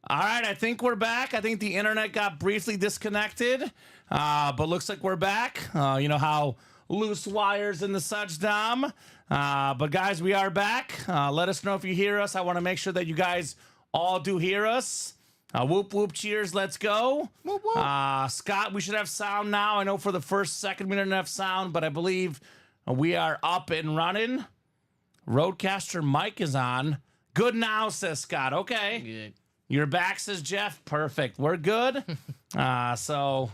All right, I think we're back. I think the internet got briefly disconnected, but looks like we're back. You know how loose wires in the such, Dom. But guys, we are back. Let us know if you hear us. I want to make sure that you guys all do hear us. Whoop, whoop, cheers, let's go. Whoop, whoop. Scott, we should have sound now. I know for the first second we didn't have sound, but I believe we are up and running. Roadcaster mic is on. Good now, says Scott. Okay. Good. You're back, says Jeff. Perfect. We're good. So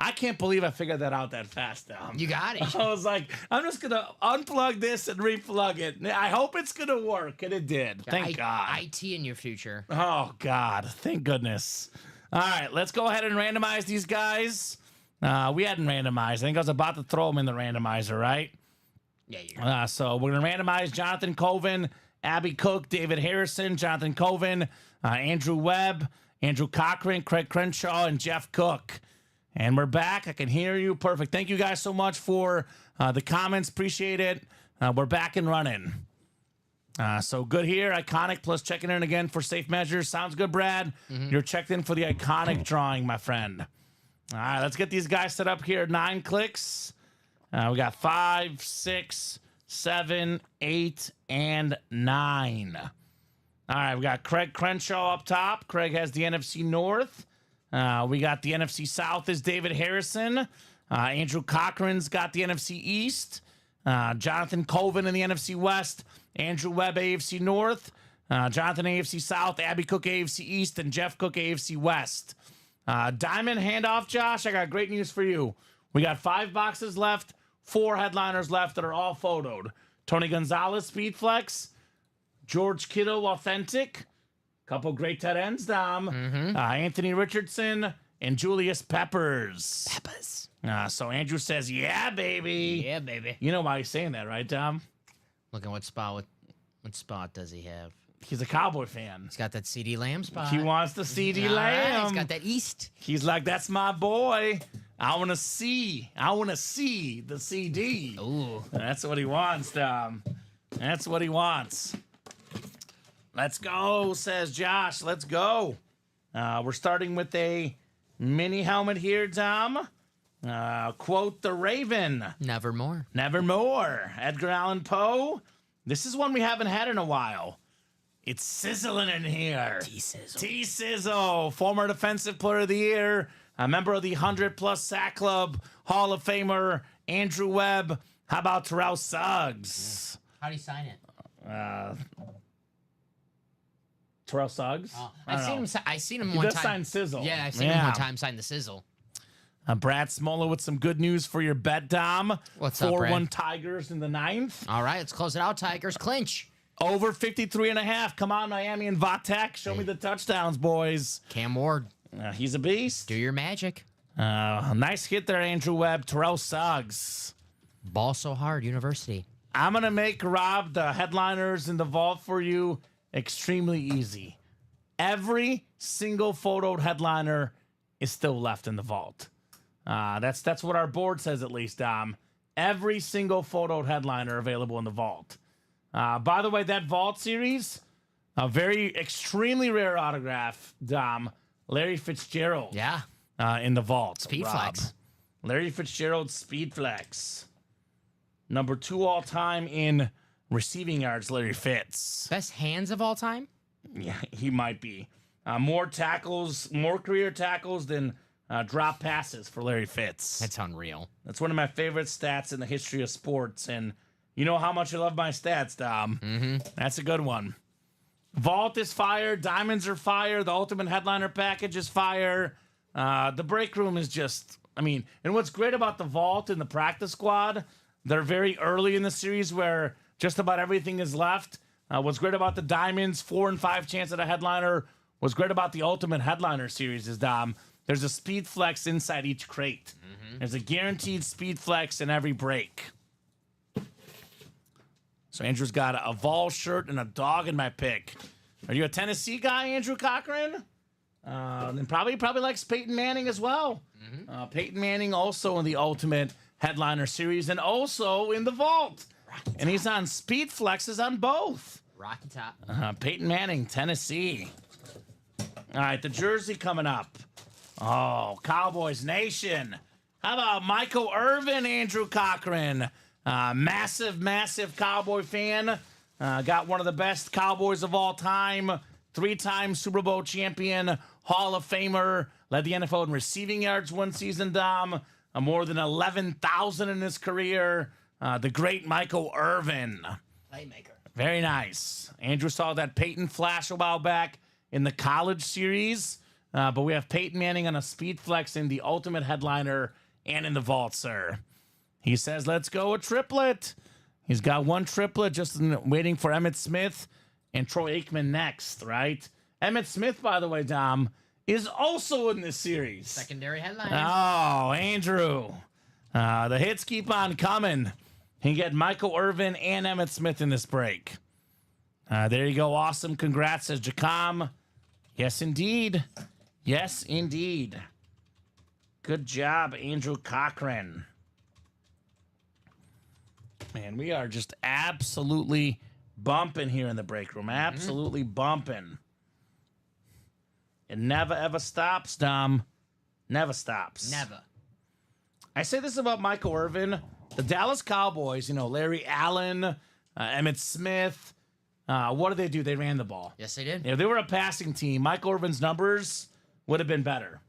I can't believe I figured that out that fast, Dom. You got it. I was like, I'm just going to unplug this and replug it. I hope it's going to work. And it did. Thank God. IT in your future. Oh, God. Thank goodness. All right. Let's go ahead and randomize these guys. We hadn't randomized. I think I was about to throw them in the randomizer, right? Yeah, you're So we're going to randomize Jonathan Coven, Abby Cook, David Harrison, Jonathan Coven, Andrew Webb, Andrew Cochran, Craig Crenshaw, and Jeff Cook. And we're back. I can hear you. Perfect. Thank you guys so much for the comments. Appreciate it. We're back and running. So good here. Iconic plus checking in again for safe measures. Sounds good, Brad. You're checked in for the iconic drawing, my friend. All right, let's get these guys set up here. 9 clicks. We got 5, 6, 7, 8, and 9. All right, we got Craig Crenshaw up top. Craig has the NFC North. We got the NFC South is David Harrison. Andrew Cochran's got the NFC East. Jonathan Coven in the NFC West. Andrew Webb, AFC North. Jonathan, AFC South. Abby Cook, AFC East. And Jeff Cook, AFC West. Diamond handoff, Josh. I got great news for you. We got 5 boxes left. 4 headliners left that are all photoed. Tony Gonzalez, Speed Flex. George Kittle, Authentic. Couple great tight ends, Dom. Anthony Richardson and Julius Peppers. So Andrew says, yeah, baby. Yeah, baby. You know why he's saying that, right, Dom? Look at what spot does he have? He's a Cowboy fan. He's got that CD Lamb spot. He wants the CD All right, Lamb. he's got that East. He's like, that's my boy. I want to see the CD. Ooh. That's what he wants, Dom. That's what he wants. Let's go, says Josh. Let's go. We're starting with a mini helmet here, Dom. Quote the Raven. Nevermore. Nevermore. Edgar Allan Poe. This is one we haven't had in a while. It's sizzling in here. T-Sizzle. T-Sizzle, former Defensive Player of the Year, a member of the 100-plus sack club, Hall of Famer, Andrew Webb. How about Terrell Suggs? How do you sign it? Terrell Suggs? I seen him He one does time. sign Sizzle. Yeah, I've seen him one time sign the Sizzle. Brad Smola with some good news for your bet, Dom. What's up, Brad? 4-1 Tigers in the 9th. All right, let's close it out. Tigers clinch. Over 53.5. Come on, Miami and Vatek. Show me the touchdowns, boys. Cam Ward. He's a beast. Do your magic. Nice hit there, Andrew Webb. Terrell Suggs. Ball so hard, University. I'm going to make, Rob, the headliners in the vault for you extremely easy. Every single photoed headliner is still left in the vault. That's what our board says, at least, Dom. Every single photoed headliner available in the vault. By the way, that vault series, a very extremely rare autograph, Dom. Larry Fitzgerald. Yeah. In the vault. Speed Rob. Flex. Larry Fitzgerald, Speed Flex. Number 2 all time in receiving yards, Larry Fitz. Best hands of all time? Yeah, he might be. More tackles, more career tackles than drop passes for Larry Fitz. That's unreal. That's one of my favorite stats in the history of sports. And you know how much I love my stats, Dom. That's a good one. Vault is fire. Diamonds are fire. The Ultimate Headliner Package is fire. The break room is just, and what's great about the Vault and the practice squad, they're very early in the series where just about everything is left. What's great about the Diamonds, 4 and 5 chance at a headliner. What's great about the Ultimate Headliner series is, Dom, there's a Speed Flex inside each crate. There's a guaranteed Speed Flex in every break. So Andrew's got a Vol shirt and a dog in my pick. Are you a Tennessee guy, Andrew Cochran? Then probably likes Peyton Manning as well. Peyton Manning also in the Ultimate Headliner Series and also in the Vault. And he's on Speed Flexes on both. Rocky Top. Peyton Manning, Tennessee. All right, the jersey coming up. Oh, Cowboys Nation. How about Michael Irvin, Andrew Cochran? Massive Cowboy fan. Got one of the best Cowboys of all time. 3-time Super Bowl champion, Hall of Famer. Led the NFL in receiving yards one season, Dom. More than 11,000 in his career. The great Michael Irvin. Playmaker. Very nice. Andrew saw that Peyton flash a while back in the college series. But we have Peyton Manning on a speed flex in the ultimate headliner and in the vault, sir. He says, let's go a triplet. He's got one triplet just waiting for Emmitt Smith and Troy Aikman next, right? Emmitt Smith, by the way, Dom, is also in this series. Secondary headline. Oh, Andrew. The hits keep on coming. He get Michael Irvin and Emmitt Smith in this break. There you go. Awesome. Congrats, says Jacom. Yes, indeed. Yes, indeed. Good job, Andrew Cochran. Man, we are just absolutely bumping here in the break room. Absolutely bumping. It never, ever stops, Dom. Never stops. Never. I say this about Michael Irvin. The Dallas Cowboys, Larry Allen, Emmitt Smith, what did they do? They ran the ball. Yes, they did. If they were a passing team, Michael Irvin's numbers would have been better.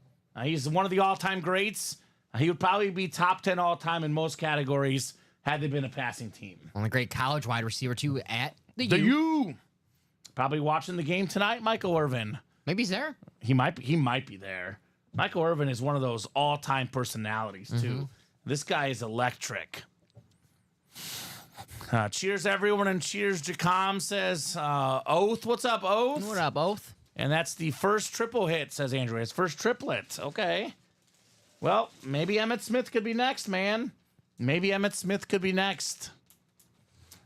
He's one of the all-time greats. He would probably be top 10 all-time in most categories had they been a passing team. Only great college wide receiver, too, at the The U. U. Probably watching the game tonight, Michael Irvin. Maybe he's there. He might be there. Michael Irvin is one of those all-time personalities, too. This guy is electric. Cheers, everyone, and cheers, Jacom says. Oath, what's up, Oath? What up, Oath? And that's the first triple hit, says Andrew. His first triplet. Okay. Well, maybe Emmitt Smith could be next, man. Maybe Emmitt Smith could be next.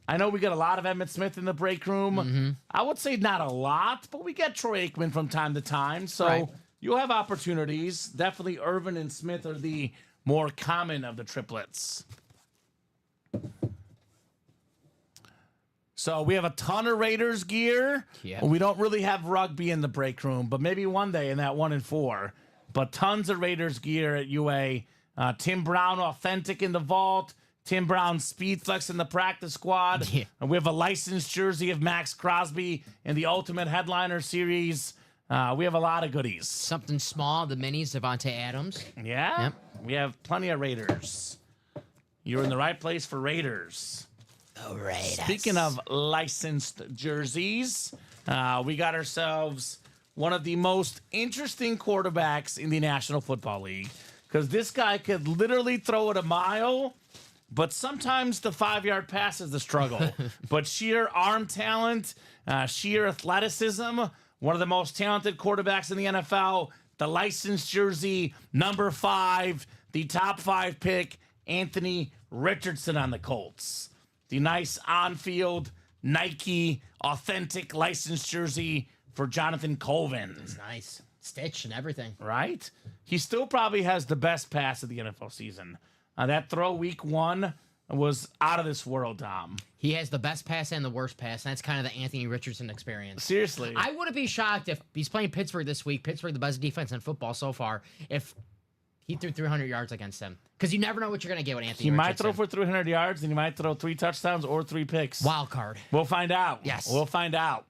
I know we get a lot of Emmitt Smith in the break room. I would say not a lot, but we get Troy Aikman from time to time. So Right. you'll have opportunities. Definitely Irvin and Smith are the more common of the triplets. So we have a ton of Raiders gear. Yeah. We don't really have rugby in the break room, but maybe one day in that 1 and 4. But tons of Raiders gear at UA. Tim Brown authentic in the vault. Tim Brown speed flex in the practice squad. Yeah. And we have a licensed jersey of Max Crosby in the Ultimate Headliner series. We have a lot of goodies. Something small, the minis, Devontae Adams. Yeah? Yep. We have plenty of Raiders. You're in the right place for Raiders. The Raiders. Speaking of licensed jerseys, we got ourselves one of the most interesting quarterbacks in the National Football League because this guy could literally throw it a mile, but sometimes the 5-yard pass is the struggle. But sheer arm talent, sheer athleticism, one of the most talented quarterbacks in the NFL, the licensed jersey, number 5, the top 5 pick, Anthony Richardson on the Colts. The nice on-field Nike authentic licensed jersey for Jonathan Colvin. It's nice. Stitch and everything. Right? He still probably has the best pass of the NFL season. That throw week 1 was out of this world, Tom. He has the best pass and the worst pass, and that's kind of the Anthony Richardson experience. Seriously. I wouldn't be shocked if he's playing Pittsburgh this week. Pittsburgh, the best defense in football so far, if he threw 300 yards against them. Because you never know what you're going to get with Anthony Richardson. He might throw for 300 yards, and he might throw 3 touchdowns or 3 picks. Wild card. We'll find out. Yes. We'll find out.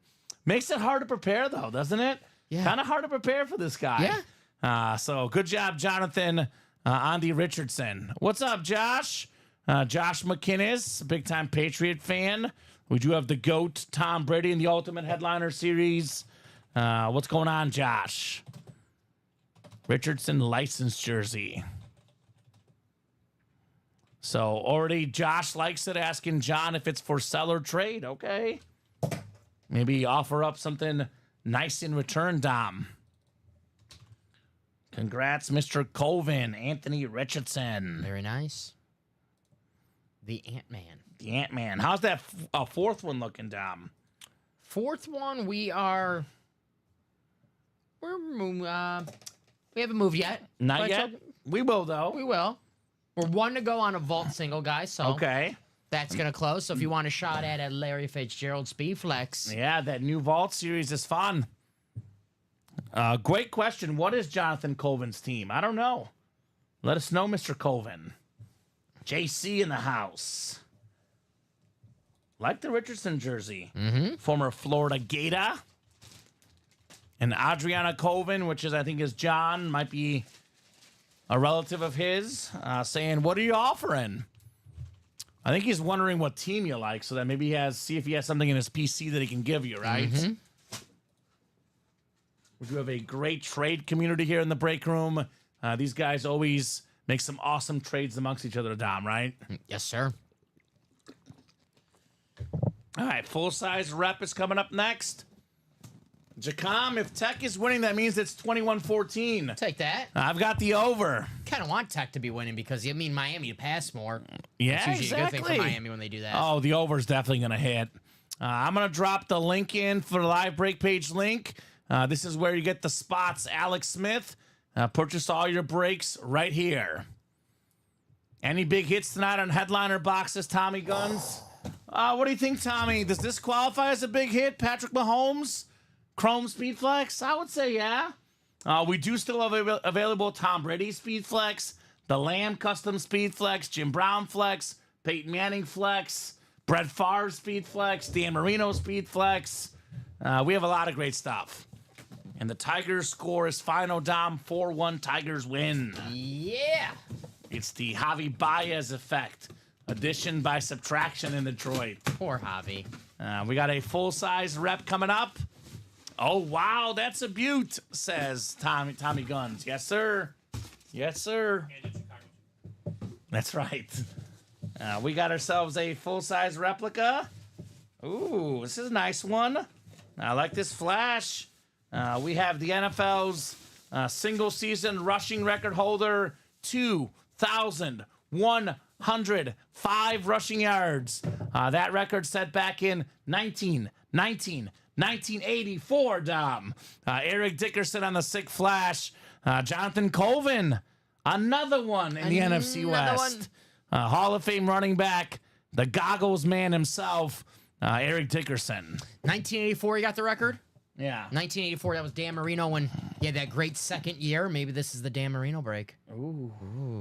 Makes it hard to prepare, though, doesn't it? Yeah. Kind of hard to prepare for this guy. Yeah. So good job, Jonathan, Andy Richardson. What's up, Josh? Josh McInnes, big-time Patriot fan. We do have the GOAT, Tom Brady, in the Ultimate Headliner series. What's going on, Josh? Richardson licensed jersey. So already Josh likes it, asking John if it's for sell or trade. Okay. Maybe offer up something nice in return, Dom. Congrats, Mr. Colvin, Anthony Richardson. Very nice. The Ant-Man. The Ant-Man. How's that fourth one looking, Dom? Fourth one, we haven't moved yet. Not But yet? We will, though. We will. We're 1 to go on a vault single, guys. So Okay. that's going to close. So if you want a shot at a Larry Fitzgerald Speed Flex. Yeah, that new Vault series is fun. Great question. What is Jonathan Colvin's team? I don't know. Let us know, Mr. Colvin. JC in the house. Like the Richardson jersey. Former Florida Gator. And Adriana Colvin, which is, I think, is John, might be a relative of his, saying, what are you offering? I think he's wondering what team you like, so that maybe see if he has something in his PC that he can give you, right? We do have a great trade community here in the break room. These guys always make some awesome trades amongst each other, Dom, right? Yes, sir. All right, full-size rep is coming up next. Jacom, if Tech is winning, that means it's 21-14. Take that. I've got the over. Kind of want Tech to be winning because you mean Miami to pass more. Yeah, it's usually exactly. a good thing for Miami when they do that. Oh, the over is definitely going to hit. I'm going to drop the link in for the live break page link. This is where you get the spots. Alex Smith, purchase all your breaks right here. Any big hits tonight on headliner boxes, Tommy Guns? What do you think, Tommy? Does this qualify as a big hit? Patrick Mahomes? Chrome Speed Flex? I would say yeah. We do still have available Tom Brady Speed Flex, the Lamb Custom Speed Flex, Jim Brown Flex, Peyton Manning Flex, Brett Favre Speed Flex, Dan Marino Speed Flex. We have a lot of great stuff. And the Tigers score is final, Dom. 4-1 Tigers win. Yeah. It's the Javi Baez effect. Addition by subtraction in Detroit. Poor Javi. We got a full-size rep coming up. Oh, wow, that's a beaut, says Tommy Guns. Yes, sir. Yes, sir. That's right. We got ourselves a full-size replica. Ooh, this is a nice one. I like this flash. We have the NFL's single-season rushing record holder, 2,105 rushing yards. That record set back in 1984, Dom. Eric Dickerson on the sick flash. Jonathan Colvin, another one in the NFC West. Hall of Fame running back, the goggles man himself, Eric Dickerson. 1984, you got the record? Yeah. 1984, that was Dan Marino when he had that great second year. Maybe this is the Dan Marino break. Ooh,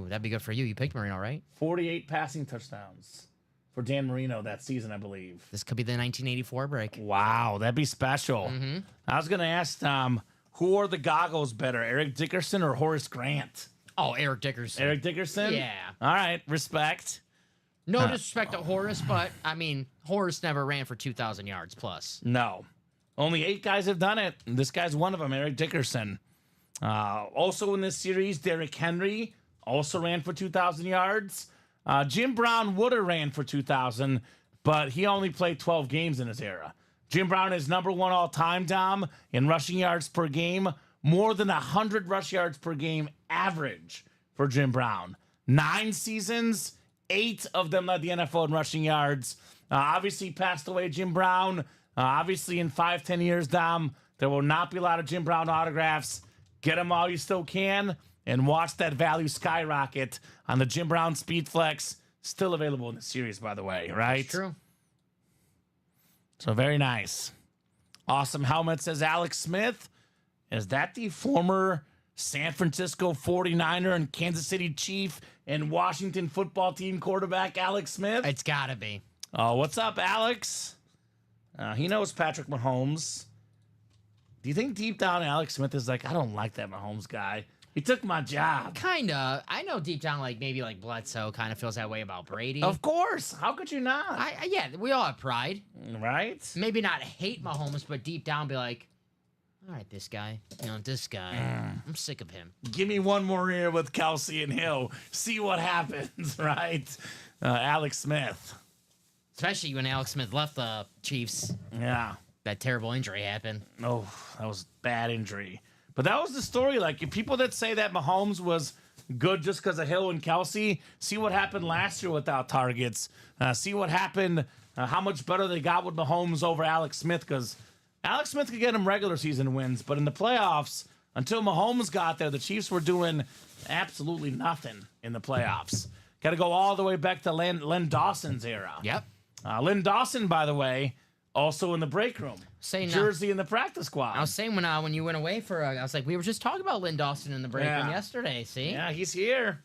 that'd be good for you. You picked Marino, right? 48 passing touchdowns for Dan Marino that season, I believe. This could be the 1984 break. Wow, that'd be special. I was going to ask Tom, who are the goggles better, Eric Dickerson or Horace Grant? Oh, Eric Dickerson. Eric Dickerson? Yeah. All right, respect. No disrespect to Horace, but, I mean, Horace never ran for 2,000 yards plus. No. Only 8 guys have done it. This guy's one of them, Eric Dickerson. Also in this series, Derrick Henry also ran for 2,000 yards. Jim Brown would have ran for 2,000, but he only played 12 games in his era. Jim Brown is number 1 all-time, Dom, in rushing yards per game. More than 100 rush yards per game average for Jim Brown. 9 seasons, 8 of them led the NFL in rushing yards. Obviously passed away, Jim Brown. Obviously in 5-10 years, Dom, there will not be a lot of Jim Brown autographs. Get them all you still can and watch that value skyrocket on the Jim Brown Speed Flex. Still available in the series, by the way, right? That's true. So very nice. Awesome helmet, says Alex Smith. Is that the former San Francisco 49er and Kansas City Chief and Washington football team quarterback Alex Smith? It's got to be. Oh, what's up, Alex? He knows Patrick Mahomes. Do you think deep down Alex Smith is like, I don't like that Mahomes guy. He took my job. Kind of. I know deep down, like, maybe like Bledsoe kind of feels that way about Brady. Of course. How could you not? Yeah, we all have pride. Right? Maybe not hate Mahomes, but deep down be like, all right, this guy. You know, this guy. I'm sick of him. Give me one more year with Kelsey and Hill. See what happens, right? Alex Smith. Especially when Alex Smith left the Chiefs. Yeah. That terrible injury happened. Oh, that was bad injury. But that was the story. Like, people that say that Mahomes was good just because of Hill and Kelsey, see what happened last year without targets. See what happened, how much better they got with Mahomes over Alex Smith, because Alex Smith could get him regular season wins, but in the playoffs, until Mahomes got there, the Chiefs were doing absolutely nothing in the playoffs. Got to go all the way back to Len Dawson's era. Yep. Lynn Dawson, by the way, Also in the break room. Saying Jersey in the practice squad. I was saying when you went away for, I was like, we were just talking about Lynn Dawson in the break room yesterday. See? Yeah, he's here.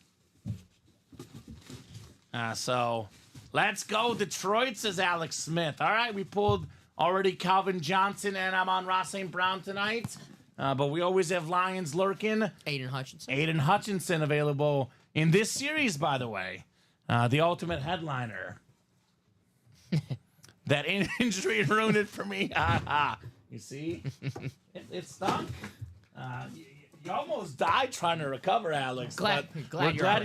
So let's go Detroit, says Alex Smith. All right, we pulled already Calvin Johnson, and I'm on Ross St. Brown tonight. But we always have Lions lurking. Aiden Hutchinson. Aiden Hutchinson available in this series, by the way. The ultimate headliner. That injury ruined it for me. You see? It stunk. You almost died trying to recover, Alex. Glad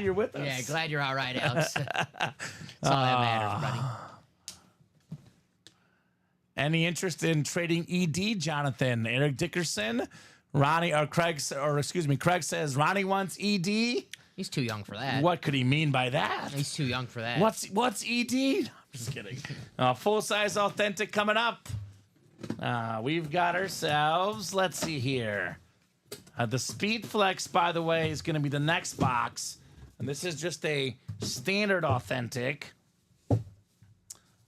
you're with us. Yeah, glad you're all right, Alex. That's all that matters, buddy. Any interest in trading ED, Jonathan? Eric Dickerson? Craig says Ronnie wants ED. He's too young for that. What could he mean by that? He's too young for that. What's ED? No, I'm just kidding. Full-size authentic coming up. We've got ourselves, let's see here. The Speed Flex, by the way, is going to be the next box. And this is just a standard authentic.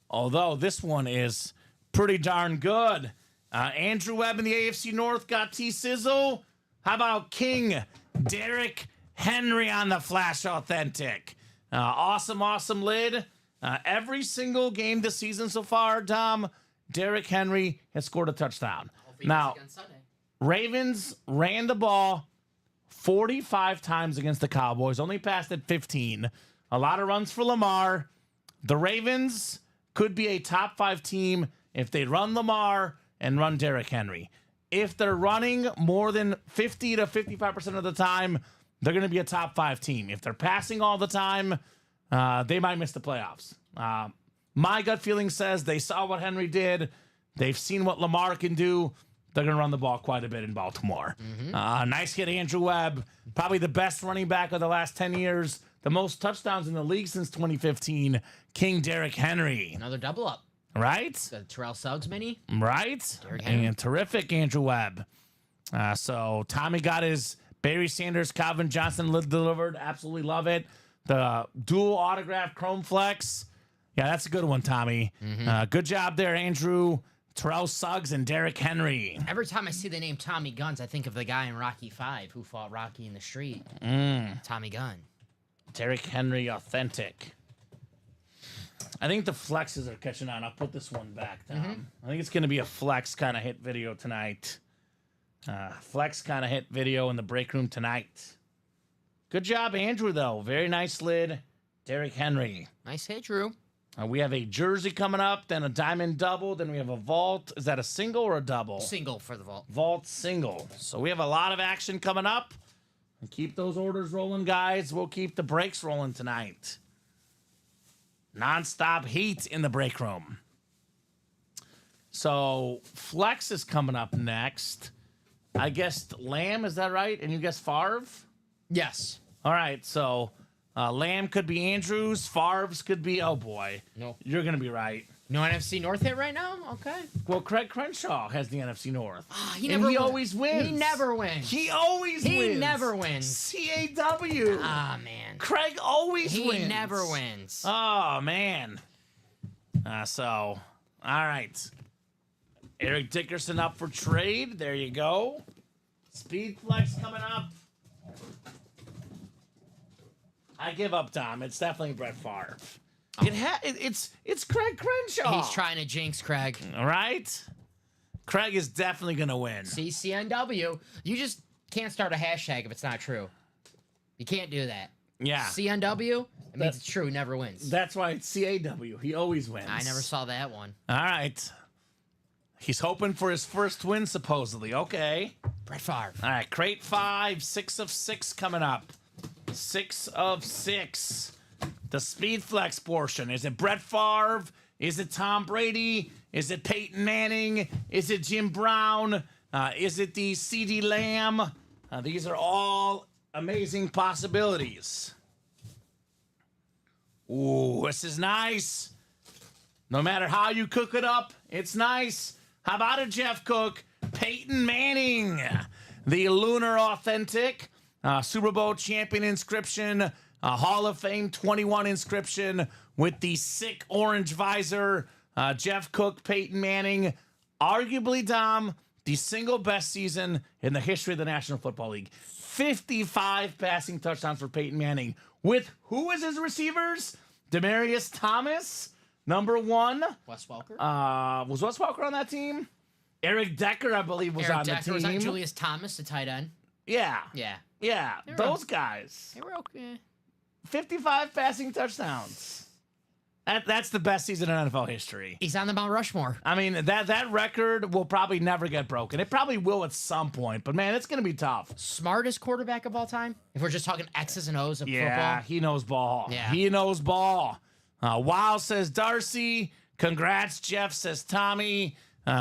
Although this one is pretty darn good. Andrew Webb in the AFC North got T-Sizzle. How about King Derrick Henry on the Flash Authentic? Awesome lid. Every single game this season so far, Dom, Derrick Henry has scored a touchdown. Now, Ravens ran the ball 45 times against the Cowboys, only passed at 15. A lot of runs for Lamar. The Ravens could be a top 5 team if they run Lamar and run Derrick Henry. If they're running more than 50 to 55% of the time, they're going to be a top 5 team. If they're passing all the time, they might miss the playoffs. My gut feeling says they saw what Henry did. They've seen what Lamar can do. They're going to run the ball quite a bit in Baltimore. Nice hit, Andrew Webb. Probably the best running back of the last 10 years. The most touchdowns in the league since 2015. King Derrick Henry. Another double up. Right? The Terrell Suggs mini. Right? And terrific, Andrew Webb. So Tommy got his Barry Sanders, Calvin Johnson delivered. Absolutely love it. The dual autograph Chrome Flex. Yeah, that's a good one, Tommy. Good job there, Andrew. Terrell Suggs and Derrick Henry. Every time I see the name Tommy Guns, I think of the guy in Rocky V who fought Rocky in the street. Tommy Gunn. Derrick Henry authentic. I think the flexes are catching on. I'll put this one back, Tom. I think it's going to be a flex kind of hit video tonight. Flex kind of hit video in the break room tonight. Good job, Andrew, though. Very nice lid. Derrick Henry. Nice hit, Drew. We have a jersey coming up, then a diamond double, then we have a vault. Is that a single or a double? Single for the vault. Vault single. So we have a lot of action coming up. And keep those orders rolling, guys. We'll keep the breaks rolling tonight. Non-stop heat in the break room. So Flex is coming up next. I guessed Lamb, is that right? And you guessed Favre? Yes. All right, so Lamb could be Andrews. Favre's could be, oh boy. No. You're going to be right. No NFC North hit right now? Okay. Well, Craig Crenshaw has the NFC North. He always wins. He never wins. He always wins. He never wins. CAW. Ah, man. Craig always wins. He never wins. Oh, man. All right. Eric Dickerson up for trade. There you go. Speed Flex coming up. I give up, Tom. It's definitely Brett Favre. It's Craig Crenshaw. He's trying to jinx Craig. All right. Craig is definitely going to win. CCNW. You just can't start a hashtag if it's not true. You can't do that. Yeah. CNW, it means it's true. He never wins. That's why it's CAW. He always wins. I never saw that one. All right. He's hoping for his first win, supposedly. Okay. Brett Favre. All right. Crate 5, 6 of 6 coming up. 6 of 6. The Speed Flex portion. Is it Brett Favre? Is it Tom Brady? Is it Peyton Manning? Is it Jim Brown? Is it the CeeDee Lamb? These are all amazing possibilities. Ooh, this is nice. No matter how you cook it up, it's nice. How about it, Jeff Cook? Peyton Manning, the Lunar Authentic, Super Bowl champion inscription, Hall of Fame 21 inscription with the sick orange visor. Jeff Cook, Peyton Manning, arguably, Dom, the single best season in the history of the National Football League. 55 passing touchdowns for Peyton Manning. With who is his receivers? Demaryius Thomas, number 1. Wes Welker. Was Wes Welker on that team? Eric Decker, I believe, was on the team. Was on Julius Thomas, the tight end. Yeah. Yeah. Those guys. They were okay. 55 passing touchdowns. That's the best season in NFL history. He's on the Mount Rushmore. I mean, that record will probably never get broken. It probably will at some point, but man, it's going to be tough. Smartest quarterback of all time? If we're just talking X's and O's of football. Yeah, he knows ball. Yeah. He knows ball. Wow, says Darcy. Congrats, Jeff, says Tommy.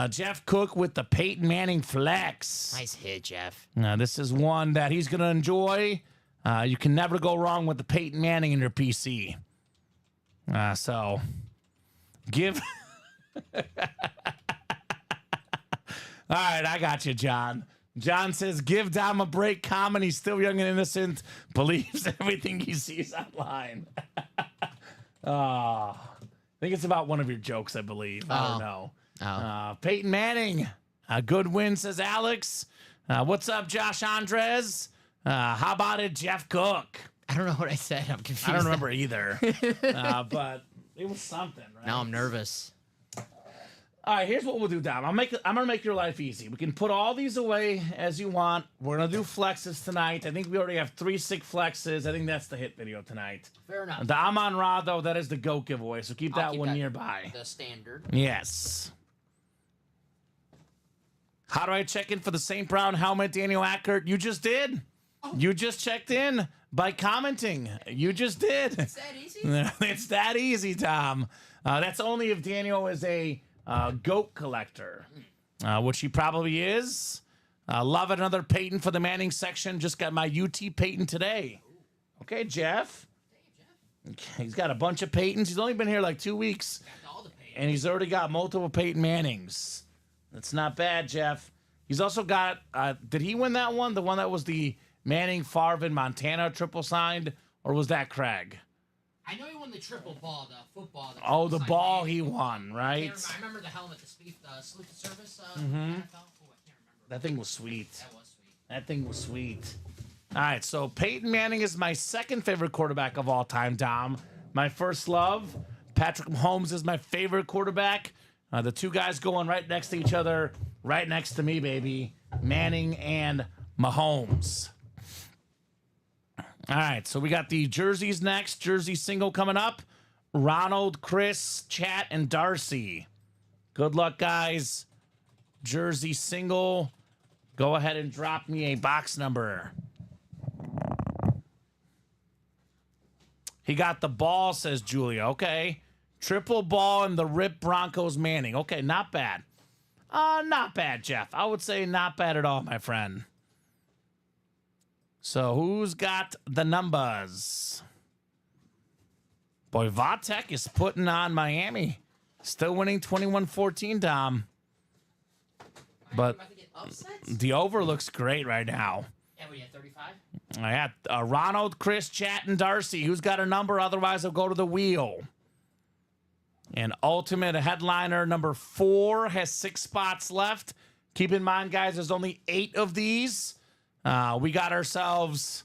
Jeff Cook with the Peyton Manning flex. Nice hit, Jeff. This is one that he's going to enjoy. You can never go wrong with the Peyton Manning in your PC. So, give... All right, I got you, John. John says, give Dom a break. Common, he's still young and innocent. Believes everything he sees online. I think it's about one of your jokes, I believe. I don't know. Peyton Manning, a good win, says Alex. What's up, Josh Andres? How about it, Jeff Cook? I don't know what I said. I'm confused. I don't remember either. But it was something, right? Now I'm nervous. All right, here's what we'll do, Dom. I'm gonna make your life easy. We can put all these away as you want. We're gonna do flexes tonight. I think we already have 3 sick flexes. I think that's the hit video tonight. Fair enough. The Amon Ra, though, that is the GOAT giveaway, so keep that one nearby. The standard. Yes. How do I check in for the St. Brown helmet, Daniel Ackert? You just did. You just checked in by commenting. You just did. It's that easy? It's that easy, Tom. That's only if Daniel is a GOAT collector, which he probably is. Love it. Another Peyton for the Manning section. Just got my UT Peyton today. Okay, Jeff. Okay, he's got a bunch of Peytons. He's only been here like 2 weeks, and he's already got multiple Peyton Mannings. That's not bad, Jeff. He's also got, did he win that one? The one that was the Manning, Favre, Montana triple signed, or was that Craig? I know he won the triple ball, the football. The ball he won, right? I remember the helmet, the salute to service. NFL. Mm-hmm. I can't remember. That thing was sweet. That was sweet. That thing was sweet. All right, so Peyton Manning is my second favorite quarterback of all time, Dom. My first love. Patrick Mahomes is my favorite quarterback. The two guys going right next to each other, right next to me, baby. Manning and Mahomes. All right, so we got the jerseys next. Jersey single coming up. Ronald, Chris, Chat, and Darcy. Good luck, guys. Jersey single. Go ahead and drop me a box number. He got the ball, says Julia. Okay. Triple ball and the Rip Broncos Manning. Okay, not bad. Not bad, Jeff. I would say not bad at all, my friend. So who's got the numbers? Boy, Vatek is putting on Miami. Still winning 21-14, Dom. But the over looks great right now. Yeah, we had 35. I got Ronald, Chris, Chat, and Darcy. Who's got a number? Otherwise, I'll go to the wheel. And ultimate headliner number 4 has 6 spots left. Keep in mind, guys, there's only 8 of these. We got ourselves,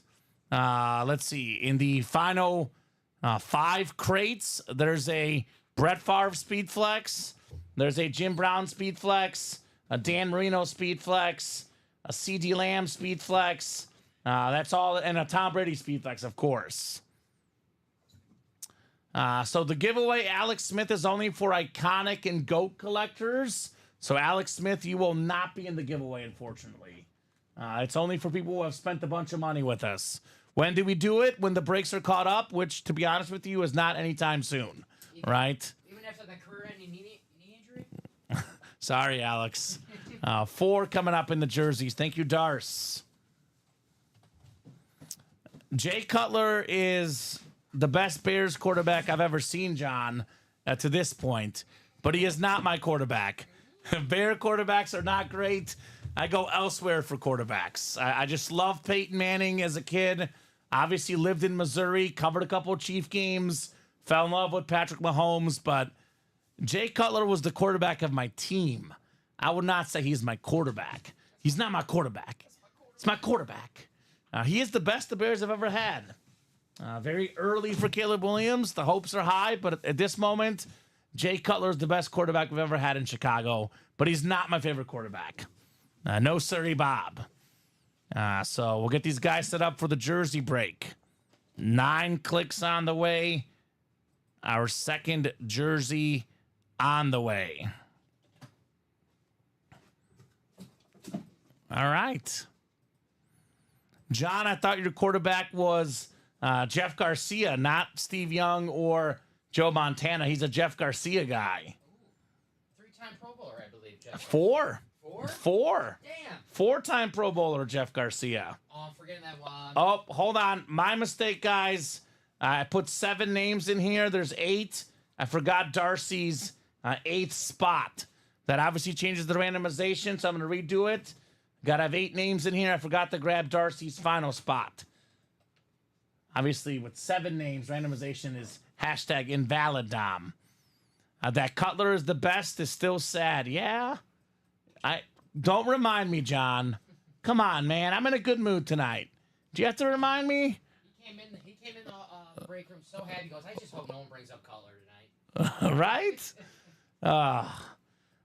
let's see, in the final 5 crates, there's a Brett Favre Speed Flex. There's a Jim Brown Speed Flex, a Dan Marino Speed Flex, a C.D. Lamb Speed Flex. That's all, and a Tom Brady Speed Flex, of course. So the giveaway, Alex Smith, is only for iconic and GOAT collectors. So Alex Smith, you will not be in the giveaway, unfortunately. It's only for people who have spent a bunch of money with us. When do we do it? When the brakes are caught up, which, to be honest with you, is not anytime soon, right? Even after the career-ending knee injury? Sorry, Alex. 4 coming up in the jerseys. Thank you, Darce. Jay Cutler is the best Bears quarterback I've ever seen, John, to this point. But he is not my quarterback. Bear quarterbacks are not great. I go elsewhere for quarterbacks. I just love Peyton Manning as a kid. Obviously lived in Missouri, covered a couple of Chief games, fell in love with Patrick Mahomes, but Jay Cutler was the quarterback of my team. I would not say he's my quarterback. He's not my quarterback. It's my quarterback. He is the best the Bears have ever had. Very early for Caleb Williams. The hopes are high, but at this moment, Jay Cutler is the best quarterback we've ever had in Chicago, but he's not my favorite quarterback. No sirree, Bob. So we'll get these guys set up for the jersey break. 9 clicks on the way. Our second jersey on the way. All right. John, I thought your quarterback was Jeff Garcia, not Steve Young or Joe Montana. He's a Jeff Garcia guy. 3-time Pro Bowler, I believe, Jeff. 4. Four? 4. Damn. 4-time Pro Bowler, Jeff Garcia. Oh, I'm forgetting that one. Oh, hold on. My mistake, guys. I put 7 names in here. There's 8. I forgot Darcy's 8th spot. That obviously changes the randomization, so I'm going to redo it. Got to have 8 names in here. I forgot to grab Darcy's final spot. Obviously, with 7 names, randomization is hashtag invalid, Dom. That Cutler is the best is still sad. Yeah. Don't remind me, John. Come on, man. I'm in a good mood tonight. Do you have to remind me? He came in the break room so happy. He goes, I just hope no one brings up Cutler tonight. Right? All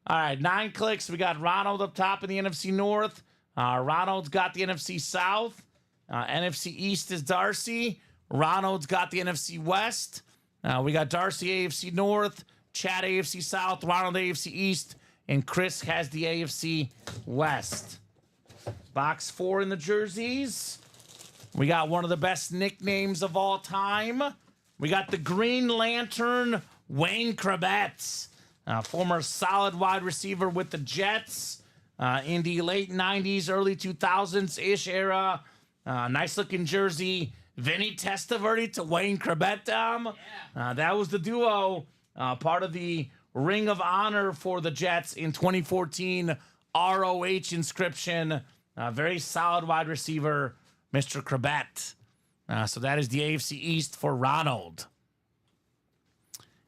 right, 9 clicks. We got Ronald up top in the NFC North. Ronald's got the NFC South. NFC East is Darcy. Ronald's got the NFC West. We got Darcy AFC North, Chad AFC South, Ronald AFC East, and Chris has the AFC West. Box 4 in the jerseys. We got one of the best nicknames of all time. We got the Green Lantern, Wayne Krebets, former solid wide receiver with the Jets in the late 90s, early 2000s-ish era. Nice-looking jersey. Vinny Testaverde to Wayne Krebet, Dom. Yeah. That was the duo, part of the Ring of Honor for the Jets in 2014 ROH inscription. Very solid wide receiver, Mr. Krebet. So that is the AFC East for Ronald.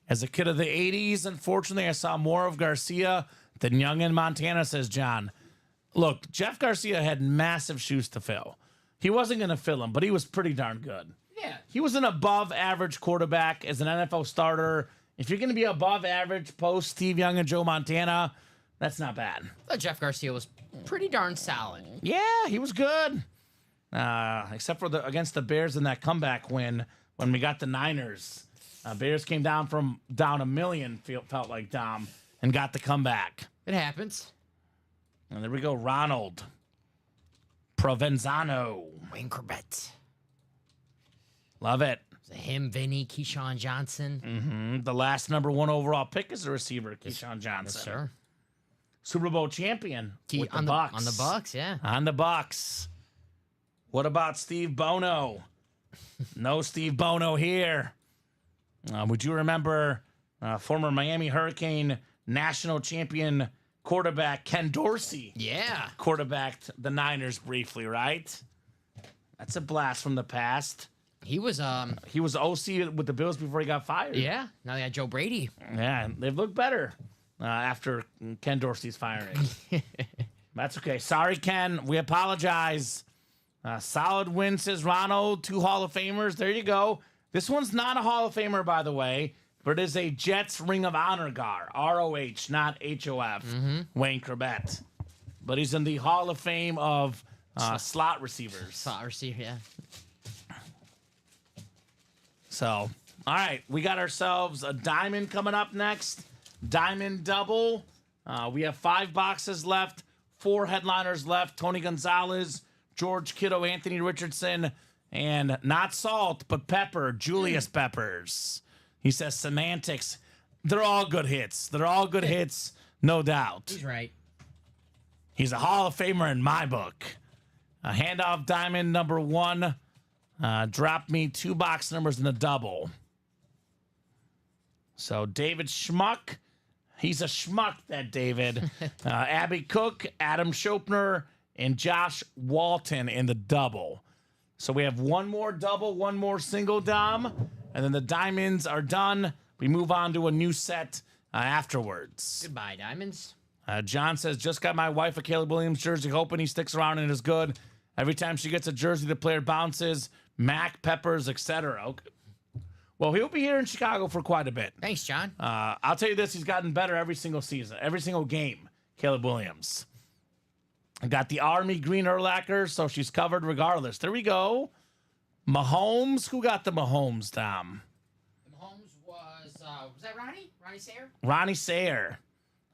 As a kid of the 80s, unfortunately, I saw more of Garcia than Young in Montana, says John. Look, Jeff Garcia had massive shoes to fill. He wasn't going to fill them, but he was pretty darn good. Yeah. He was an above-average quarterback as an NFL starter. If you're going to be above average post Steve Young and Joe Montana, that's not bad. I thought Jeff Garcia was pretty darn solid. Yeah, he was good. Except for against the Bears in that comeback win when we got the Niners. Bears came down a million, felt like, Dom, and got the comeback. It happens. And there we go, Ronald Provenzano. Wayne Krebet. Love it. Him, Vinny, Keyshawn Johnson. The last number 1 overall pick is a receiver, Keyshawn Johnson. Yes, sir. Super Bowl champion with on the Bucs. On the Bucs, yeah. On the Bucs. What about Steve Bono? No Steve Bono here. Would you remember former Miami Hurricane national champion quarterback Ken Dorsey? Yeah. Quarterbacked the Niners briefly, right? That's a blast from the past. He was OC with the Bills before he got fired. Yeah. Now they got Joe Brady. Yeah, they've looked better after Ken Dorsey's firing. That's okay. Sorry, Ken. We apologize. Solid win, says Ronald. 2 Hall of Famers. There you go. This one's not a Hall of Famer, by the way, but it is a Jets Ring of Honor guy. ROH, not HOF. Wayne Krebet. But he's in the Hall of Fame of slot receivers. Slot receiver, yeah. So, all right, we got ourselves a diamond coming up next. Diamond double. We have 5 boxes left, 4 headliners left. Tony Gonzalez, George Kittle, Anthony Richardson, and not salt, but pepper, Julius Peppers. He says semantics. They're all good hits. They're all good hits, no doubt. He's right. He's a Hall of Famer in my book. A handoff diamond number 1. Drop me 2 box numbers in the double. So David Schmuck. He's a schmuck, that David. Abby Cook, Adam Schopner, and Josh Walton in the double. So we have 1 more double, 1 more single, Dom. And then the diamonds are done. We move on to a new set afterwards. Goodbye, Diamonds. John says, just got my wife a Caleb Williams jersey, hoping he sticks around and is good. Every time she gets a jersey, the player bounces, Mac, Peppers, etc. Okay. Well, he'll be here in Chicago for quite a bit. Thanks, John. I'll tell you this, he's gotten better every single season, every single game, Caleb Williams. I got the Army Green Urlacher, so she's covered regardless. There we go. Mahomes. Who got the Mahomes, Tom? Mahomes was that Ronnie? Ronnie Sayer? Ronnie Sayer.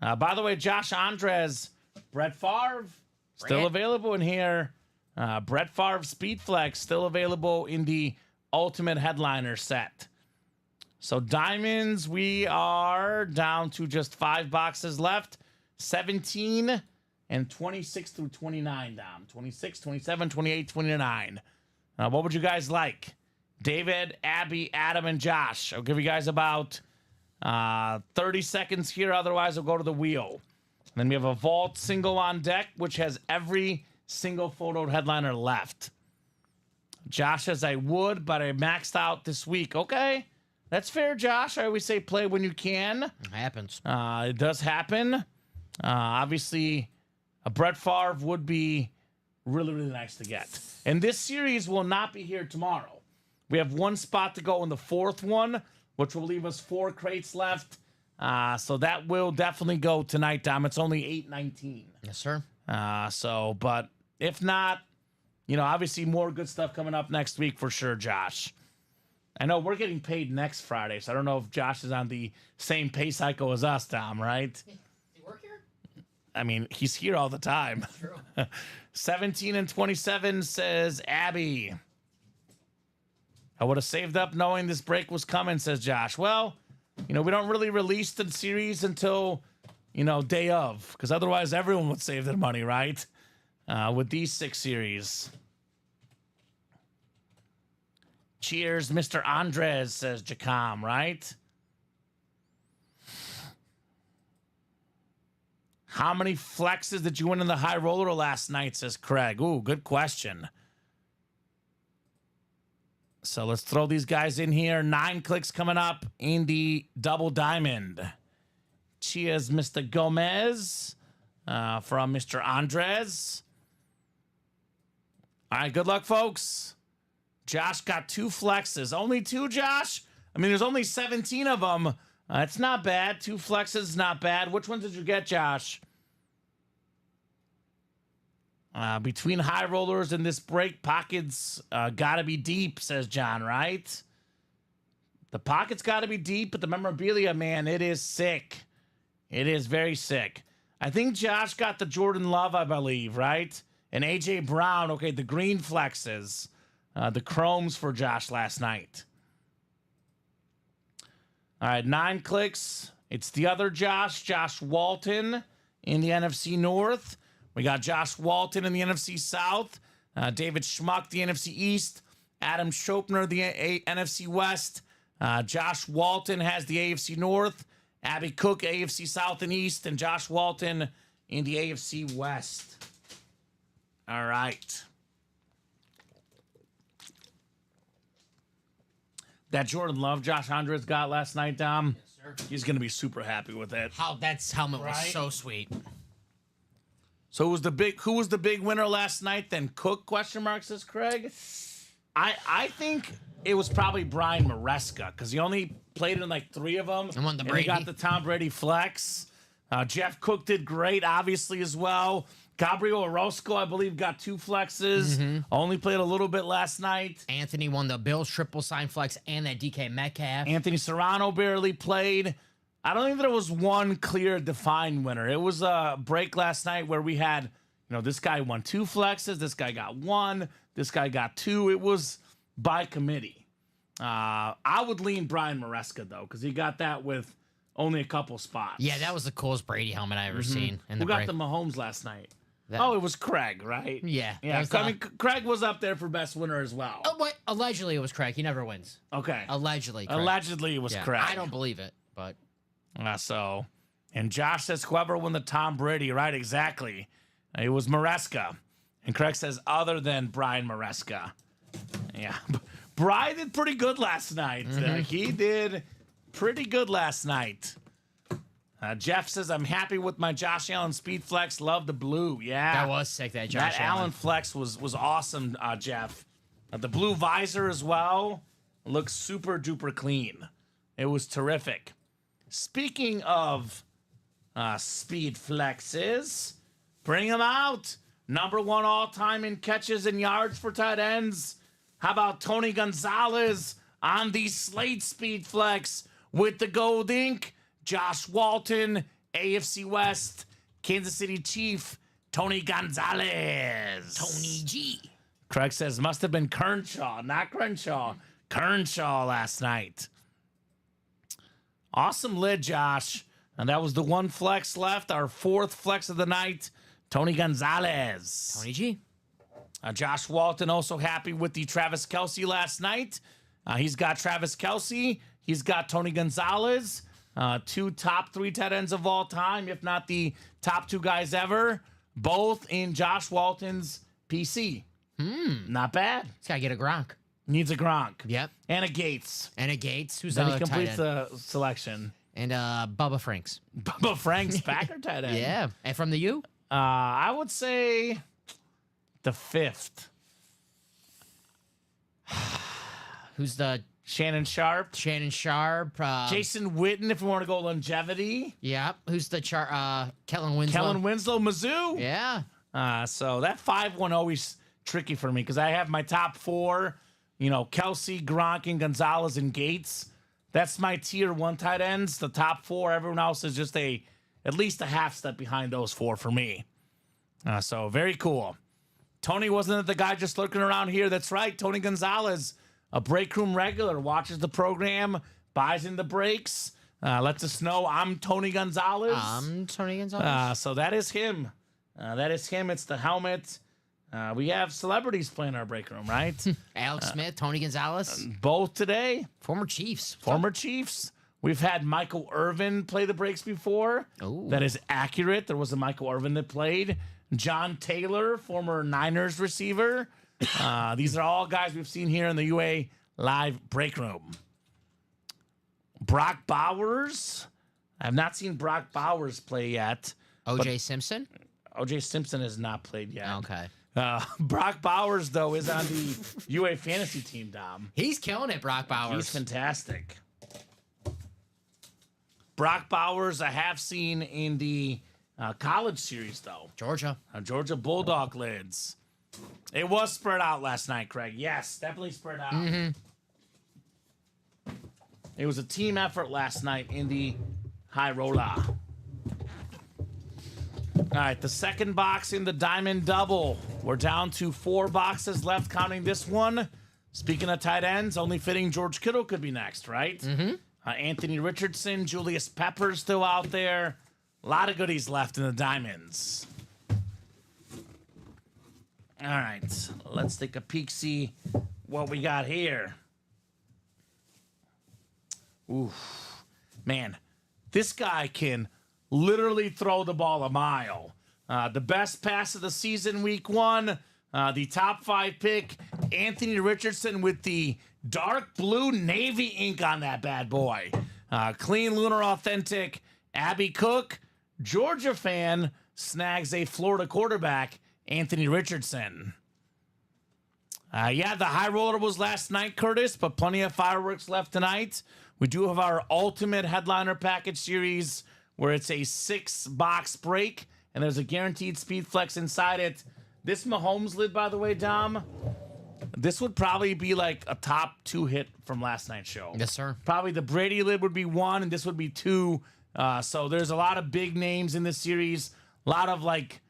By the way, Josh Andres, Brett Favre, still available in here. Brett Favre Speedflex, still available in the Ultimate Headliner set. So Diamonds, we are down to just 5 boxes left. 17 and 26 through 29 down. 26, 27, 28, 29. What would you guys like? David, Abby, Adam, and Josh. I'll give you guys about 30 seconds here. Otherwise, I'll go to the wheel. Then we have a vault single on deck, which has every single photo headliner left. Josh says, I would, but I maxed out this week. Okay, that's fair, Josh. I always say play when you can. It happens. It does happen. Obviously, a Brett Favre would be really, really nice to get. And this series will not be here tomorrow. We have one spot to go in the 4th one, which will leave us 4 crates left. So that will definitely go tonight, Dom. It's only 8:19. Yes, sir. But if not, obviously more good stuff coming up next week for sure, Josh. I know we're getting paid next Friday, so I don't know if Josh is on the same pay cycle as us, Tom, right? Does he work here? I mean, he's here all the time. True. 17 and 27 says Abby. I would have saved up knowing this break was coming, says Josh. Well, we don't really release the series until, day of, because otherwise everyone would save their money, right? With these 6 series. Cheers, Mr. Andres, says Jacom, right? How many flexes did you win in the high roller last night, says Craig. Ooh, good question. So let's throw these guys in here. 9 clicks coming up in the double diamond. Cheers, Mr. Gomez, from Mr. Andres. All right, good luck, folks. Josh got 2 flexes. Only 2, Josh? I mean, there's only 17 of them. It's not bad. 2 flexes, not bad. Which ones did you get, Josh? Between high rollers and this break, pockets got to be deep, says John, right? The pockets got to be deep, but the memorabilia, man, it is sick. It is very sick. I think Josh got the Jordan Love, I believe, right? And A.J. Brown, okay, the green flexes. The chromes for Josh last night. All right, 9 clicks. It's the other Josh, Josh Walton in the NFC North. We got Josh Walton in the NFC South. David Schmuck, the NFC East. Adam Schopner, the NFC West. Josh Walton has the AFC North. Abby Cook, AFC South and East. And Josh Walton in the AFC West. All right. That Jordan Love Josh Andres got last night, Dom. Yes, sir. He's going to be super happy with it. That helmet was Right? so sweet. So who was the big winner last night then? Cook, question mark, says Craig. I think it was probably Brian Maresca because he only played in like 3 of them. And won the he Brady. got the Tom Brady flex. Jeff Cook did great, obviously, as well. Gabriel Orozco, I believe, got 2 flexes. Only played a little bit last night. Anthony won the Bills triple sign flex and that DK Metcalf. Anthony Serrano barely played. I don't think there was one clear defined winner. It was a break last night where we had, this guy won 2 flexes. This guy got 1. This guy got 2. It was by committee. I would lean Brian Maresca, though, because he got that with only a couple spots. Yeah, that was the coolest Brady helmet I ever seen. In Who the got break. the Mahomes last night? It was Craig, right? Yeah. Yeah, that was I mean, Craig was up there for best winner as well. Oh, wait, allegedly it was Craig. He never wins. Okay. Allegedly. Craig. Allegedly it was Craig. I don't believe it, but And Josh says whoever won the Tom Brady, right? Exactly. It was Maresca. And Craig says other than Brian Maresca. Yeah. Brian did pretty good last night. He did pretty good last night. Jeff says, I'm happy with my Josh Allen speed flex. Love the blue. Yeah. That was sick, that Josh That Allen flex was awesome, Jeff. The blue visor as well looks super duper clean. It was terrific. Speaking of speed flexes, bring them out. Number 1 all-time in catches and yards for tight ends. How about Tony Gonzalez on the Slate speed flex with the gold ink? Josh Walton, AFC West, Kansas City Chief, Tony Gonzalez. Tony G. Craig says, must have been Kearnshaw, not Crenshaw. Kearnshaw last night. Awesome lid, Josh. And that was the one flex left, our 4th flex of the night, Tony Gonzalez. Tony G. Josh Walton also happy with the Travis Kelce last night. He's got Travis Kelce. He's got Tony Gonzalez. 2 top 3 tight ends of all time, if not the top 2 guys ever, both in Josh Walton's PC. Not bad. He's got to get a Gronk. Needs a Gronk. Yep. And a Gates. And a Gates, who's Then he another tight completes end. the selection. And Bubba Franks. Bubba Frank's Packer tight end. Yeah. And from the U? I would say the 5th. Who's the Shannon Sharp. Jason Sharp? Jason Witten, if we want to go longevity. Yeah. Who's the Kellen Winslow? Kellen Winslow, Mizzou. Yeah. So that 5-1 always tricky for me because I have my top 4, Kelsey, Gronk, and Gonzalez and Gates. That's my tier 1 tight ends. The top 4, everyone else is just at least a half step behind those 4 for me. So very cool. Tony wasn't the guy just lurking around here. That's right. Tony Gonzalez, a break room regular, watches the program, buys in the breaks, lets us know I'm Tony Gonzalez. I'm Tony Gonzalez. So that is him. It's the helmet. We have celebrities playing our break room, right? Alex Smith, Tony Gonzalez. Both today. Former Chiefs. Former Chiefs. We've had Michael Irvin play the breaks before. Ooh. That is accurate. There was a Michael Irvin that played. John Taylor, former Niners receiver. These are all guys we've seen here in the UA live break room. Brock Bowers. I have not seen Brock Bowers play yet. OJ Simpson. OJ Simpson has not played yet. Okay. Brock Bowers, though, is on the UA fantasy team, Dom. He's killing it, Brock Bowers. He's fantastic. Brock Bowers, I have seen in the college series, though. Georgia. Georgia Bulldog lids. It was spread out last night, Craig. Yes, definitely spread out. Mm-hmm. It was a team effort last night in the high roller. All right, the second box in the Diamond Double. We're down to 4 boxes left, counting this one. Speaking of tight ends, only fitting George Kittle could be next, right? Mm-hmm. Anthony Richardson, Julius Peppers still out there. A lot of goodies left in the Diamonds. All right, let's take a peek, see what we got here. Oof. Man, this guy can literally throw the ball a mile. The best pass of the season, week 1. The top 5 pick, Anthony Richardson with the dark blue navy ink on that bad boy. Clean Lunar Authentic. Abby Cook, Georgia fan, snags a Florida quarterback, Anthony Richardson. The high roller was last night, Curtis, but plenty of fireworks left tonight. We do have our ultimate headliner package series where it's a 6-box break and there's a guaranteed speed flex inside it. This Mahomes lid, by the way, Dom, this would probably be like a top 2 hit from last night's show. Yes, sir. Probably the Brady lid would be 1 and this would be 2. So there's a lot of big names in this series. A lot of like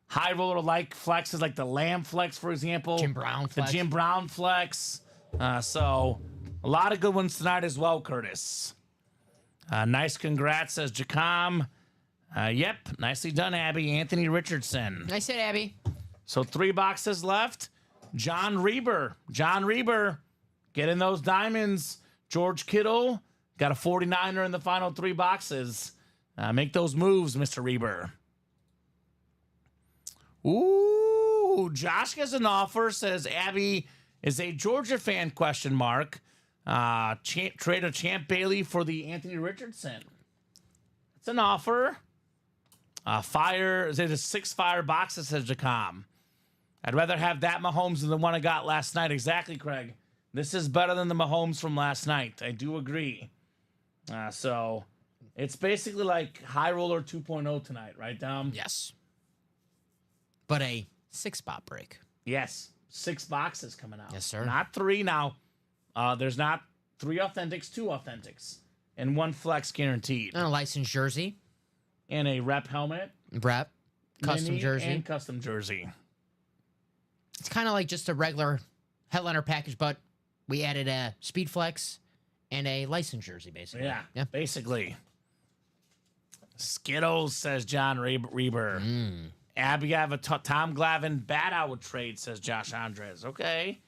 high roller like flexes, like the Lamb flex, for example. Jim Brown flex. The Jim Brown flex. So a lot of good ones tonight as well, Curtis. Nice congrats, says Jacom. Yep, nicely done, Abby. Anthony Richardson. I said Abby. So 3 boxes left. John Reber, get in those diamonds. George Kittle, got a 49er in the final 3 boxes. Make those moves, Mr. Reber. Ooh, Josh has an offer, says Abby is a Georgia fan, ? Trade a Champ Bailey for the Anthony Richardson. It's an offer. Fire, is it a 6 fire boxes, says Jacom. I'd rather have that Mahomes than the one I got last night. Exactly, Craig. This is better than the Mahomes from last night. I do agree. So it's basically like High Roller 2.0 tonight, right, Dom? Yes. But a 6-spot break. Yes. 6 boxes coming out. Yes, sir. Not 3 now. There's not 3 authentics, 2 authentics, and 1 flex guaranteed. And a licensed jersey. And a rep helmet. Rep. Custom mini, jersey. And custom jersey. It's kind of like just a regular headliner package, but we added a speed flex and a licensed jersey, basically. Yeah. Basically. Skittles, says John Reber. Abby, I have a Tom Glavine bat out trade, says Josh Andres. Okay.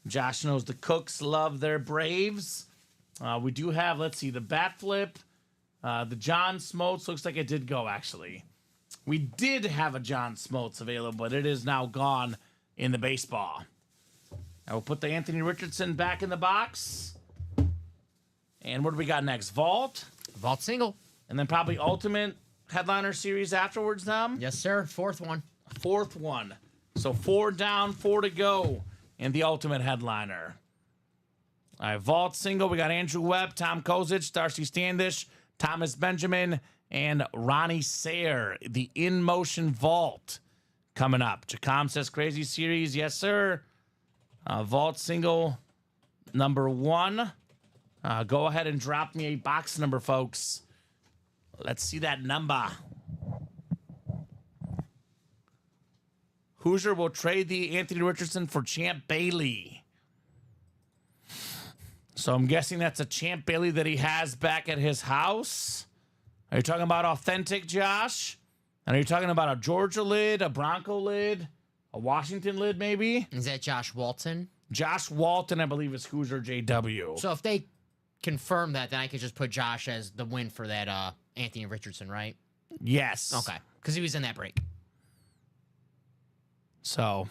Josh knows the Cooks love their Braves. We do have, let's see, the bat flip. The John Smoltz looks like it did go, actually. We did have a John Smoltz available, but it is now gone in the baseball. I will put the Anthony Richardson back in the box. And what do we got next? Vault? Vault single. And then probably Ultimate Headliner Series afterwards, Dom? Yes, sir. 4th one. 4th one. So 4 down, 4 to go in the Ultimate Headliner. All right, Vault single. We got Andrew Webb, Tom Kozich, Darcy Standish, Thomas Benjamin, and Ronnie Sayer. The in-motion Vault coming up. Jacom says crazy series. Yes, sir. Vault single number 1. Go ahead and drop me a box number, folks. Let's see that number. Hoosier will trade the Anthony Richardson for Champ Bailey. So I'm guessing that's a Champ Bailey that he has back at his house. Are you talking about authentic, Josh? And are you talking about a Georgia lid, a Bronco lid, a Washington lid, maybe? Is that Josh Walton? Josh Walton, I believe, is Hoosier JW. So if they confirm that, then I could just put Josh as the win for that Anthony Richardson, right? Yes. Okay. Because he was in that break. So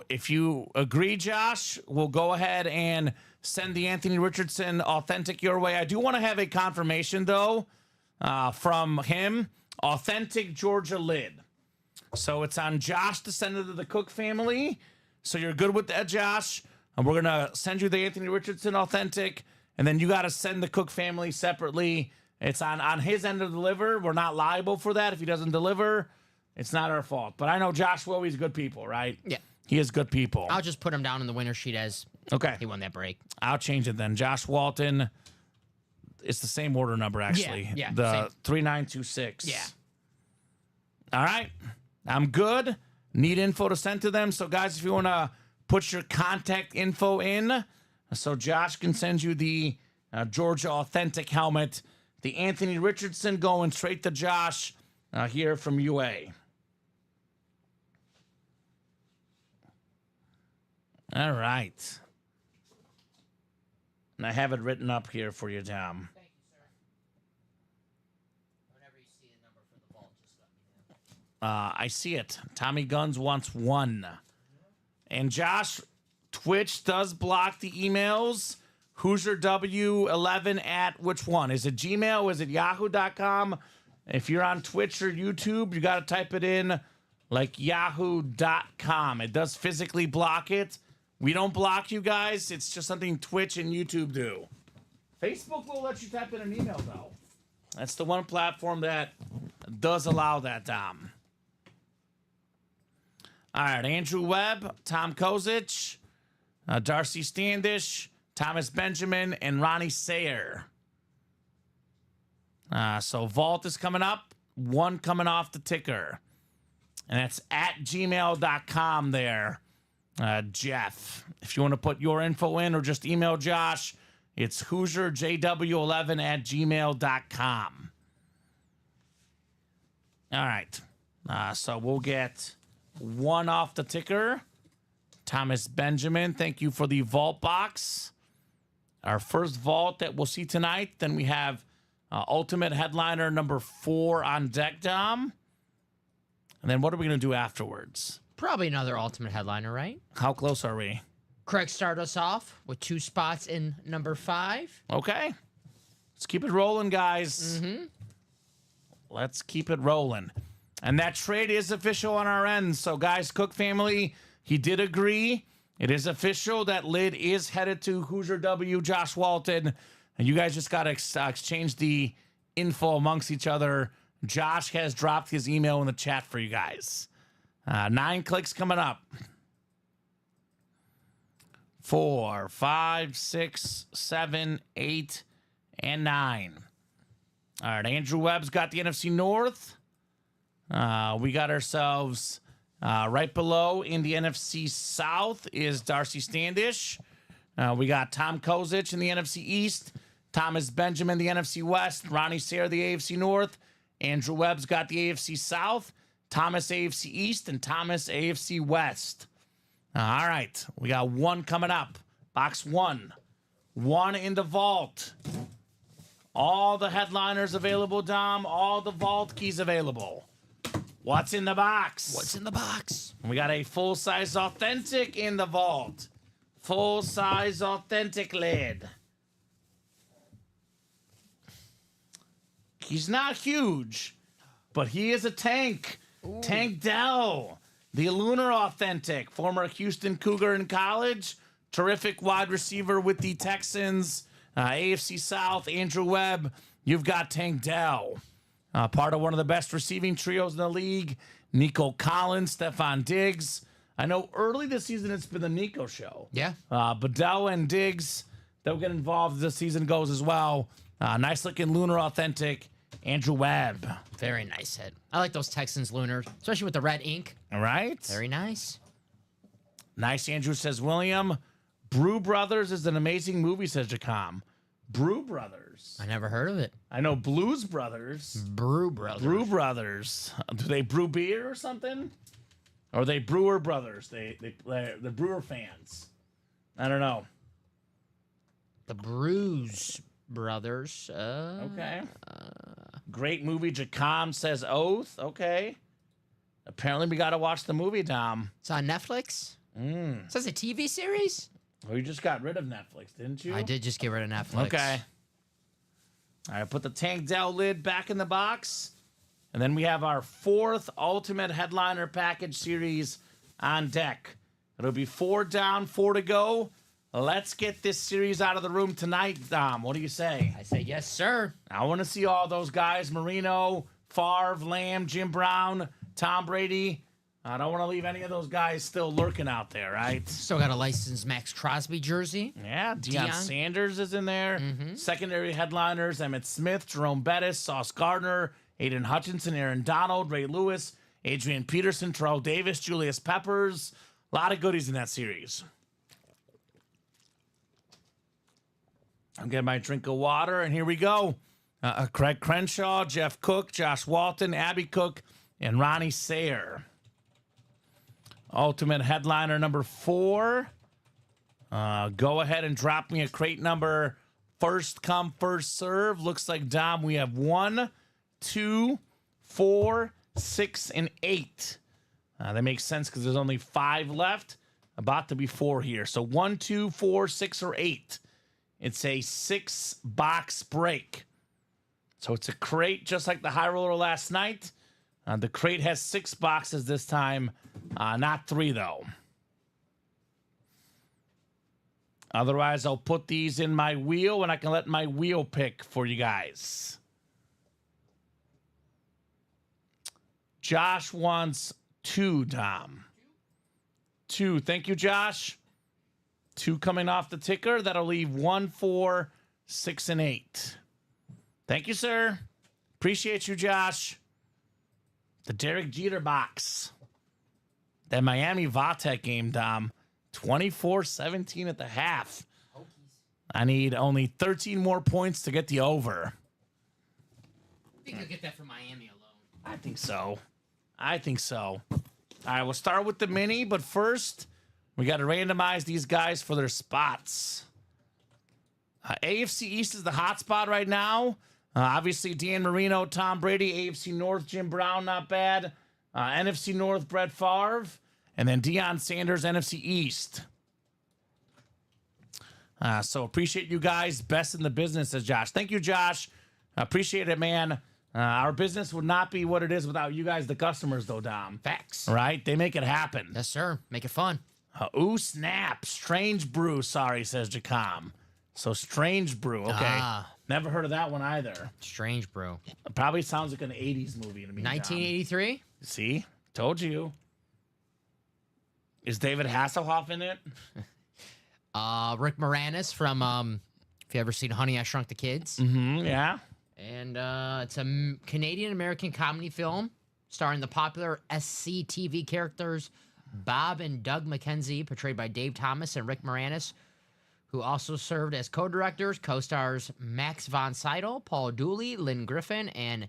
if you agree, Josh, we'll go ahead and send the Anthony Richardson authentic your way. I do want to have a confirmation, though, from him. Authentic Georgia lid. So it's on Josh to send it to the Cook family. So you're good with that, Josh? And we're going to send you the Anthony Richardson authentic. And then you got to send the Cook family separately. It's on his end to deliver. We're not liable for that. If he doesn't deliver, it's not our fault. But I know Josh Will, he's good people, right? Yeah. He is good people. I'll just put him down in the winner sheet as he won that break. I'll change it then. Josh Walton. It's the same order number, actually. Yeah. The Same. 3926. Yeah. All right. I'm good. Need info to send to them. So, guys, if you want to put your contact info in so Josh can send you the Georgia Authentic helmet. The Anthony Richardson going straight to Josh here from UA. All right. And I have it written up here for you, Tom. Thank you, sir. Whenever you see a number for the vault, just let me know. I see it. Tommy Guns wants 1. And Josh, Twitch does block the emails. HoosierW11 at which one? Is it Gmail? Is it Yahoo.com? If you're on Twitch or YouTube, you got to type it in like Yahoo.com. It does physically block it. We don't block you guys. It's just something Twitch and YouTube do. Facebook will let you type in an email, though. That's the one platform that does allow that, Dom. All right, Andrew Webb, Tom Kozich, Darcy Standish, Thomas Benjamin, and Ronnie Sayer. So Vault is coming up. 1 coming off the ticker. And that's at gmail.com there, Jeff. If you want to put your info in or just email Josh, it's HoosierJW11 at gmail.com. All right. So we'll get 1 off the ticker. Thomas Benjamin, thank you for the Vault box. Our first Vault that we'll see tonight. Then we have Ultimate Headliner number 4 on deck, Dom. And then what are we going to do afterwards? Probably another Ultimate Headliner, right? How close are we? Craig, start us off with 2 spots in number 5. Okay. Let's keep it rolling, guys. Let's keep it rolling. And that trade is official on our end. So, guys, Cook family, he did agree. It is official that Lid is headed to Hoosier W, Josh Walton. And you guys just got to exchange the info amongst each other. Josh has dropped his email in the chat for you guys. 9 clicks coming up. 4, 5, 6, 7, 8, and 9. All right, Andrew Webb's got the NFC North. We got ourselves right below in the NFC South is Darcy Standish. We got Tom Kozich in the NFC East. Thomas Benjamin, the NFC West. Ronnie Sayre, the AFC North. Andrew Webb's got the AFC South. Thomas, AFC East. And Thomas, AFC West. All right, we got 1 coming up. Box 1. 1 in the vault. All the headliners available, Dom. All the vault keys available. What's in the box? What's in the box? We got a full-size authentic in the vault. Full-size authentic lid. He's not huge, but he is a tank. Ooh. Tank Dell. The Lunar Authentic, former Houston Cougar in college, terrific wide receiver with the Texans, AFC South, Andrew Webb. You've got Tank Dell, part of one of the best receiving trios in the league, Nico Collins, Stephon Diggs. I know early this season it's been the Nico show. Yeah. But Dell and Diggs, they'll get involved as the season goes as well. Nice looking Lunar Authentic, Andrew Webb. Very nice hit. I like those Texans Lunars, especially with the red ink. All right. Very nice. Nice, Andrew, says William. Brew Brothers is an amazing movie, says Jacom. Brew Brothers. I never heard of it. I know Blues Brothers. Brew Brothers. Brew Brothers. Do they brew beer or something? Or are they Brewer Brothers? They're Brewer fans. I don't know. The Brews Brothers. Okay. Great movie. Jacom says Oath. Okay. Apparently we got to watch the movie, Dom. It's on Netflix. So it's a TV series? Well, you just got rid of Netflix, didn't you? I did just get rid of Netflix. Okay. All right, put the Tank Dell lid back in the box. And then we have our 4th Ultimate Headliner Package Series on deck. It'll be 4 down, 4 to go. Let's get this series out of the room tonight, Dom. What do you say? I say yes, sir. I want to see all those guys. Marino, Favre, Lamb, Jim Brown, Tom Brady. I don't want to leave any of those guys still lurking out there, right? Still got a licensed Max Crosby jersey. Yeah, Deion Sanders is in there. Secondary headliners, Emmitt Smith, Jerome Bettis, Sauce Gardner, Aiden Hutchinson, Aaron Donald, Ray Lewis, Adrian Peterson, Terrell Davis, Julius Peppers. A lot of goodies in that series. I'm getting my drink of water, and here we go. Craig Crenshaw, Jeff Cook, Josh Walton, Abby Cook, and Ronnie Sayre. Ultimate headliner number 4. Go ahead and drop me a crate number. First come, first serve. Looks like, Dom, we have 1, 2, 4, 6, and 8. That makes sense because there's only 5 left. About to be 4 here. So 1, 2, 4, 6, or 8. It's a 6-box break. So it's a crate just like the high roller last night. The crate has 6 boxes this time, not 3 though. Otherwise, I'll put these in my wheel and I can let my wheel pick for you guys. Josh wants 2, Dom. 2. Thank you, Josh. 2 coming off the ticker. That'll leave 1, 4, 6, and 8. Thank you, sir. Appreciate you, Josh. The Derek Jeter box. That Miami Vatek game, Dom. 24-17 at the half. I need only 13 more points to get the over. I think you'll get that from Miami alone. I think so. All right, we'll start with the mini, but first, we got to randomize these guys for their spots. AFC East is the hot spot right now. Obviously, Dan Marino, Tom Brady. AFC North, Jim Brown, not bad. NFC North, Brett Favre. And then Deion Sanders, NFC East. So appreciate you guys. Best in the business, says Josh. Thank you, Josh. Appreciate it, man. Our business would not be what it is without you guys, the customers, though, Dom. Facts. Right? They make it happen. Yes, sir. Make it fun. Ooh, snap. Strange brew, sorry, says Jacom. So strange brew. Okay. Never heard of that one either. Strange brew. It probably sounds like an 80s movie to me. 1983? See? Told you. Is David Hasselhoff in it? Rick Moranis from, if you ever seen Honey, I Shrunk the Kids. Mm-hmm, yeah. And it's a Canadian-American comedy film starring the popular SC TV characters Bob and Doug McKenzie, portrayed by Dave Thomas and Rick Moranis, who also served as co-directors. Co-stars Max von Sydow, Paul Dooley, Lynn Griffin, and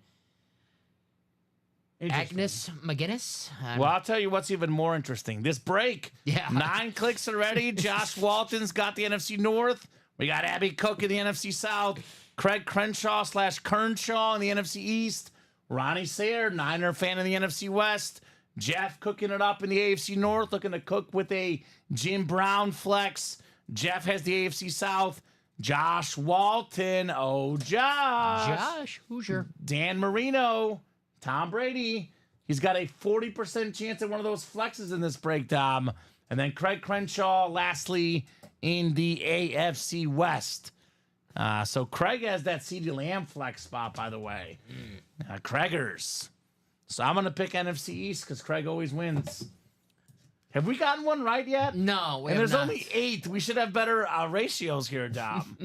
Agnes McGinnis. Well, I'll tell you what's even more interesting. This break. Yeah. 9 clicks already. Josh Walton's got the NFC North. We got Abby Cook in the NFC South. Craig Crenshaw / Kernshaw in the NFC East. Ronnie Sayre, Niner fan in the NFC West. Jeff cooking it up in the AFC North, looking to cook with a Jim Brown flex. Jeff has the AFC South. Josh Walton. Oh, Josh Hoosier. Dan Marino. Tom Brady. He's got a 40% chance at one of those flexes in this break, Dom. And then Craig Crenshaw, lastly, in the AFC West. So Craig has that CeeDee Lamb flex spot, by the way. Craigers. So I'm going to pick NFC East because Craig always wins. Have we gotten one right yet? No, we and have there's only 8. We should have better ratios here, Dom.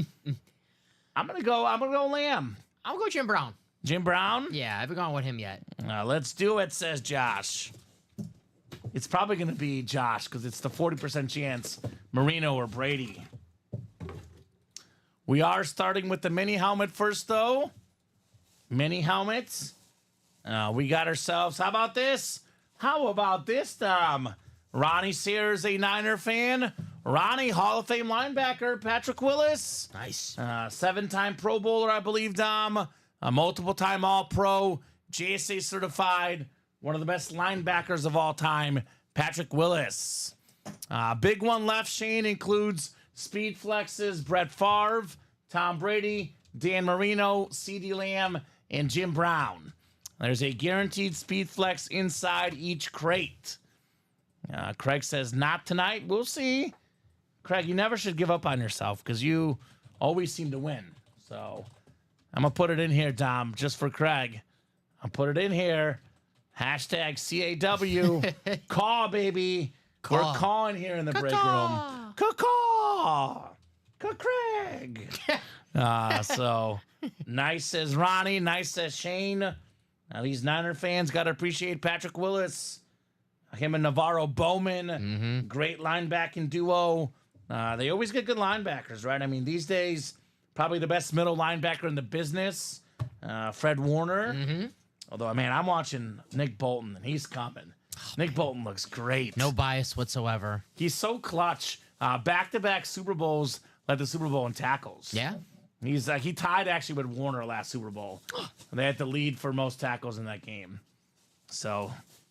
I'm gonna go Lamb. I'll go Jim Brown. Jim Brown? Yeah, I haven't gone with him yet. Let's do it, says Josh. It's probably going to be Josh because it's the 40% chance Marino or Brady. We are starting with the mini helmet first, though. Mini helmets. We got ourselves. How about this? How about this, Dom? Ronnie Sayre is a Niner fan. Ronnie, Hall of Fame linebacker, Patrick Willis. Nice. 7-time Pro Bowler, I believe, Dom. Multiple-time All-Pro, JSA certified, one of the best linebackers of all time, Patrick Willis. Big one left, Shane, includes speed flexes, Brett Favre, Tom Brady, Dan Marino, CeeDee Lamb, and Jim Brown. There's a guaranteed speed flex inside each crate. Craig says, not tonight. We'll see. Craig, you never should give up on yourself because you always seem to win. So I'm going to put it in here, Dom, just for Craig. I'll put it in here. Hashtag CAW. Call, baby. Call. We're calling here in the break room. Caw. Craig. So nice says Ronnie. Nice says Shane. These Niner fans got to appreciate Patrick Willis. Him and Navarro Bowman. Great linebacking duo. They always get good linebackers, right? I mean, these days, probably the best middle linebacker in the business, Fred Warner. Although, man, I'm watching Nick Bolton, and he's coming. Nick Bolton looks great. No bias whatsoever. He's so clutch. Back-to-back Super Bowls, led the Super Bowl in tackles. Yeah. He tied actually with Warner last Super Bowl. They had the lead for most tackles in that game. So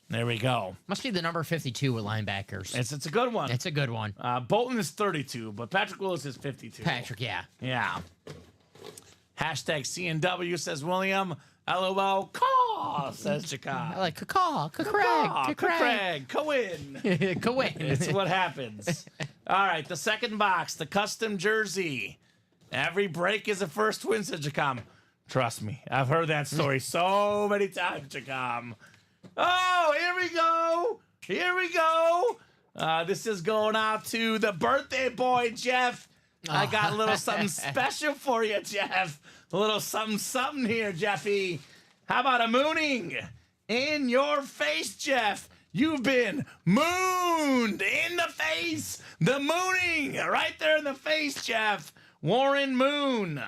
there we go. Must be the number 52 with linebackers. It's a good one. It's a good one. Bolton is 32, but Patrick Willis is 52. Patrick, yeah. Yeah. Hashtag CNW, says William. LOL, caw, says Chicago. I like Craig. Craig, co-win. It's what happens. All right, the second box, the custom jersey. Every break is a first win, said Jacom. Trust me, I've heard that story so many times, Jacom. Oh, here we go. This is going out to the birthday boy, Jeff. I got a little something special for you, Jeff. A little something here, Jeffy. How about a mooning? In your face, Jeff. You've been mooned in the face. The mooning right there in the face, Jeff. Warren Moon.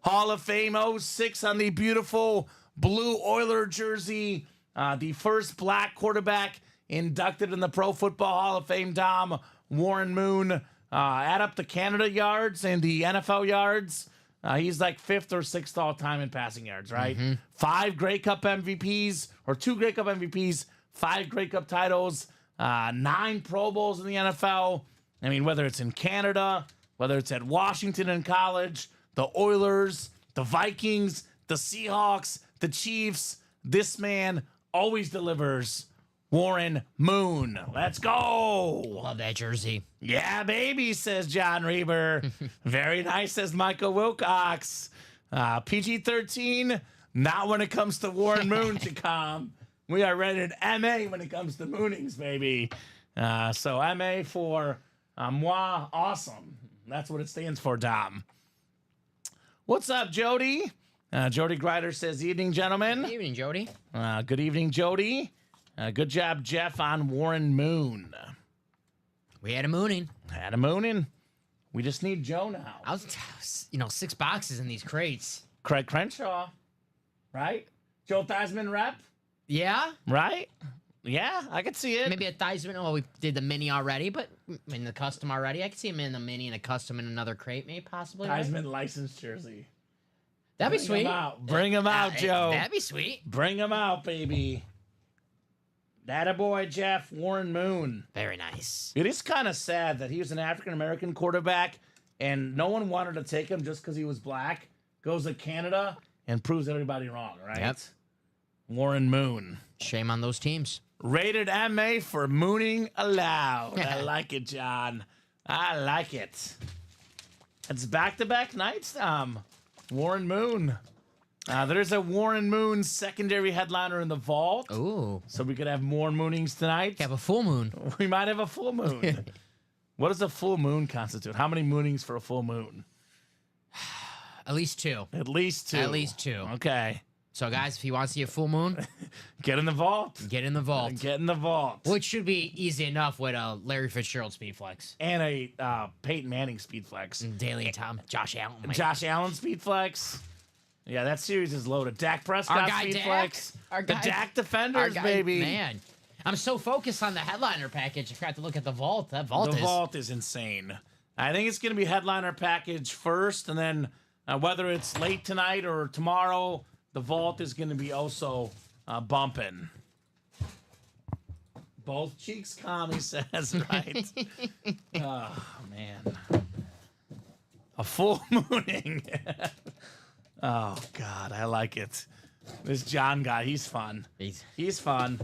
Hall of Fame 06 on the beautiful blue Oiler jersey. The first black quarterback inducted in the Pro Football Hall of Fame, Dom. Warren Moon. Add up the Canada yards and the NFL yards. He's like 5th or 6th all time in passing yards, right? 5 Grey Cup MVPs, or 2 Grey Cup MVPs, 5 Grey Cup titles, 9 Pro Bowls in the NFL. I mean, whether it's in Canada, whether it's at Washington in college, the Oilers, the Vikings, the Seahawks, the Chiefs. This man always delivers. Warren Moon. Let's go. Love that jersey. Yeah, baby, says John Reber. Very nice, says Michael Wilcox. PG-13, not when it comes to Warren Moon to come. We are rated MA when it comes to moonings, baby. So MA for moi, awesome. That's what it stands for, Dom. What's up, Jody? Jody Grider says, evening, gentlemen. Good evening, Jody. Good evening, Jody. Good job, Jeff, on Warren Moon. We had a mooning. Had a mooning. We just need Joe now. I was, 6 boxes in these crates. Craig Crenshaw, right? Joe Theismann rep, Yeah? right? Yeah, I could see it. Maybe a Theismann. Well, we did the mini already, but in the custom already. I could see him in the mini and a custom in another crate, maybe, possibly. Right? Theismann licensed jersey. That'd be sweet. Bring him out, Joe. That'd be sweet. Bring him out, baby. That boy, Jeff, Warren Moon. Very nice. It is kind of sad that he was an African-American quarterback and no one wanted to take him just because he was black. Goes to Canada and proves everybody wrong, right? Yep. Warren Moon. Shame on those teams. Rated MA for mooning allowed. I like it, John. I like it. It's back-to-back nights, Warren Moon. There's a Warren Moon secondary headliner in the vault. Ooh. So we could have more moonings tonight. Have a full moon. We might have a full moon. What does a full moon constitute? How many moonings for a full moon? At least 2. At least 2. At least 2. Okay. So, guys, if you want to see a full moon, Get in the vault. get in the vault. Get in the vault. Which should be easy enough with a Larry Fitzgerald speed flex. And a Peyton Manning speed flex. Daily Tom. Josh Allen. Josh Allen speed flex. Yeah, that series is loaded. Dak Prescott speed flex. The Dak defenders, baby. Man, I'm so focused on the headliner package. I forgot to look at the vault. That vault vault is insane. I think it's going to be headliner package first, and then whether it's late tonight or tomorrow, the vault is going to be also bumping. Both cheeks calm, he says, right? Oh, man. A full mooning. Oh, God, I like it. This John guy, he's fun. He's fun.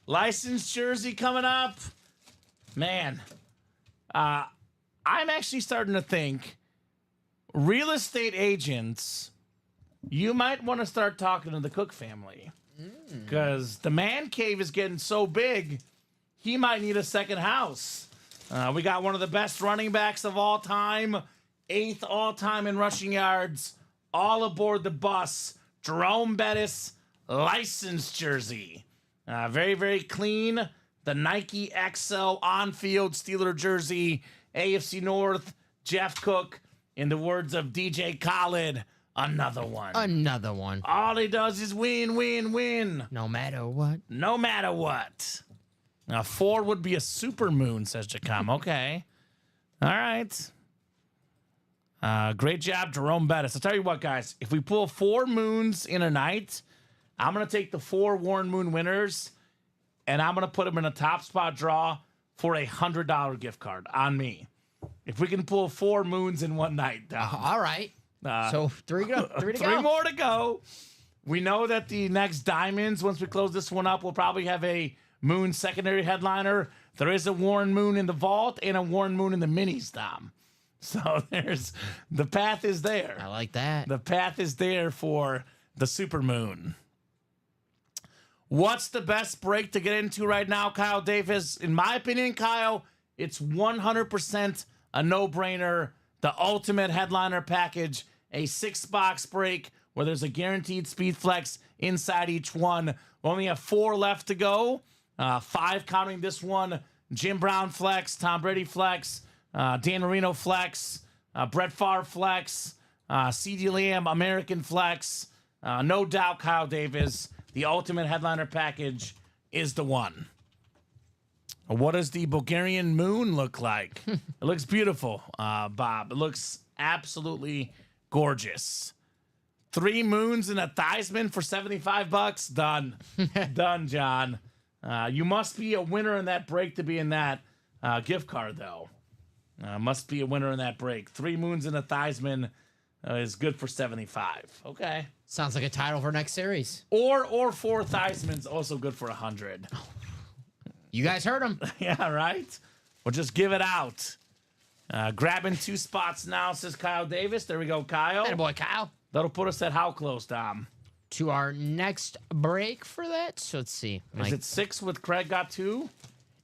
Licensed jersey coming up. Man, I'm actually starting to think real estate agents, you might want to start talking to the Cook family. Because the man cave is getting so big, he might need a second house. We got one of the best running backs of all time, 8th all-time in rushing yards, all aboard the bus. Jerome Bettis, licensed jersey. Very, very clean. The Nike XL on-field Steeler jersey. AFC North, Jeff Cook. In the words of DJ Khaled, another one. Another one. All he does is win, win, win. No matter what. No matter what. Now, 4 would be a super moon, says Jacom. Okay. All right. Great job, Jerome Bettis. I'll tell you what, guys. If we pull 4 moons in a night, I'm going to take the 4 Warren Moon winners, and I'm going to put them in a top spot draw for a $100 gift card on me. If we can pull 4 moons in one night. All right. So 3 to go. 3 to go. 3 more to go. We know that the next Diamonds, once we close this one up, we'll probably have a Moon secondary headliner. There is a Warren Moon in the vault and a Warren Moon in the minis, Dom. So the path is there. I like that. The path is there for the super moon. What's the best break to get into right now, Kyle Davis? In my opinion, Kyle, it's 100% a no-brainer. The ultimate headliner package, a 6-box break where there's a guaranteed speed flex inside each one. We only have 4 left to go. 5 counting this one. Jim Brown flex, Tom Brady flex, Dan Marino flex, Brett Favre flex, CeeDee Lamb American flex. No doubt, Kyle Davis, the ultimate headliner package is the one. What does the Bulgarian moon look like? It looks beautiful, Bob. It looks absolutely gorgeous. 3 moons and a Theismann for $75. Done. Done, John. You must be a winner in that break to be in that gift card, though. Must be a winner in that break. 3 moons and a Theismann is good for 75. Okay. Sounds like a title for next series. Or 4 Theismann's also good for 100. You guys heard him. Yeah, right? We'll just give it out. Grabbing 2 spots now, says Kyle Davis. There we go, Kyle. Attaboy, Kyle. That'll put us at how close, Dom? To our next break for that. So let's see. Is it 6 with Craig got 2?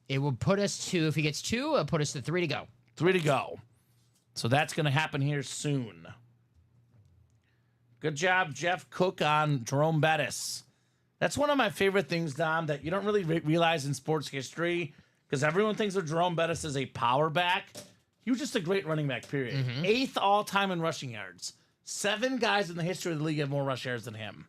It will put us to, if he gets 2, it'll put us to 3 to go. 3 to go. So that's going to happen here soon. Good job, Jeff Cook, on Jerome Bettis. That's one of my favorite things, Dom, that you don't really realize in sports history, because everyone thinks of Jerome Bettis as a power back. He was just a great running back, period. 8th all-time in rushing yards. 7 guys in the history of the league have more rush yards than him.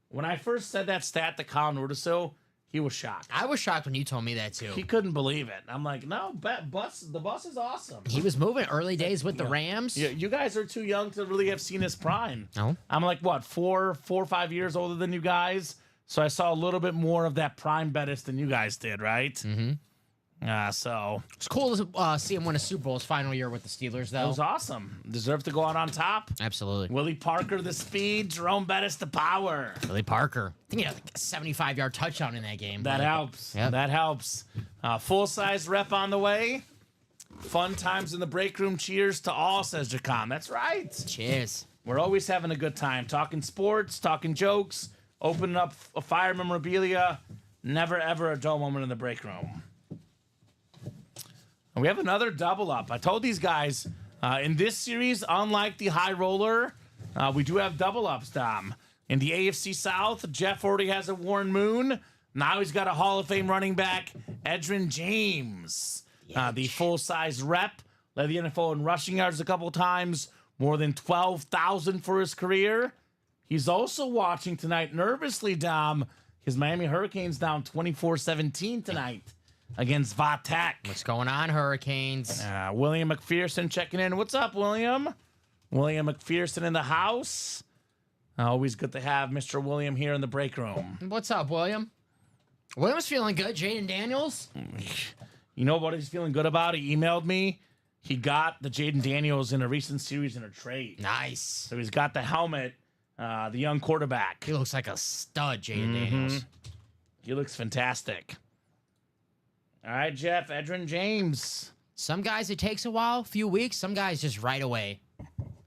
When I first said that stat to Colin Rudisil, he was shocked. I was shocked when you told me that, too. He couldn't believe it. I'm like, no, the bus is awesome. He was moving early days with the Rams. Yeah, you guys are too young to really have seen his prime. No. I'm like, what, 4 or 5 years older than you guys? So I saw a little bit more of that prime Bettis than you guys did, right? Mm-hmm. So It's cool to see him win a Super Bowl his final year with the Steelers, though. it was awesome. Deserved to go out on top. Absolutely. Willie Parker, the speed. Jerome Bettis, the power. Willie Parker. I think he had like a 75-yard touchdown in that game. That helps. Yep. That helps. Full-size rep on the way. Fun times in the break room. Cheers to all, says Jacom. That's right. Cheers. We're always having a good time. Talking sports, talking jokes, opening up a fire memorabilia. Never, ever a dull moment in the break room. And we have another double up. I told these guys, in this series, unlike the high roller, we do have double ups, Dom. In the AFC South, Jeff already has a Warren Moon. Now he's got a Hall of Fame running back, Edgerrin James. The full-size rep. Led the NFL in rushing yards a couple times. More than 12,000 for his career. He's also watching tonight nervously, Dom. His Miami Hurricanes down 24-17 tonight against Vatek. What's going on, Hurricanes? William McPherson checking in. What's up, William? William McPherson in the house. Always good to have Mr. William here in the break room. What's up, William? William's feeling good. Jaden Daniels? You know what he's feeling good about? He emailed me. He got the Jaden Daniels in a recent series in a trade. Nice. So he's got the helmet, the young quarterback. He looks like a stud, Jaden Daniels. He looks fantastic. All right, Jeff, Edgerrin James. Some guys, it takes a while, a few weeks. Some guys just right away.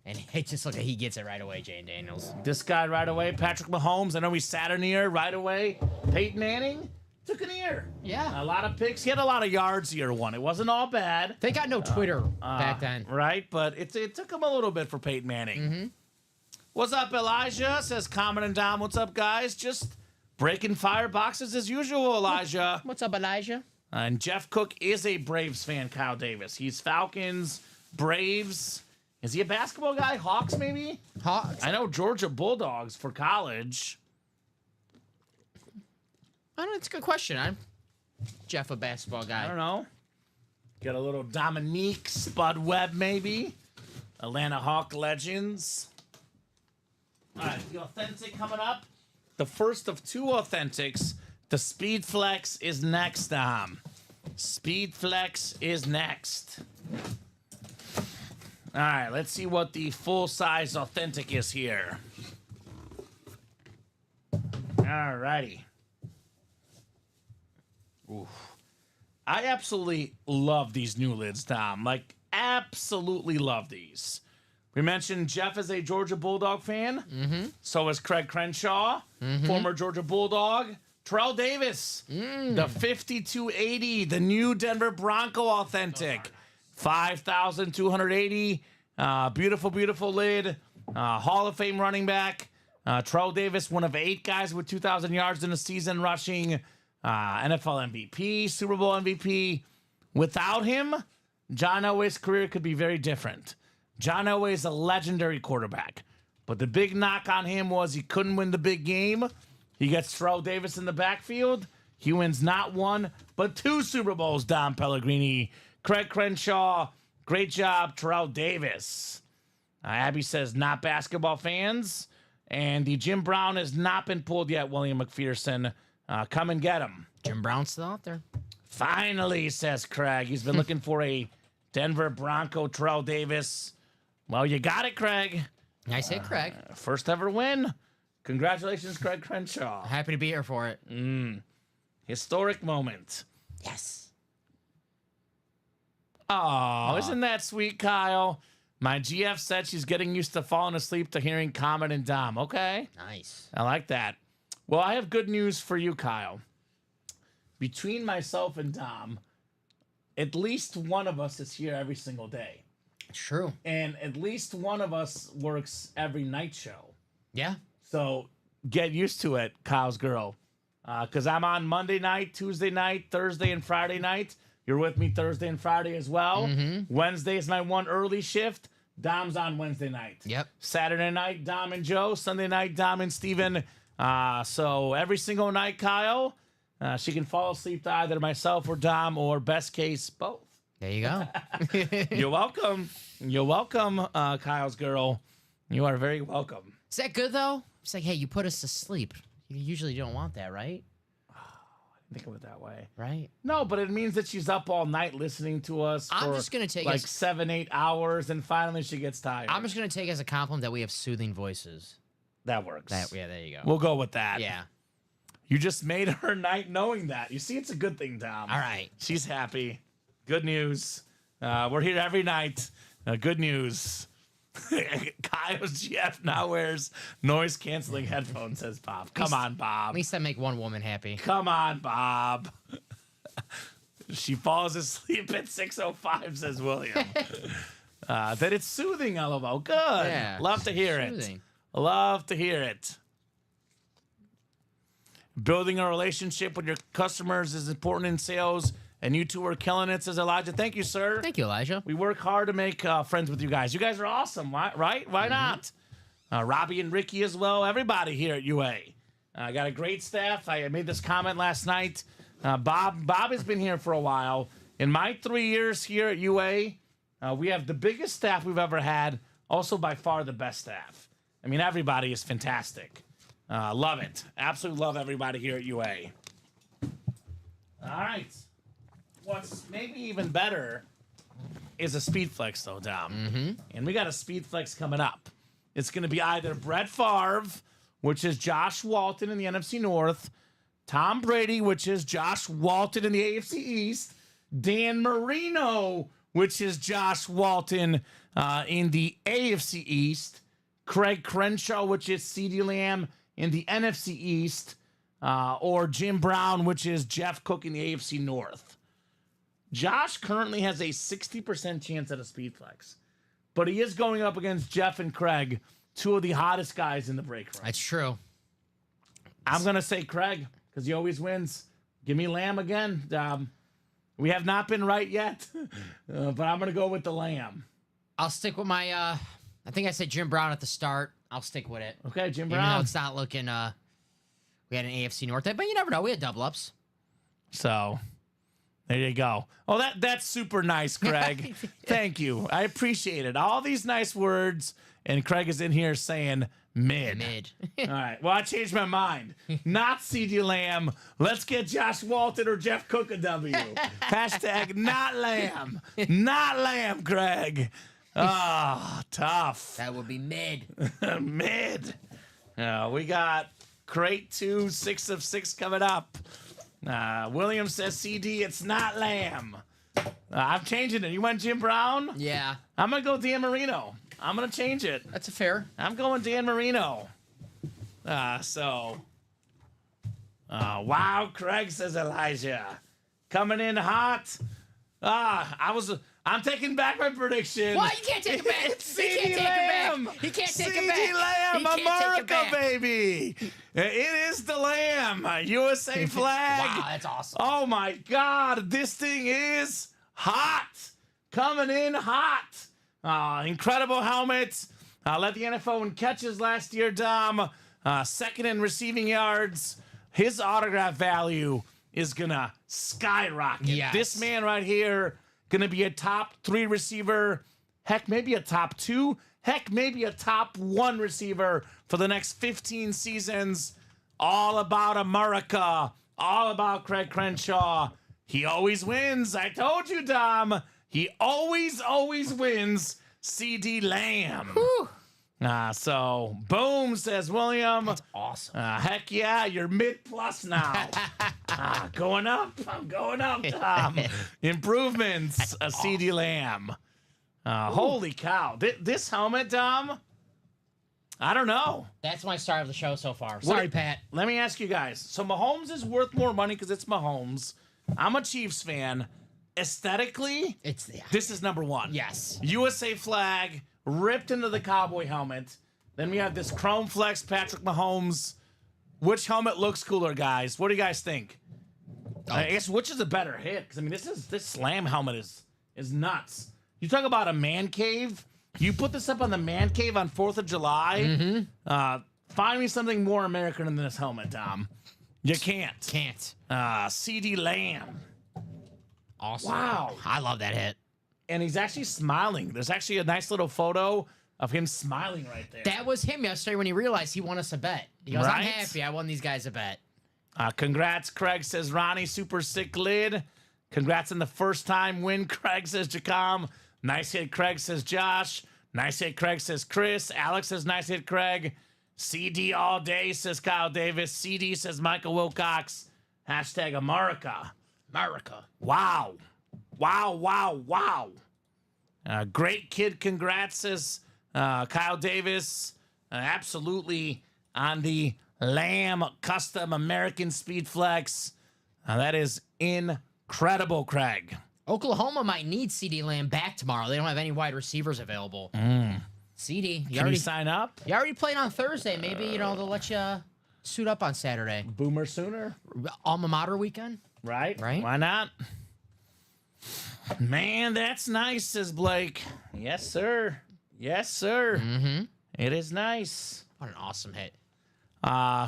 And it just looks like he gets it right away, Jaden Daniels. This guy right away, Patrick Mahomes. I know he's sat in ear right away. Peyton Manning took an ear. Yeah. A lot of picks. He had a lot of yards year one. It wasn't all bad. They got no Twitter back then. Right, but it took him a little bit for Peyton Manning. What's up, Elijah? Says Kamen and Dom. What's up, guys? Just breaking fire boxes as usual, Elijah. What's up, Elijah? And Jeff Cook is a Braves fan, Kyle Davis. He's Falcons, Braves. Is he a basketball guy? Hawks, maybe? Hawks. I know Georgia Bulldogs for college. I don't know. It's a good question. I'm Jeff, a basketball guy. I don't know. Got a little Dominique Spud Webb, maybe. Atlanta Hawk legends. All right, the authentic coming up. The first of 2 authentics. The Speed Flex is next, Dom. Speed Flex is next. All right, let's see what the full-size authentic is here. All righty. Oof. I absolutely love these new lids, Dom. Like, absolutely love these. We mentioned Jeff is a Georgia Bulldog fan. So is Craig Crenshaw, former Georgia Bulldog. Terrell Davis, the 5280, the new Denver Bronco authentic. 5,280. Beautiful, beautiful lid. Hall of Fame running back. Terrell Davis, one of 8 guys with 2,000 yards in a season rushing. NFL MVP, Super Bowl MVP. Without him, John Elway's career could be very different. John Elway is a legendary quarterback. But the big knock on him was he couldn't win the big game. He gets Terrell Davis in the backfield. He wins not 1, but 2 Super Bowls, Dom Pellegrini. Craig Crenshaw, great job, Terrell Davis. Abby says not basketball fans. And the Jim Brown has not been pulled yet, William McPherson. Come and get him. Jim Brown's still out there. Finally, says Craig. He's been looking for a Denver Bronco Terrell Davis. Well, you got it, Craig. Nice hit, Craig. First ever win. Congratulations, Craig Crenshaw. Happy to be here for it. Historic moment. Yes. Oh, isn't that sweet, Kyle? My GF said she's getting used to falling asleep to hearing Kamen and Dom. Okay. Nice. I like that. Well, I have good news for you, Kyle. Between myself and Dom, at least one of us is here every single day. It's true. And at least one of us works every night show. Yeah. So get used to it, Kyle's girl. Because I'm on Monday night, Tuesday night, Thursday, and Friday night. You're with me Thursday and Friday as well. Wednesday is my one early shift. Dom's on Wednesday night. Yep. Saturday night, Dom and Joe. Sunday night, Dom and Steven. So every single night, Kyle, she can fall asleep to either myself or Dom, or best case, both. There you go. You're welcome. You're welcome, Kyle's girl. You are very welcome. Is that good, though? It's like, hey, you put us to sleep. You usually don't want that, right? Think of it that way. Right. No, but it means that she's up all night listening to us I'm for just gonna take like us- 7-8 hours, and finally she gets tired. I'm just going to take as a compliment that we have soothing voices. That works. Yeah, there you go. We'll go with that. Yeah. You just made her night knowing that. You see, it's a good thing, Dom. All right. She's happy. Good news. We're here every night. Good news. Kyle's GF now wears noise-canceling headphones, says Bob. Come on, Bob. At least I make one woman happy. Come on, Bob. She falls asleep at 6:05, says William. That it's soothing, LOL. Good. Yeah. Love to hear Soothing. it. Love to hear it. Building a relationship with your customers is important in sales, and you two are killing it, says Elijah. Thank you, sir. Thank you, Elijah. We work hard to make friends with you guys. You guys are awesome, right? Why not? Robbie and Ricky as well. Everybody here at UA. I got a great staff. I made this comment last night. Bob has been here for a while. In my 3 years here at UA, we have the biggest staff we've ever had. Also, by far, the best staff. I mean, everybody is fantastic. Love it. Absolutely love everybody here at UA. All right. What's maybe even better is a speed flex, though, Dom. And we got a speed flex coming up. It's going to be either Brett Favre, which is Josh Walton in the NFC North, Tom Brady, which is Josh Walton in the AFC East, Dan Marino, which is Josh Walton in the AFC East, Craig Crenshaw, which is CeeDee Lamb in the NFC East, or Jim Brown, which is Jeff Cook in the AFC North. Josh currently has a 60% chance at a speed flex, but he is going up against Jeff and Craig, two of the hottest guys in the break room. That's true. I'm going to say Craig because he always wins. Give me Lamb again. We have not been right yet, but I'm going to go with the Lamb. I'll stick with my, I think I said Jim Brown at the start. I'll stick with it. Okay, Jim Even Brown. though it's not looking, we had an AFC North day, but you never know. We had double ups. So there you go. Oh, that's super nice, Craig. Thank you. I appreciate it. All these nice words, and Craig is in here saying mid. Mid. All right. Well, I changed my mind. Not CeeDee Lamb. Let's get Josh Walton or Jeff Cook a W. Hashtag not Lamb. Not Lamb, Craig. Ah, tough. That would be mid. Mid. We got crate 2, 6 of 6 coming up. William says CD, it's not Lamb. I'm changing it. You went Jim Brown? Yeah. I'm going to go Dan Marino. I'm going to change it. That's a fair. I'm going Dan Marino. Wow, Craig, says Elijah. Coming in hot. I'm taking back my prediction. Why? You can't take it back. It's He can't CeeDee take it Lamb. back. He can't take it CeeDee back. Lamb, He can't take it America, back. baby. It is the Lamb. USA flag. Wow, that's awesome. Oh, my God. This thing is hot. Coming in hot. Incredible helmet. Led the NFL in catches last year, Dom. Second in receiving yards. His autograph value is going to skyrocket. Yes. This man right here, going to be a top 3 receiver. Heck, maybe a top 2. Heck, maybe a top 1 receiver for the next 15 seasons. All about America. All about Craig Crenshaw. He always wins. I told you, Dom. He always wins. CD Lamb. So, boom, says William. That's awesome. Heck yeah, you're mid-plus now. Going up. I'm going up, Tom. Improvements, a CD Lamb. Holy cow. This helmet, Tom, I don't know. That's my star of the show so far. Sorry, Pat. Let me ask you guys. So Mahomes is worth more money because it's Mahomes. I'm a Chiefs fan. Aesthetically, this is number one. Yes. USA flag ripped into the cowboy helmet. Then we have this Chrome Flex Patrick Mahomes. Which helmet looks cooler, guys? What do you guys think? I guess which is a better hit? Because I mean, this Slam helmet is nuts. You talk about a man cave. You put this up on the man cave on 4th of July. Find me something more American than this helmet, Tom. You can't. CD Lamb. Awesome. Wow. I love that hit. And he's actually smiling. There's actually a nice little photo of him smiling right there. That was him yesterday when he realized he won us a bet. He goes, Right? I'm happy I won these guys a bet. Congrats, Craig, says Ronnie. Super sick lid. Congrats on the first time win, Craig, says Jacom. Nice hit, Craig, says Josh. Nice hit, Craig, says Chris. Alex says nice hit, Craig. CD all day, says Kyle Davis. CD says Michael Wilcox. Hashtag America. Wow. Great kid, congrats, says Kyle Davis. Absolutely on the Lamb Custom American Speed Flex. That is incredible, Craig. Oklahoma might need CD Lamb back tomorrow. They don't have any wide receivers available. CD, Can you sign up? You already played on Thursday. Maybe, they'll let you suit up on Saturday. Boomer sooner. Alma mater weekend. Right? Right. Why not? Man, that's nice, says Blake. Yes, sir. Mm-hmm. It is nice. What an awesome hit.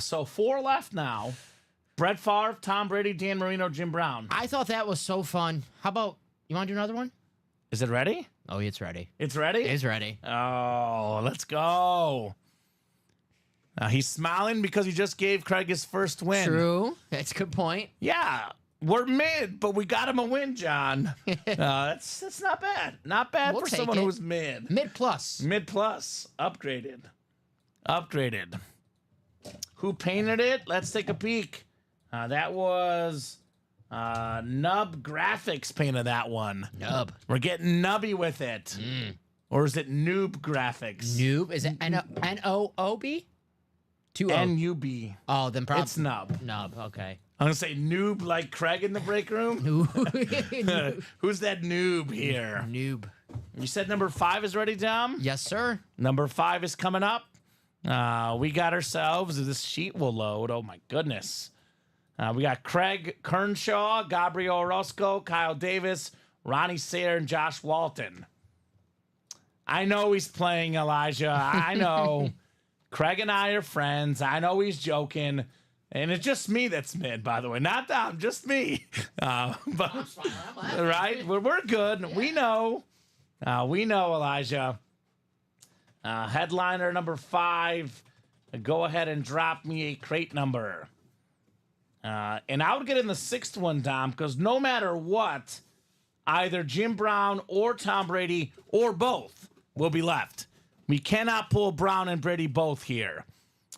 So 4 left now. Brett Favre, Tom Brady, Dan Marino, Jim Brown. I thought that was so fun. How about, you want to do another one? Is it ready? Oh, it's ready. It's ready? It's ready. Oh, let's go. He's smiling because he just gave Craig his first win. True. That's a good point. Yeah. We're mid, but we got him a win, John. That's not bad. Not bad for someone who's mid. Mid plus. Mid plus. Upgraded. Who painted it? Let's take a peek. That was Nub Graphics painted that one. Nub. We're getting nubby with it. Or is it Noob Graphics? Noob? Is it N-O-O-B? 2 O. N-U-B. Oh, then probably. It's Nub. Nub, okay. I'm going to say noob like Craig in the break room. Noob. Who's that noob here? Noob. You said number 5 is ready, Tom? Yes, sir. Number 5 is coming up. We got ourselves, this sheet will load. Oh, my goodness. We got Craig Kernshaw, Gabriel Orozco, Kyle Davis, Ronnie Sayre, and Josh Walton. I know he's playing, Elijah. I know. Craig and I are friends. I know he's joking. And it's just me that's mid, by the way. Not Dom, just me. But right? We're good. Yeah. We know. Elijah. Headliner number 5. Go ahead and drop me a crate number. And I would get in the 6th one, Dom, because no matter what, either Jim Brown or Tom Brady or both will be left. We cannot pull Brown and Brady both here.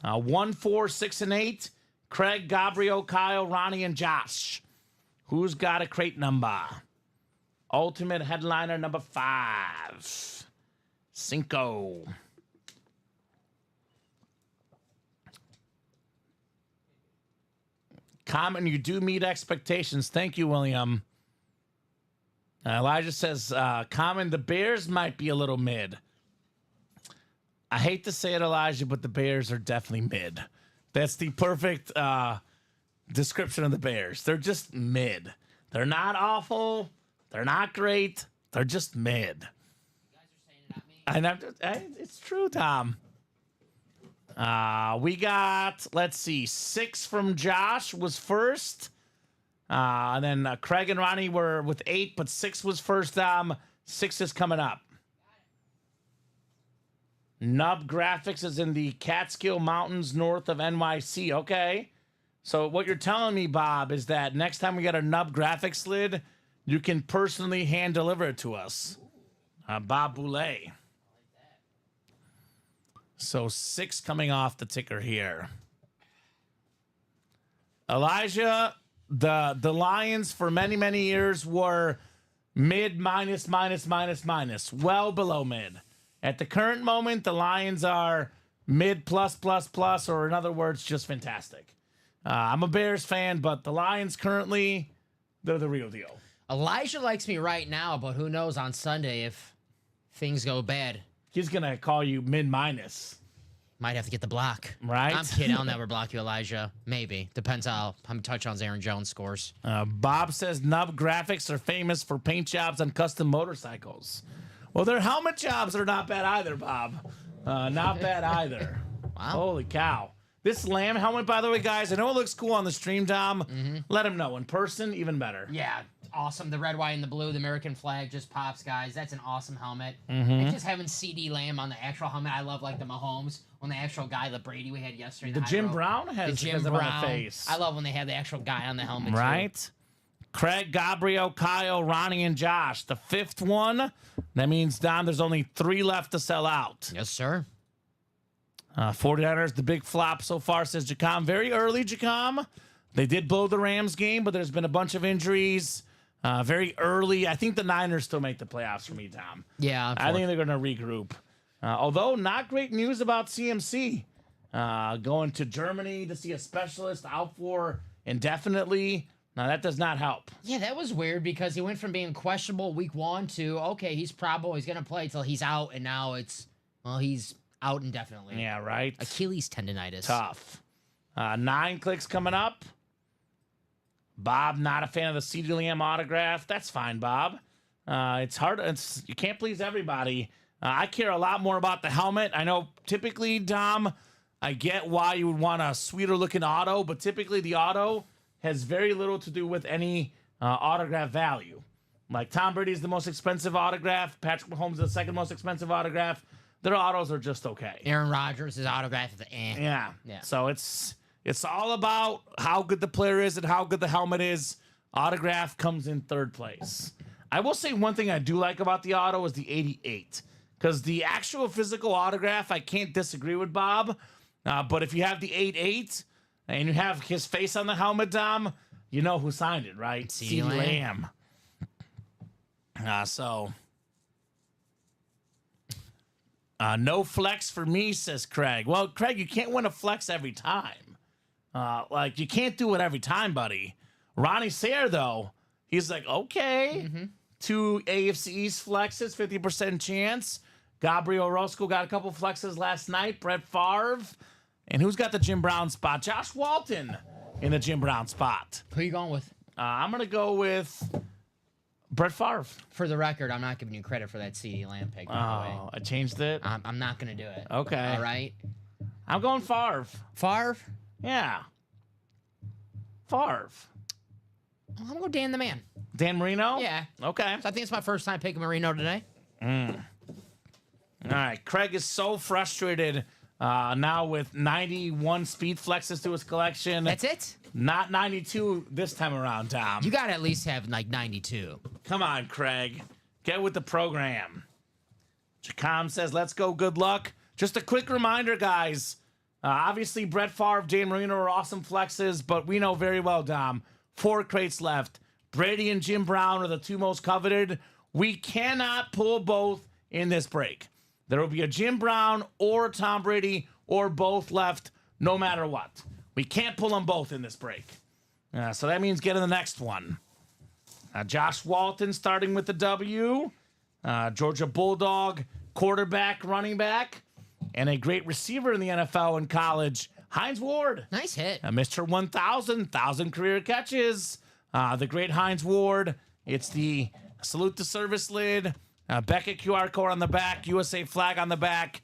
1, 4, 6, and 8. Craig, Gabriel, Kyle, Ronnie, and Josh. Who's got a crate number? Ultimate headliner number 5. Cinco. Common, you do meet expectations. Thank you, William. Elijah says, Common, the Bears might be a little mid. I hate to say it, Elijah, but the Bears are definitely mid. That's the perfect description of the Bears. They're just mid. They're not awful. They're not great. They're just mid. You guys are saying it, not me. And it's true, Tom. We got, let's see, 6 from Josh was first. And then Craig and Ronnie were with 8, but 6 was first. 6 is coming up. Nub Graphics is in the Catskill Mountains north of NYC. Okay. So what you're telling me, Bob, is that next time we get a Nub Graphics lid, you can personally hand deliver it to us. Bob Boulay. So 6 coming off the ticker here. Elijah, the Lions for many, many years were mid, minus, well below mid. At the current moment, the Lions are mid, plus, or in other words, just fantastic. I'm a Bears fan, but the Lions currently, they're the real deal. Elijah likes me right now, but who knows on Sunday if things go bad. He's going to call you mid, minus. Might have to get the block. Right? I'm kidding. I'll never block you, Elijah. Maybe. Depends how many touchdowns Aaron Jones scores. Bob says Nub Graphics are famous for paint jobs on custom motorcycles. Well, their helmet jobs are not bad either, Bob. Not bad either. Wow. Holy cow. This lamb helmet, by the way, guys, I know it looks cool on the stream, Dom. Let him know. In person, even better. Yeah, awesome. The red, white, and the blue, the American flag just pops, guys. That's an awesome helmet. And just having CD Lamb on the actual helmet, I love like the Mahomes on the actual guy, the Brady we had yesterday. The Jim Brown has the Jim it Brown on the face. I love when they have the actual guy on the helmet. Right? Too. Craig, Gabriel, Kyle, Ronnie, and Josh. The 5th one. That means, Dom, there's only 3 left to sell out. Yes, sir. 49ers, the big flop so far, says Jacom. Very early, Jacom. They did blow the Rams game, but there's been a bunch of injuries. Very early. I think the Niners still make the playoffs for me, Tom. Yeah. I think they're going to regroup. Although, not great news about CMC. Going to Germany to see a specialist out for indefinitely. Now, that does not help. Yeah, that was weird because he went from being questionable week 1 to, okay, he's probable, he's going to play till he's out, and now it's, well, he's out indefinitely. Yeah, right? Achilles tendonitis. Tough. 9 clicks coming up. Bob, not a fan of the CeeDee Lamb autograph. That's fine, Bob. It's hard. You can't please everybody. I care a lot more about the helmet. I know typically, Dom, I get why you would want a sweeter looking auto, but typically the auto has very little to do with any autograph value. Like Tom Brady is the most expensive autograph. Patrick Mahomes is the second most expensive autograph. Their autos are just okay. Aaron Rodgers' autograph is the Yeah. So it's all about how good the player is and how good the helmet is. Autograph comes in 3rd place. I will say one thing I do like about the auto is the 88. Because the actual physical autograph, I can't disagree with Bob. But if you have the 88 and you have his face on the helmet, Dom, you know who signed it, right? CeeDee Lamb. No flex for me, says Craig. Well, Craig, you can't win a flex every time. You can't do it every time, buddy. Ronnie Sayre, though, he's like, okay. 2 AFC East flexes, 50% chance. Gabriel Roscoe got a couple flexes last night. Brett Favre. And who's got the Jim Brown spot? Josh Walton in the Jim Brown spot. Who are you going with? I'm going to go with Brett Favre. For the record, I'm not giving you credit for that CeeDee Lamb pick, by the way. I changed it? I'm not going to do it. Okay. All right? I'm going Favre. Favre? Yeah. Favre. I'm going to go Dan the Man. Dan Marino? Yeah. Okay. So I think it's my first time picking Marino today. All right. Craig is so frustrated now with 91 speed flexes to his collection. That's it? Not 92 this time around, Tom. You got to at least have like 92. Come on, Craig. Get with the program. Jacom says, let's go. Good luck. Just a quick reminder, guys. Obviously, Brett Favre, Dan Marino are awesome flexes, but we know very well, Dom, 4 crates left. Brady and Jim Brown are the 2 most coveted. We cannot pull both in this break. There will be a Jim Brown or a Tom Brady or both left no matter what. We can't pull them both in this break. So that means get in the next one. Josh Walton starting with the W. Georgia Bulldog, quarterback, running back, and a great receiver in the NFL and college, Hines Ward. Nice hit. Mr. 1,000 career catches. The great Hines Ward. It's the salute to service lid. Beckett QR code on the back. USA flag on the back.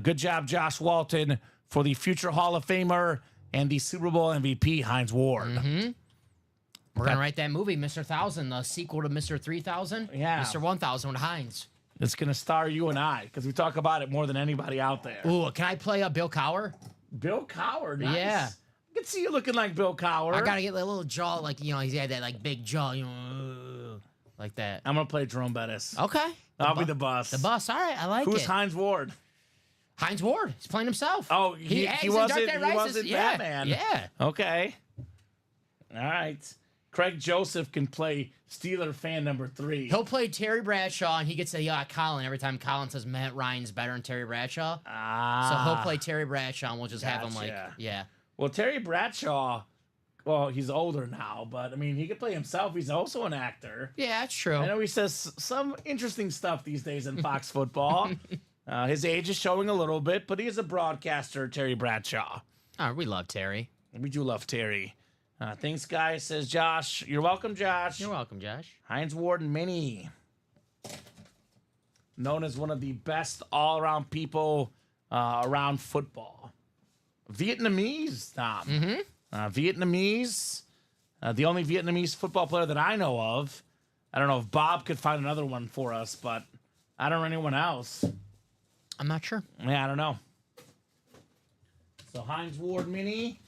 Good job, Josh Walton, for the future Hall of Famer and the Super Bowl MVP, Hines Ward. We're going to write that movie, Mr. 1000, the sequel to Mr. 3000. Yeah. Mr. 1000 with Hines. It's going to star you and I because we talk about it more than anybody out there. Ooh, can I play Bill Cowher? Bill Cowher, nice. Yeah. I can see you looking like Bill Cowher. I got to get that little jaw, like, he had that, like, big jaw, like that. I'm gonna play Jerome Bettis. Okay. I'll be the bus. The bus. All right, I like Who's it. Hines Ward? Hines Ward. He's playing himself. Oh, he wasn't yeah. Batman. Yeah. Okay. All right. Craig Joseph can play Steeler fan number 3. He'll play Terry Bradshaw, and he gets to yell at Colin every time Colin says Matt Ryan's better than Terry Bradshaw. So he'll play Terry Bradshaw, and we'll just have him like, yeah. Well, Terry Bradshaw, well, he's older now, but I mean, he could play himself. He's also an actor. Yeah, that's true. I know he says some interesting stuff these days in Fox football. His age is showing a little bit, but he is a broadcaster, Terry Bradshaw. Oh, we love Terry. We do love Terry. Thanks, guys, says Josh. You're welcome, Josh. You're welcome, Josh. Hines Ward Mini. Known as one of the best all-around people around football. Vietnamese, Tom. Vietnamese. The only Vietnamese football player that I know of. I don't know if Bob could find another one for us, but I don't know anyone else. I'm not sure. Yeah, I don't know. So Hines Ward Mini.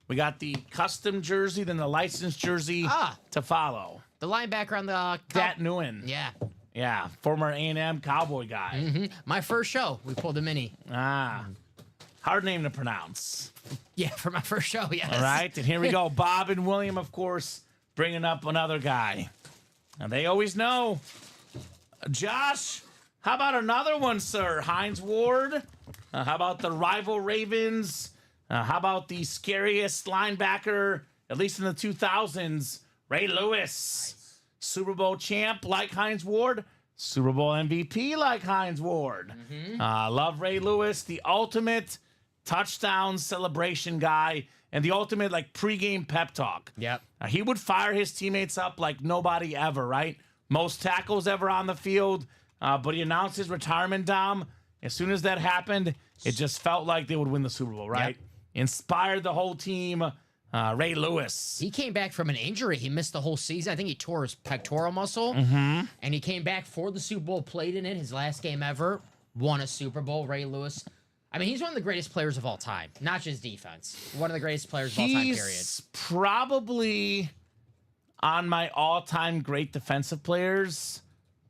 We got the custom jersey, then the licensed jersey to follow. The linebacker on the... Dat Nguyen. Yeah. Yeah, former A&M Cowboy guy. My first show, we pulled a mini. Hard name to pronounce. Yeah, for my first show, yes. All right, and here we go. Bob and William, of course, bringing up another guy. And they always know. Josh, how about another one, sir? Hines Ward. How about the rival Ravens? How about the scariest linebacker, at least in the 2000s, Ray Lewis? Nice. Super Bowl champ like Hines Ward. Super Bowl MVP like Hines Ward. Love Ray Lewis, the ultimate touchdown celebration guy and the ultimate like pregame pep talk. Yep. He would fire his teammates up like nobody ever, right? Most tackles ever on the field, but he announced his retirement, Dom. As soon as that happened, it just felt like they would win the Super Bowl, right? Yep. Inspired the whole team. Ray Lewis. He came back from an injury. He missed the whole season. I think he tore his pectoral muscle. And he came back for the Super Bowl, played in it, his last game ever, won a Super Bowl. Ray Lewis. I mean, he's one of the greatest players of all time, not just defense. One of the greatest players of all time, period. He's probably on my all-time great defensive players,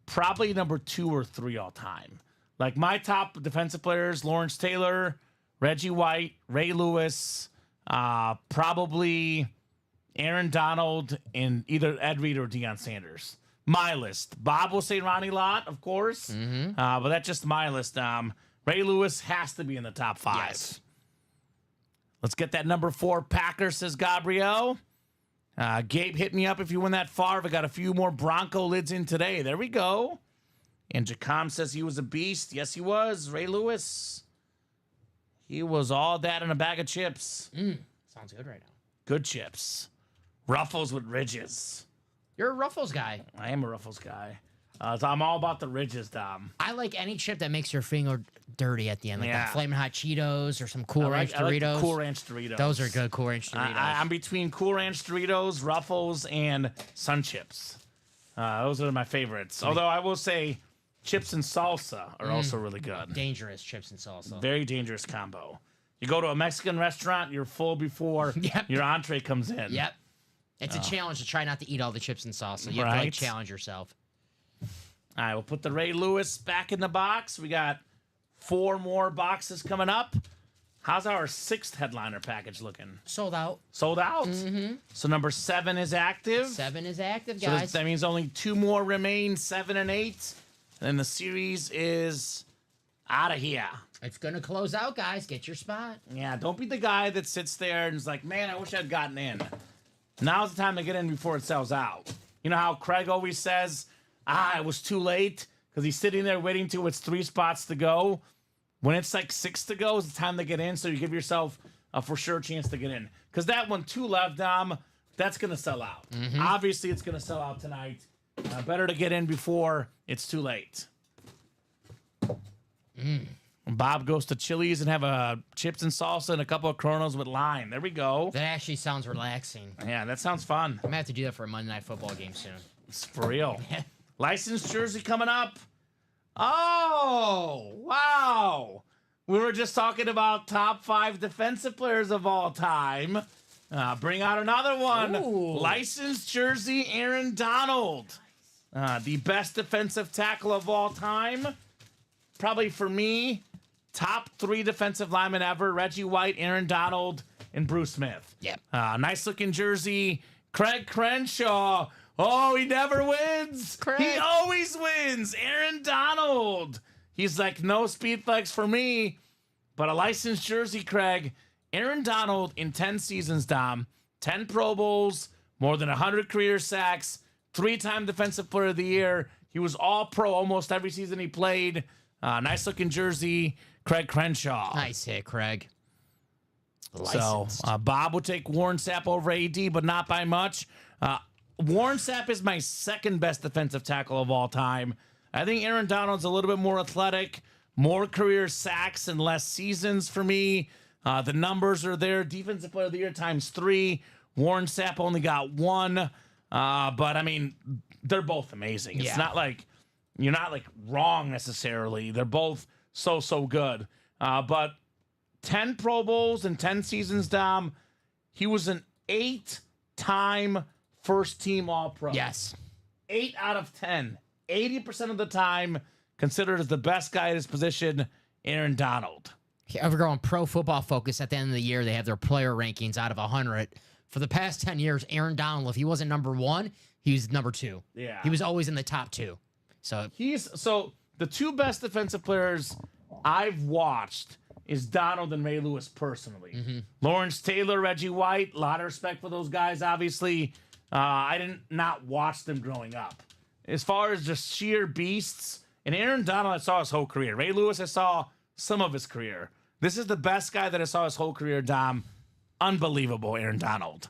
probably number 2 or 3 all time. Like my top defensive players, Lawrence Taylor, Reggie White, Ray Lewis, probably Aaron Donald, and either Ed Reed or Deion Sanders. My list. Bob will say Ronnie Lott, of course, but that's just my list. Ray Lewis has to be in the top 5. Yes. Let's get that number 4 Packer, says Gabrielle. Gabe, hit me up if you win that far. I got a few more Bronco lids in today. There we go. And Jacom says he was a beast. Yes, he was. Ray Lewis. He was all that in a bag of chips. Sounds good right now. Good chips. Ruffles with ridges. You're a Ruffles guy. I am a Ruffles guy. So I'm all about the ridges, Dom. I like any chip that makes your finger dirty at the end, like Yeah. the Flamin' Hot Cheetos or some Cool Ranch I like Doritos. the Cool Ranch Doritos. Those are good, Cool Ranch Doritos. I'm between Cool Ranch Doritos, Ruffles, and Sun Chips. Those are my favorites. Although I will say chips and salsa are also really good. Dangerous chips and salsa. Very dangerous combo. You go to a Mexican restaurant, you're full before your entree comes in. Yep. It's a challenge to try not to eat all the chips and salsa. You have to like challenge yourself. All right, we'll put the Ray Lewis back in the box. We got 4 more boxes coming up. How's our 6th headliner package looking? Sold out. Sold out? So number 7 is active. 7 is active, So guys. that means only 2 more remain, 7 and 8. And then the series is out of here. It's going to close out, guys. Get your spot. Yeah, don't be the guy that sits there and is like, man, I wish I'd gotten in. Now's the time to get in before it sells out. You know how Craig always says, it was too late, because he's sitting there waiting till it's 3 spots to go. When it's like 6 to go, it's time to get in, so you give yourself a for sure chance to get in. Because that one, 2 left, Dom, that's going to sell out. Obviously, it's going to sell out tonight. Better to get in before it's too late. Bob goes to Chili's and have a chips and salsa and a couple of Coronas with lime. There we go. That actually sounds relaxing. Yeah, that sounds fun. I'm going to have to do that for a Monday Night Football game soon. It's for real. Licensed jersey coming up. Oh, wow. We were just talking about top 5 defensive players of all time. Bring out another one. Ooh. Licensed jersey, Aaron Donald. The best defensive tackle of all time, probably for me, top 3 defensive linemen ever: Reggie White, Aaron Donald, and Bruce Smith. Yep. Nice looking jersey. Craig Crenshaw. Oh, he never wins. Craig. He always wins. Aaron Donald. He's like, no speed flex for me, but a licensed jersey, Craig. Aaron Donald in 10 seasons, Dom. 10 Pro Bowls, more than 100 career sacks, 3-time Defensive Player of the Year. He was all-pro almost every season he played. Nice-looking jersey, Craig Crenshaw. Nice hit, Craig. Licensed. So Bob would take Warren Sapp over AD, but not by much. Warren Sapp is my second best defensive tackle of all time. I think Aaron Donald's a little bit more athletic, more career sacks and less seasons for me. The numbers are there. Defensive Player of the Year times 3. Warren Sapp only got 1. But I mean, they're both amazing. It's not like you're not like wrong necessarily. They're both so good. But 10 Pro Bowls and 10 seasons, Dom. He was an 8-time first team All-Pro. Yes. 8 out of 10. 80% of the time considered as the best guy at his position, Aaron Donald. We're going Pro Football Focus. At the end of the year, they have their player rankings out of 100. For the past 10 years, Aaron Donald, if he wasn't number 1, he was number 2. Yeah. He was always in the top 2. So the 2 best defensive players I've watched is Donald and Ray Lewis personally. Lawrence Taylor, Reggie White, a lot of respect for those guys, obviously. I didn't not watch them growing up. As far as just sheer beasts, and Aaron Donald, I saw his whole career. Ray Lewis, I saw some of his career. This is the best guy that I saw his whole career, Dom. Unbelievable, Aaron Donald.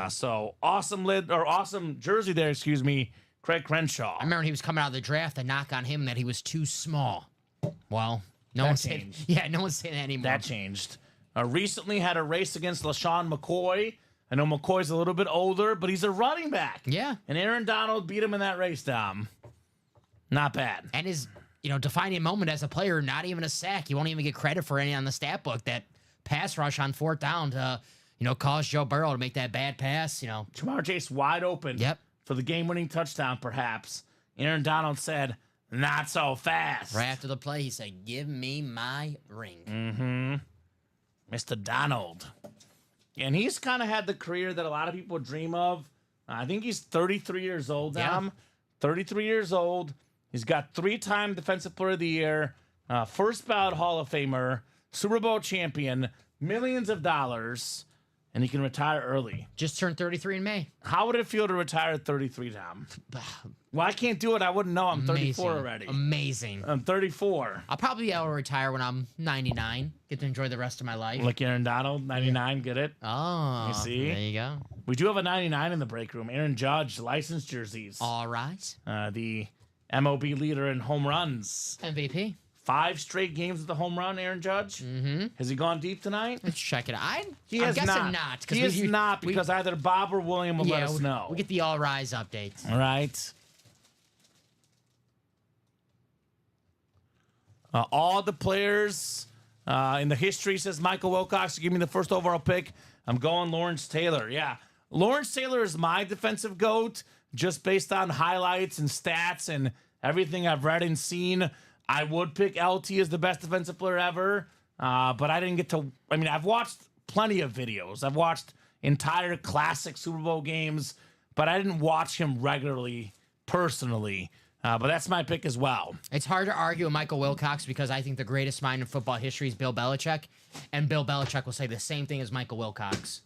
So awesome jersey there, excuse me, Craig Crenshaw. I remember when he was coming out of the draft, the knock on him that he was too small. Well, no one's saying that anymore. That changed. Recently had a race against LaShawn McCoy. I know McCoy's a little bit older, but he's a running back. Yeah. And Aaron Donald beat him in that race, Dom. Not bad. And his, defining moment as a player, not even a sack. You won't even get credit for any on the stat book. That pass rush on 4th down to, cause Joe Burrow to make that bad pass, Jamar Chase wide open. Yep. For the game-winning touchdown, perhaps. Aaron Donald said, not so fast. Right after the play, he said, give me my ring. Mr. Donald. And he's kind of had the career that a lot of people dream of. I think he's 33 years old, Dom. Yeah. 33 years old. He's got 3-time Defensive Player of the Year, first ballot Hall of Famer, Super Bowl champion, millions of dollars, and he can retire early. Just turned 33 in May. How would it feel to retire at 33, Dom? Well, I can't do it. I wouldn't know. I'm 34 already. Amazing. I'm 34. I'll probably be able to retire when I'm 99. Get to enjoy the rest of my life. Like Aaron Donald, 99, get it? Oh, You see? There you go. We do have a 99 in the break room. Aaron Judge, licensed jerseys. All right. The MOB leader in home runs. MVP. 5 straight games with the home run, Aaron Judge. Has he gone deep tnight? Let's check it out. I'm Has guessing not. He is not because either Bob or William will let us know. We get the All Rise updates. All right. All the players in the history, says Michael Wilcox, give me the first overall pick. I'm going Lawrence Taylor. Yeah. Lawrence Taylor is my defensive GOAT just based on highlights and stats and everything I've read and seen. I would pick LT as the best defensive player ever, but I didn't get to. I mean, I've watched plenty of videos. I've watched entire classic Super Bowl games, but I didn't watch him regularly, personally. But that's my pick as well. It's hard to argue with Michael Wilcox because I think the greatest mind in football history is Bill Belichick, and Bill Belichick will say the same thing as Michael Wilcox.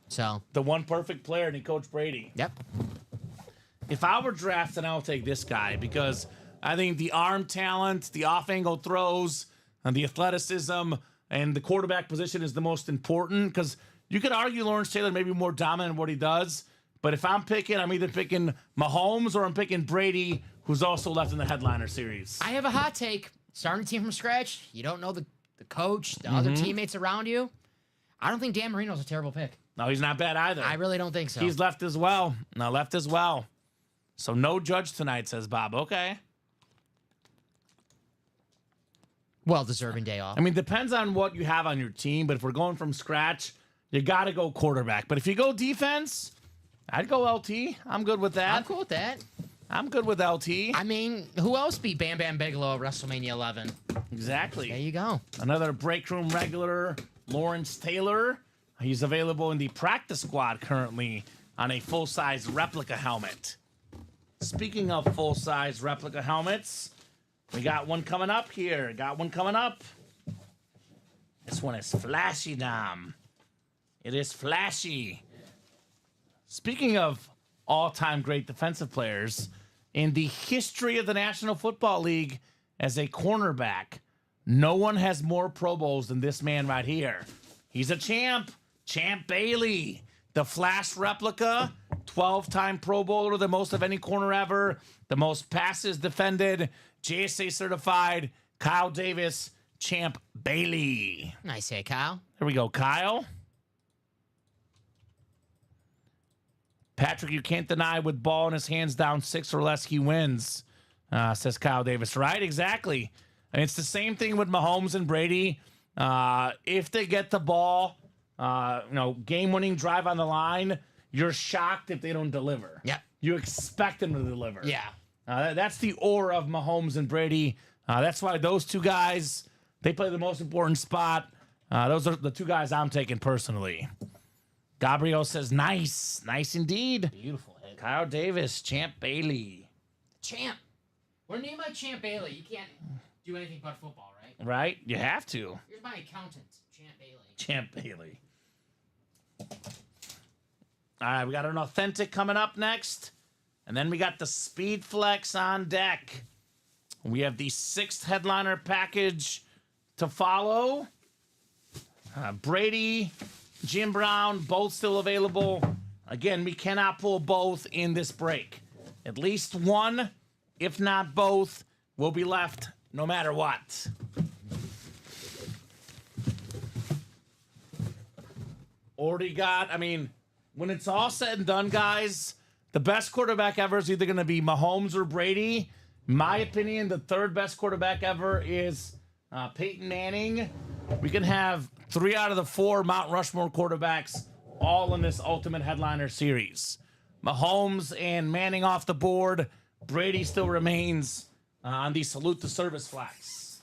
So the one perfect player, and he coached Brady. Yep. If I were drafting, I'll take this guy because I think the arm talent, the off-angle throws, and the athleticism, and the quarterback position is the most important because you could argue Lawrence Taylor may be more dominant in what he does, but if I'm picking, I'm either picking Mahomes or I'm picking Brady, who's also left in the headliner series. I have a hot take. Starting a team from scratch, you don't know the coach, the other teammates around you. I don't think Dan Marino's a terrible pick. No, he's not bad either. I really don't think so. He's left as well. No, left as well. So no Judge tonight, says Bob. Okay. Well-deserving day off. I mean, depends on what you have on your team, but if we're going from scratch, you got to go quarterback. But if you go defense, I'd go LT. I'm good with that. I'm cool with that. I'm good with LT. I mean, who else beat Bam Bam Bigelow at WrestleMania 11? Exactly. There you go. Another break room regular, Lawrence Taylor. He's available in the practice squad currently on a full-size replica helmet. Speaking of full-size replica helmets, we got one coming up here. This one is flashy, Dom. It is flashy. Speaking of all-time great defensive players, in the history of the National Football League as a cornerback, no one has more Pro Bowls than this man right here. He's a champ. Champ Bailey, the Flash replica, 12-time Pro Bowler, the most of any corner ever, the most passes defended, JSA certified, Kyle Davis, Champ Bailey. Nice hit, Kyle. There we go, Kyle. Patrick, you can't deny with ball in his hands down 6 or less, he wins, says Kyle Davis. Right, exactly. And it's the same thing with Mahomes and Brady. If they get the ball, game-winning drive on the line, you're shocked if they don't deliver. Yeah. You expect them to deliver. Yeah. That's the aura of Mahomes and Brady. That's why those two guys, they play the most important spot. Those are the two guys I'm taking personally. Gabriel says, nice. Nice indeed. Beautiful hit. Kyle Davis, Champ Bailey. Champ. We're named by Champ Bailey. You can't do anything but football, right? Right? You have to. Here's my accountant, Champ Bailey. Champ Bailey. All right, we got an authentic coming up next. And then we got the Speed Flex on deck. We have the 6th headliner package to follow. Brady, Jim Brown, both still available. Again, we cannot pull both in this break. At least one, if not both, will be left no matter what. Already got, when it's all said and done, guys, the best quarterback ever is either going to be Mahomes or Brady. In my opinion, the 3rd best quarterback ever is Peyton Manning. We can have 3 out of the 4 Mount Rushmore quarterbacks all in this Ultimate Headliner series. Mahomes and Manning off the board. Brady still remains on the Salute the Service flex.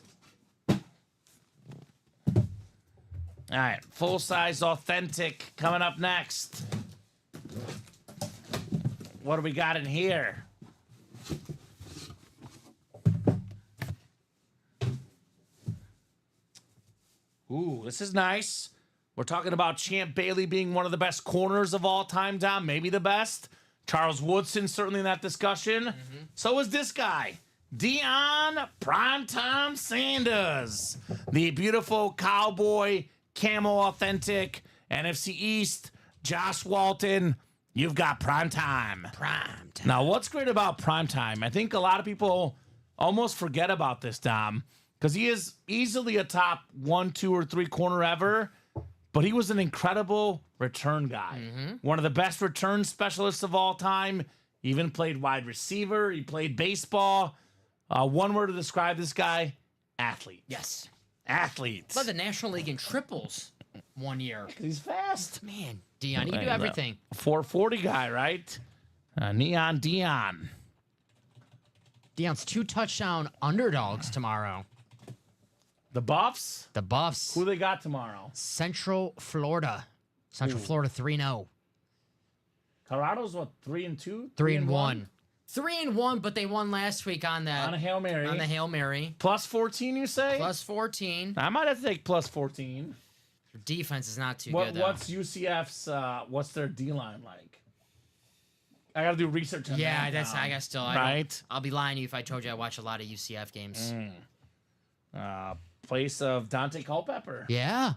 All right, full-size authentic coming up next. What do we got in here? Ooh, this is nice. We're talking about Champ Bailey being one of the best corners of all time, Dom, maybe the best. Charles Woodson certainly in that discussion. Mm-hmm. So is this guy, Deion Primetime Sanders, the beautiful cowboy camo authentic NFC East. Josh Walton, you've got Primetime. Primetime. Now, what's great about Primetime? I think a lot of people almost forget about this, Dom, because he is easily a top 1, 2, or 3 corner ever. But he was an incredible return guy. Mm-hmm. One of the best return specialists of all time. He even played wide receiver. He played baseball. One word to describe this guy, athlete. Yes. Athlete. Led the National League in triples one year. He's fast. Man, Deion, you do everything. 440 guy, right? Neon Deion. Deion's 2 touchdown underdogs tomorrow. The Buffs? The Buffs. Who they got tomorrow? Central Florida. Central Florida 3-0. Colorado's what, 3-2? 3-1. 3-1, but they won last week on that. On a Hail Mary. On the Hail Mary. Plus 14, you say? Plus 14. I might have to take plus 14. Their defense is not too good, though. What's UCF's, what's their D-line like? I got to do research on that. Yeah, that's, I guess still. Right? I'll be lying to you if I told you I watch a lot of UCF games. Place of Dante Culpepper. Yeah.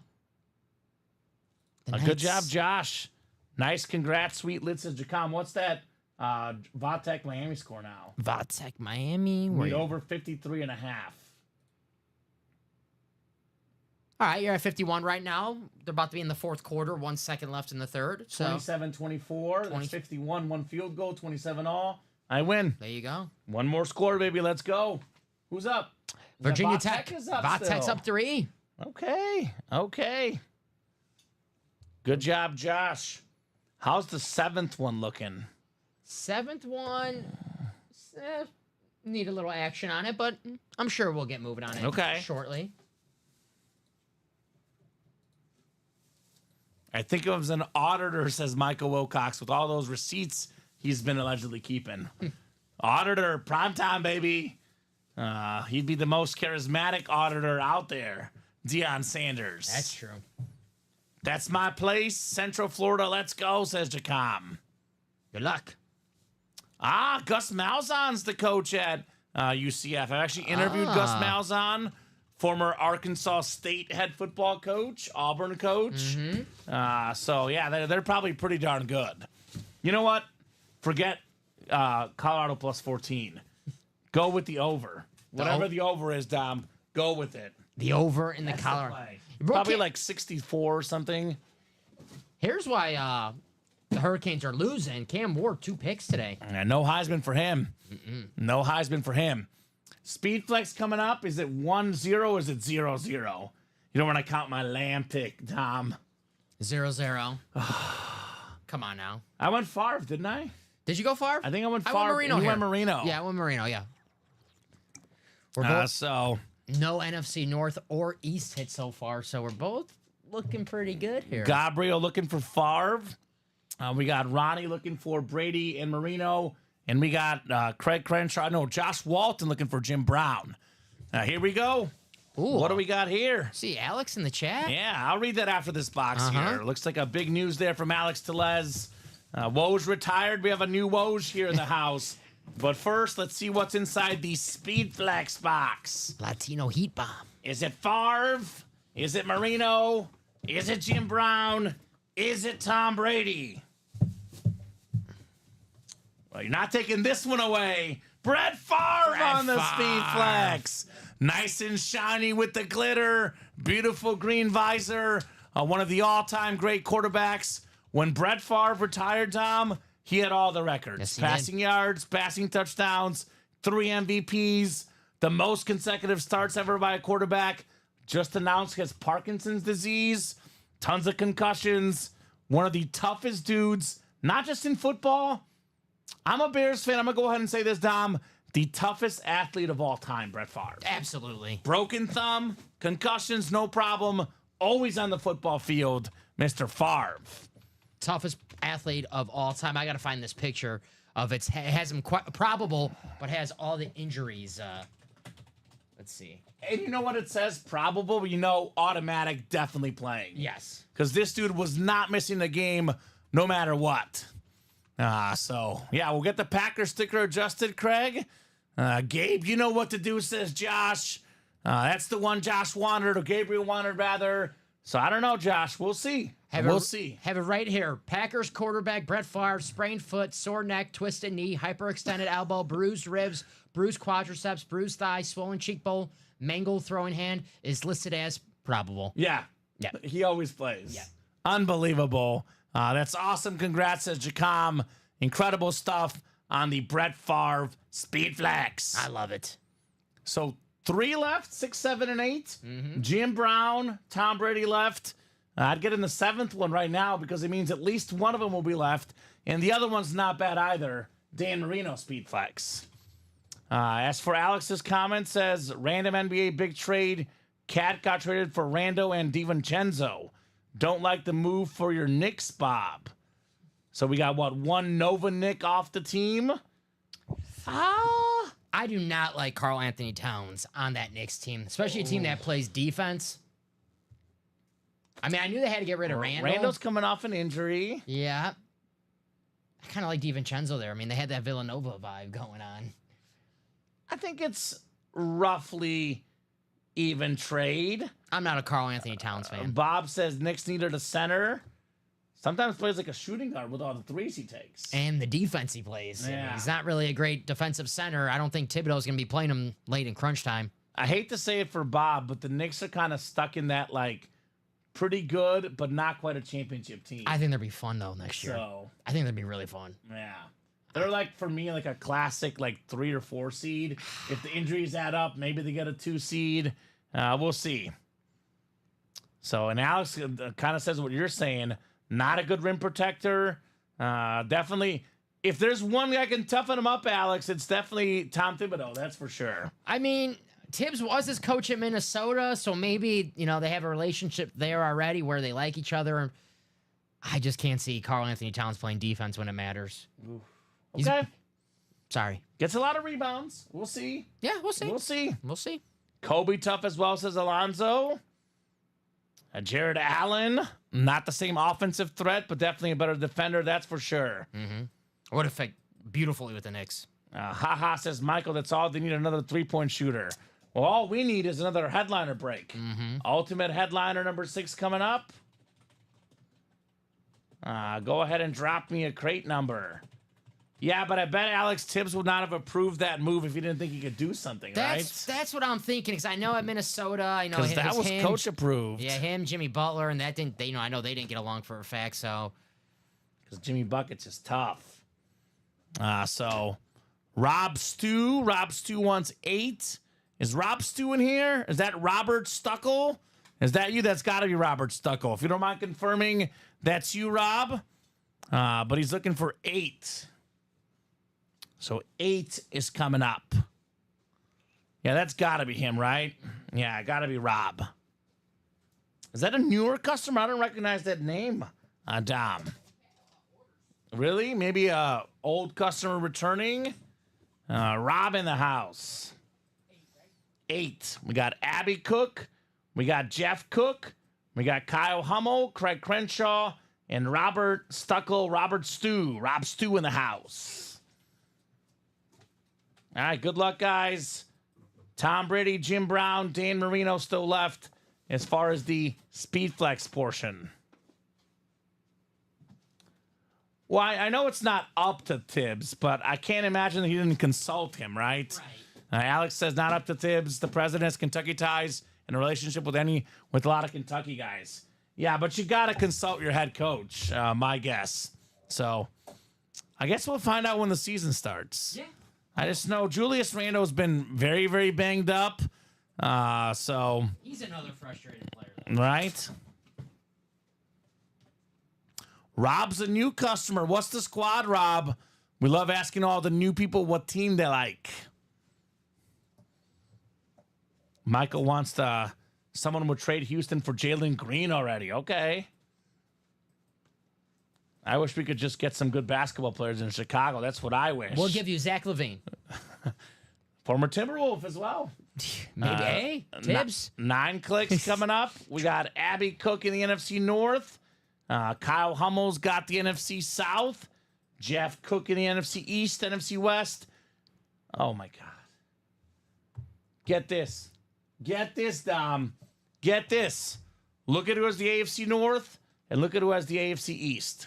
Good job, Josh. Nice, congrats, sweet Lit says Jacom. What's that Vatek Miami score now? Vatek Miami. We're over 53.5. All right, you're at 51 right now. They're about to be in the 4th quarter. 1 second left in the 3rd. So 27-24. That's 51. 1 field goal. 27 all. I win. There you go. One more score, baby. Let's go. Who's up? Virginia Tech. Is up Vatek's still. up 3. Okay. Good job, Josh. How's the 7th one looking? 7th one. Need a little action on it, but I'm sure we'll get moving on it shortly. I think of him as an auditor, says Michael Wilcox, with all those receipts he's been allegedly keeping. Auditor, primetime, baby. He'd be the most charismatic auditor out there. Deion Sanders. That's true. That's my place. Central Florida, let's go, says Jacom. Good luck. Gus Malzahn's the coach at UCF. I've actually interviewed Gus Malzahn, former Arkansas State head football coach, Auburn coach. So, yeah, they're probably pretty darn good. You know what? Forget Colorado plus 14. Go with the over. Whatever the over is, Dom, go with it. The over in the Colorado. Probably like 64 or something. Here's why the Hurricanes are losing. Cam Ward, 2 picks today. No Heisman for him. No Heisman for him. Speed flex coming up. Is it 1-0 or is it 0-0? You don't want to count my lamb pick, Tom. 0-0. Come on now. I went Favre, didn't I? Did you go Favre? I think I went Favre. I went Marino. You went Marino. Yeah, I went Marino, yeah. We're both no NFC North or East hit so far, so we're both looking pretty good here. Gabriel looking for Favre. We got Ronnie looking for Brady and Marino. And we got Craig Crenshaw. No, Josh Walton looking for Jim Brown. Here we go. Ooh. What do we got here? See Alex in the chat? Yeah, I'll read that after this box here. Looks like a big news there from Alex Tellez. Woj retired. We have a new Woj here in the house. But first, let's see what's inside the Speed Flex box. Latino Heat Bomb. Is it Favre? Is it Marino? Is it Jim Brown? Is it Tom Brady? Well, you're not taking this one away. Brett Favre on the Speed Flex. Nice and shiny with the glitter. Beautiful green visor. One of the all-time great quarterbacks. When Brett Favre retired, Tom, he had all the records. Yes, passing yards, passing touchdowns, 3 MVPs, the most consecutive starts ever by a quarterback. Just announced he has Parkinson's disease, tons of concussions, one of the toughest dudes, not just in football. I'm a Bears fan. I'm going to go ahead and say this, Dom. The toughest athlete of all time, Brett Favre. Absolutely. Broken thumb, concussions, no problem. Always on the football field, Mr. Favre. Toughest athlete of all time. I got to find this picture of it. It has him quite probable, but has all the injuries. Let's see. And you know what it says? Probable, but you know automatic, definitely playing. Yes. Because this dude was not missing a game no matter what. So, yeah, we'll get the Packer sticker adjusted, Craig. Gabe, you know what to do, says Josh. That's the one Josh wanted, or Gabriel wanted, rather. So, I don't know, Josh. We'll see. We'll see. Have it right here. Packers quarterback Brett Favre, sprained foot, sore neck, twisted knee, hyperextended elbow, bruised ribs, bruised quadriceps, bruised thigh, swollen cheekbone, mangled throwing hand, is listed as probable. Yeah. He always plays. Yeah. Unbelievable. That's awesome. Congrats, says Jacom. Incredible stuff on the Brett Favre Speed Flex. I love it. So 3 left, 6, 7, and 8. Jim Brown, Tom Brady left. I'd get in the 7th one right now because it means at least one of them will be left. And the other one's not bad either. Dan Marino Speed Flex. As for Alex's comment, says random NBA big trade. Cat got traded for Rando and DiVincenzo. Don't like the move for your Knicks, Bob. So we got, one Nova Nick off the team? I do not like Karl Anthony Towns on that Knicks team, especially a team that plays defense. I mean, I knew they had to get rid of Randall. Randall's coming off an injury. Yeah. I kind of like DiVincenzo there. I mean, they had that Villanova vibe going on. I think it's roughly even trade. I'm not a Karl Anthony Towns fan. Bob says Knicks needed a center. Sometimes plays like a shooting guard with all the threes he takes. And the defense he plays. Yeah. He's not really a great defensive center. I don't think Thibodeau's going to be playing him late in crunch time. I hate to say it for Bob, but the Knicks are kind of stuck in that, pretty good, but not quite a championship team. I think they'll be fun, though, next year. I think they'll be really fun. Yeah. They're, for me, a classic, 3 or 4 seed. If the injuries add up, maybe they get a 2 seed. We'll see. So, and Alex kind of says what you're saying. Not a good rim protector. Definitely, if there's one guy can toughen him up, Alex, it's definitely Tom Thibodeau. That's for sure. I mean, Tibbs was his coach at Minnesota, so maybe, they have a relationship there already where they like each other. I just can't see Karl Anthony Towns playing defense when it matters. Okay. Sorry. Gets a lot of rebounds. We'll see. Yeah, we'll see. We'll see. We'll see. Kobe tough as well, says Alonzo. Jared Allen, not the same offensive threat, but definitely a better defender, that's for sure. Would affect beautifully with the Knicks. Haha says, Michael, that's all they need, another three-point shooter. Well, all we need is another headliner break. Ultimate headliner number 6 coming up. Go ahead and drop me a crate number. Yeah, but I bet Alex Tibbs would not have approved that move if he didn't think he could do something, right? That's what I'm thinking, because I know at Minnesota, I know Because that was him, coach approved. Yeah, him, Jimmy Butler, and that didn't. I know they didn't get along for a fact. So, because Jimmy Buckets is tough. So Rob Stew wants 8. Is Rob Stew in here? Is that Robert Stuckle? Is that you? That's got to be Robert Stuckle. If you don't mind confirming, that's you, Rob. But he's looking for 8. So 8 is coming up. Yeah, that's got to be him, right? Yeah, got to be Rob. Is that a newer customer? I don't recognize that name. Dom. Really? Maybe a old customer returning? Rob in the house. 8. We got Abby Cook. We got Jeff Cook. We got Kyle Hummel, Craig Crenshaw, and Robert Stuckle, Robert Stew. Rob Stew in the house. All right, good luck, guys. Tom Brady, Jim Brown, Dan Marino still left as far as the Speed Flex portion. Well, I know it's not up to Tibbs, but I can't imagine that he didn't consult him, right? Alex says not up to Tibbs. The president has Kentucky ties and a relationship with a lot of Kentucky guys. Yeah, but you got to consult your head coach, my guess. So I guess we'll find out when the season starts. Yeah. I just know Julius Randle's been very, very banged up. So he's another frustrated player, right? Rob's a new customer. What's the squad, Rob? We love asking all the new people what team they like. Michael wants someone would trade Houston for Jalen Green already. Okay. I wish we could just get some good basketball players in Chicago. That's what I wish. We'll give you Zach LaVine. Former Timberwolf as well. Maybe. Tibbs. 9 clicks coming up. We got Abby Cook in the NFC North. Kyle Hummel's got the NFC South. Jeff Cook in the NFC East, NFC West. Oh, my God. Get this. Get this, Dom. Get this. Look at who has the AFC North, and look at who has the AFC East.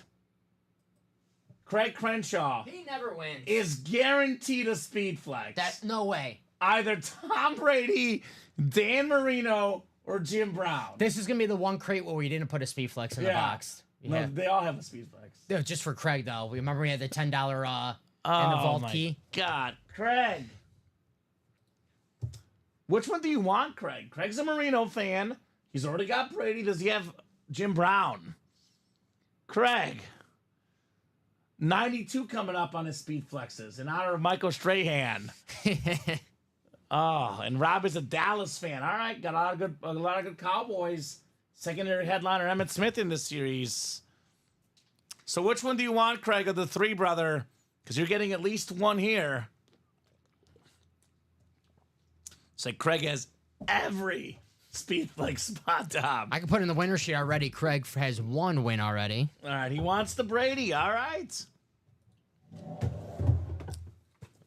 Craig Crenshaw. He never wins. Is guaranteed a speed flex. That's no way. Either Tom Brady, Dan Marino, or Jim Brown. This is gonna be the one crate where we didn't put a speed flex in the box. No, they all have a speed flex. Yeah, just for Craig though. We remember we had the $10 and the vault key. God, Craig. Which one do you want, Craig? Craig's a Marino fan. He's already got Brady. Does he have Jim Brown? Craig. 92 coming up on his speed flexes in honor of Michael Strahan. And Rob is a Dallas fan. All right, got a lot of good Cowboys. Secondary headliner Emmitt Smith in this series. So which one do you want, Craig, of the 3, brother? Because you're getting at least one here. So Craig has every speed flex spot, Dom. I can put in the winner sheet already. Craig has 1 win already. All right, he wants the Brady. All right.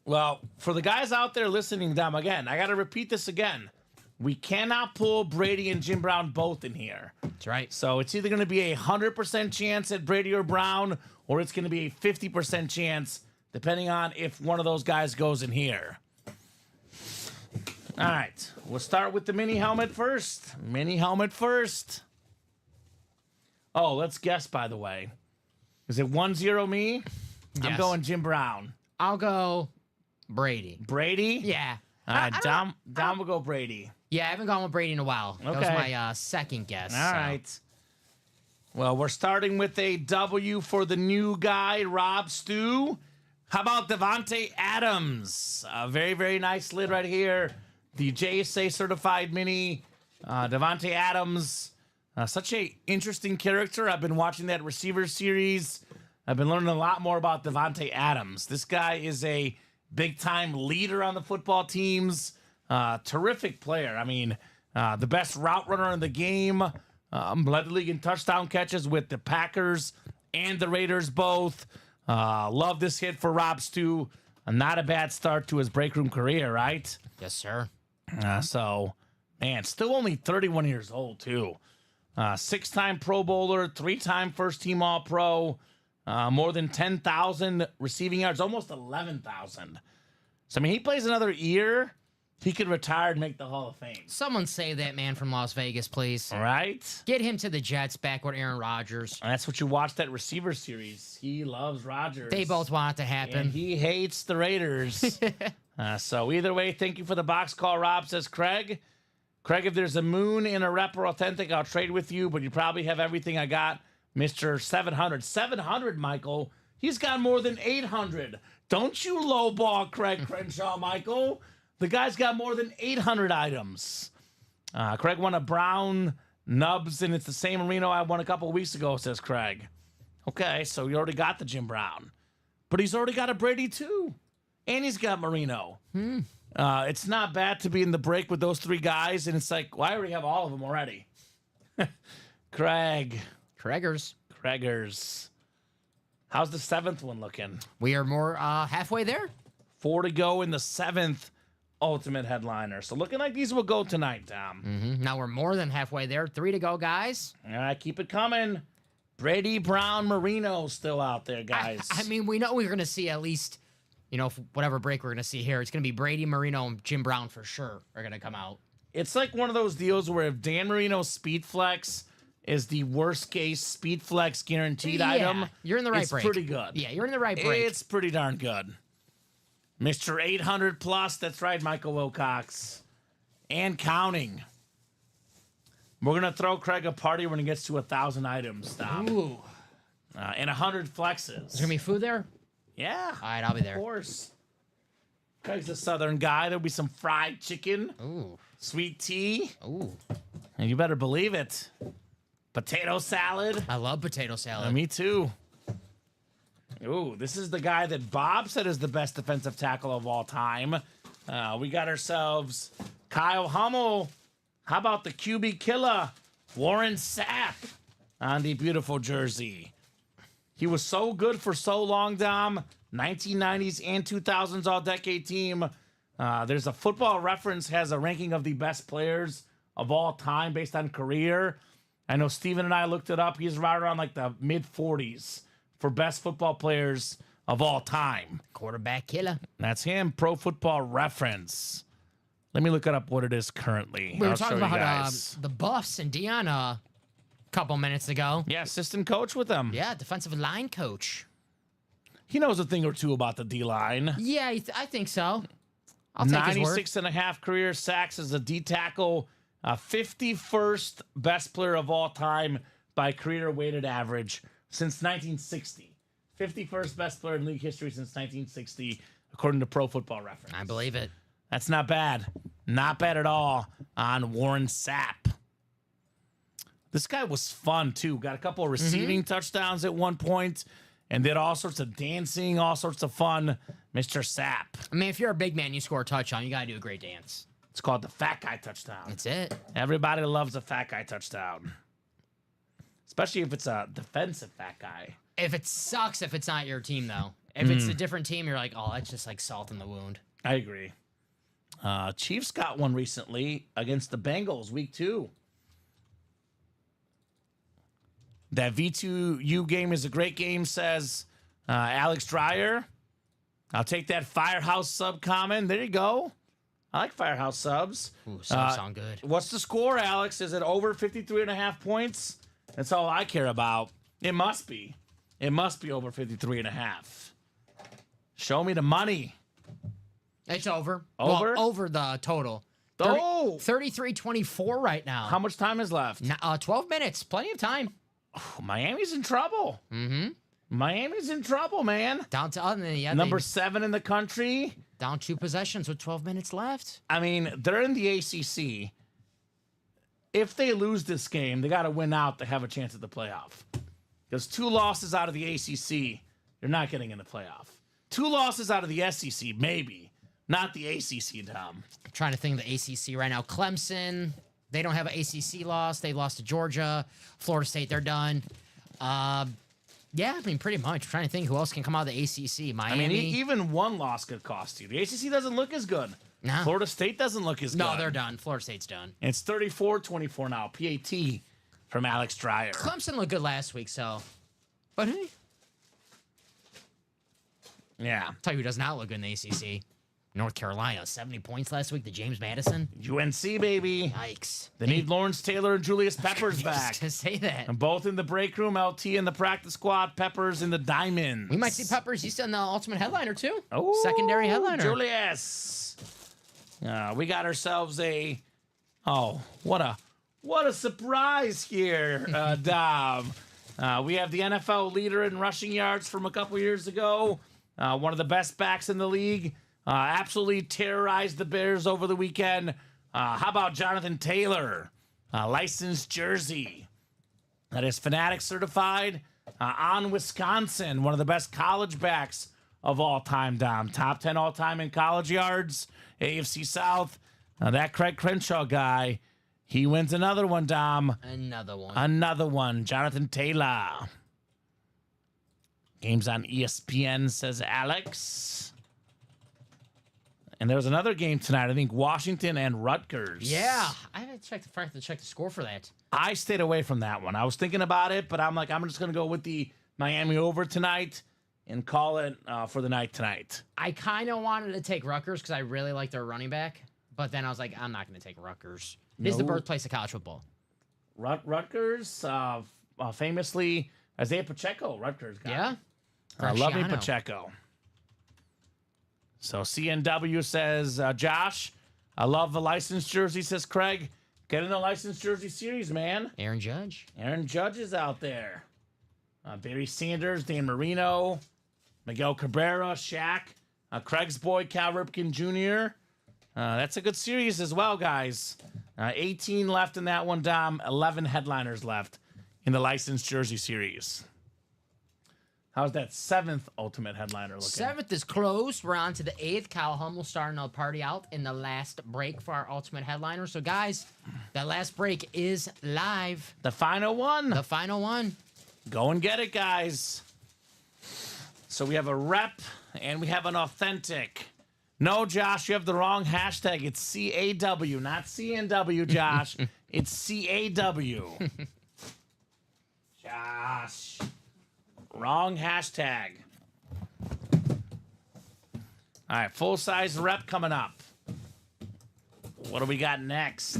Well, for the guys out there listening, Dom, again, I got to repeat this again. We cannot pull Brady and Jim Brown both in here. That's right. So it's either going to be a 100% chance at Brady or Brown, or it's going to be a 50% chance, depending on if one of those guys goes in here. All right, we'll start with the mini helmet first. Mini helmet first. Oh, let's guess, by the way. Is it 1-0 me? Yes. I'm going Jim Brown. I'll go Brady. Brady? Yeah. All right, Dom will go Brady. Yeah, I haven't gone with Brady in a while. That was my second guess. All right. Well, we're starting with a W for the new guy, Rob Stew. How about Devontae Adams? A very, very nice lid right here. The JSA certified mini. Devontae Adams, such a interesting character. I've been watching that receiver series. I've been learning a lot more about Devontae Adams. This guy is a big-time leader on the football teams. Terrific player. I mean, the best route runner in the game. Led the league in touchdown catches with the Packers and the Raiders both. Love this hit for Rob Stu. Not a bad start to his break room career, right? Yes, sir. So, man, still only 31 years old, too. 6-time Pro Bowler, 3-time first-team All-Pro, more than 10,000 receiving yards, almost 11,000. So, I mean, he plays another year, he could retire and make the Hall of Fame. Someone save that man from Las Vegas, please. All right? Get him to the Jets back with Aaron Rodgers. And that's what you watch that receiver series. He loves Rodgers. They both want it to happen. And he hates the Raiders. So either way, thank you for the box call, Rob, says Craig. Craig, if there's a moon in a rep or authentic, I'll trade with you, but you probably have everything I got, Mr. 700. 700, Michael. He's got more than 800. Don't you lowball Craig Crenshaw, Michael. The guy's got more than 800 items. Craig won a Brown Nubs, and it's the same Marino I won a couple of weeks ago, says Craig. Okay, so you already got the Jim Brown. But he's already got a Brady, too. And he's got Marino. It's not bad to be in the break with those three guys, and it's like, well, I already have all of them already. Craigers. How's the 7th one looking? We are more halfway there. 4 to go in the 7th Ultimate Headliner. So looking like these will go tonight, Tom. Now we're more than halfway there. 3 to go, guys. All right, keep it coming. Brady, Brown, Marino still out there, guys. I mean, we know we're going to see at least, whatever break we're going to see here. It's going to be Brady, Marino, and Jim Brown for sure are going to come out. It's like one of those deals where if Dan Marino's Speed Flex is the worst case Speed Flex guaranteed item, you're in the right it's break. pretty good. Yeah, you're in the right break. It's pretty darn good. Mr. 800 plus, that's right, Michael Wilcox. And counting. We're going to throw Craig a party when he gets to 1,000 items, Tom. Ooh. And 100 flexes. Is there going to be food there? Yeah. All right, I'll be there. Of course. Craig's a southern guy. There'll be some fried chicken. Ooh. Sweet tea. Ooh. And you better believe it. Potato salad. I love potato salad. Me too. Ooh, this is the guy that Bob said is the best defensive tackle of all time. We got ourselves Kyle Hummel. How about the QB killer, Warren Sapp, on the beautiful jersey? He was so good for so long, Dom. 1990s and 2000s all-decade team. There's a Football Reference has a ranking of the best players of all time based on career. I know Steven and I looked it up. He's right around like the mid-40s for best football players of all time. Quarterback killer. That's him, Pro Football Reference. Let me look it up what it is currently. We were I'll talking show you about guys. the Buffs and Dion a couple minutes ago. Yeah, assistant coach with them. Yeah, defensive line coach. He knows a thing or two about the D-line. Yeah, I think so. I'll take his word. 96 and a half career sacks as a D-tackle. 51st best player of all time by career weighted average since 1960. 51st best player in league history since 1960, according to Pro Football Reference. I believe it. That's not bad. Not bad at all on Warren Sapp. This guy was fun, too. Got a couple of receiving touchdowns at one point and did all sorts of dancing, all sorts of fun. Mr. Sapp. I mean, if you're a big man, you score a touchdown, you got to do a great dance. It's called the fat guy touchdown. That's it. Everybody loves a fat guy touchdown. Especially if it's a defensive fat guy. If it sucks, if it's not your team, though. If it's a different team, you're like, oh, that's just like salt in the wound. I agree. Chiefs got one recently against the Bengals, week 2. That V2U game is a great game, says Alex Dreyer. I'll take that Firehouse sub comment. There you go. I like Firehouse subs. Ooh, subs sound good. What's the score, Alex? Is it over 53.5 points? That's all I care about. It must be. It must be over 53.5. Show me the money. It's over. Over? Well, over the total. Oh! 33-24 right now. How much time is left? 12 minutes. Plenty of time. Miami's in trouble. Mm-hmm. Miami's in trouble, man. Down to Number 7 in the country. down 2 possessions with 12 minutes left. I mean, they're in the ACC. If they lose this game, they got to win out to have a chance at the playoff. Because 2 losses out of the ACC, you're not getting in the playoff. 2 losses out of the SEC, maybe. Not the ACC, Tom. I'm trying to think of the ACC right now. Clemson, they don't have an ACC loss. They lost to Georgia. Florida State, they're done. Yeah, I mean, pretty much. I'm trying to think who else can come out of the ACC. Miami. I mean, even 1 loss could cost you. The ACC doesn't look as good. No. Florida State doesn't look as good. No, they're done. Florida State's done. It's 34-24 now. PAT from Alex Dreyer. Clemson looked good last week, so. But hey, Yeah. tell you who does not look good in the ACC. North Carolina, 70 points last week to James Madison. UNC, baby. Yikes. They need Lawrence Taylor and Julius Peppers I was back. gonna say that. And both in the break room, LT in the practice squad, Peppers in the diamonds. We might see Peppers. He's in the ultimate headliner, too. Oh, Secondary headliner. Julius. We got ourselves a. Oh, what a surprise here, Dom. We have the NFL leader in rushing yards from a couple years ago. One of the best backs in the league. Absolutely terrorized the Bears over the weekend. How about Jonathan Taylor? Licensed jersey. That is Fanatic certified on Wisconsin. One of the best college backs of all time, Dom. Top 10 all time in college yards. AFC South. That Craig Crenshaw guy, he wins another one, Dom. Another one. Another one. Jonathan Taylor. Games on ESPN, says Alex. And there was another game tonight. I think Washington and Rutgers. Yeah, I have to check the score for that. I stayed away from that one. I was thinking about it, but I'm like, I'm just going to go with the Miami over tonight and call it for the night tonight. I kind of wanted to take Rutgers because I really like their running back, but then I was like, I'm not going to take Rutgers. It is the birthplace of college football. Rutgers, famously, Isaiah Pacheco, Rutgers guy. Yeah? I love me Graciano. Pacheco. So CNW says, Josh, I love the licensed jersey, says Craig. Get in the licensed jersey series, man. Aaron Judge. Aaron Judge is out there. Barry Sanders, Dan Marino, Miguel Cabrera, Shaq, Craig's boy, Cal Ripken Jr. That's a good series as well, guys. 18 left in that one, Dom. 11 headliners left in the licensed jersey series. How's that 7th ultimate headliner looking? 7th is close. We're on to the 8th. Kyle Hummel starting the party out in the last break for our ultimate headliner. So, guys, that last break is live. The final one. The final one. Go and get it, guys. So we have a rep and we have an authentic. No, Josh, you have the wrong hashtag. It's CAW, not CNW, Josh. It's CAW. Josh. Wrong hashtag. All right, full-size rep coming up. What do we got next?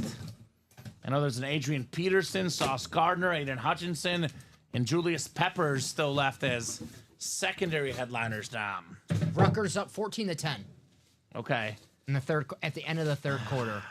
I know there's an Adrian Peterson, Sauce Gardner, Aiden Hutchinson, and Julius Peppers still left as secondary headliners, Dom. Rutgers up 14-10 Okay. in the third at the end of the third quarter.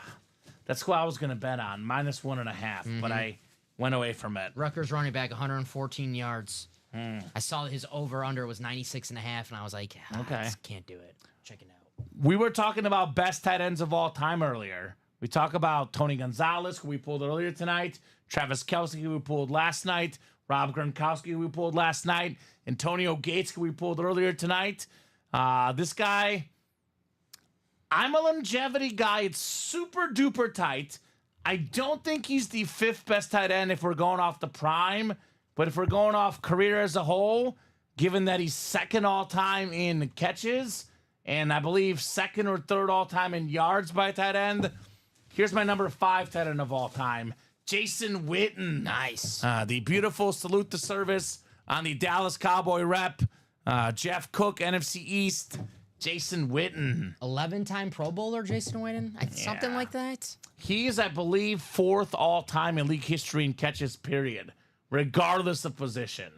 That's who I was going to bet on, -1.5, but I went away from it. Rutgers running back 114 yards. I saw his over-under was 96.5, and I was like, Okay. Can't do it. Check it out. We were talking about best tight ends of all time earlier. We talk about Tony Gonzalez, who we pulled earlier tonight, Travis Kelce, who we pulled last night, Rob Gronkowski, who we pulled last night, Antonio Gates, who we pulled earlier tonight. This guy, I'm a longevity guy. It's super duper tight. I don't think he's the 5th best tight end if we're going off the prime, but if we're going off career as a whole, given that he's 2nd all-time in catches, and I believe 2nd or 3rd all-time in yards by tight end, here's my number 5 tight end of all time, Jason Witten. Nice. The beautiful salute to service on the Dallas Cowboy rep. Jeff Cook, NFC East. Jason Witten. 11-time Pro Bowler, Jason Witten? Something like that? He's, I believe, 4th all-time in league history in catches, period, regardless of position.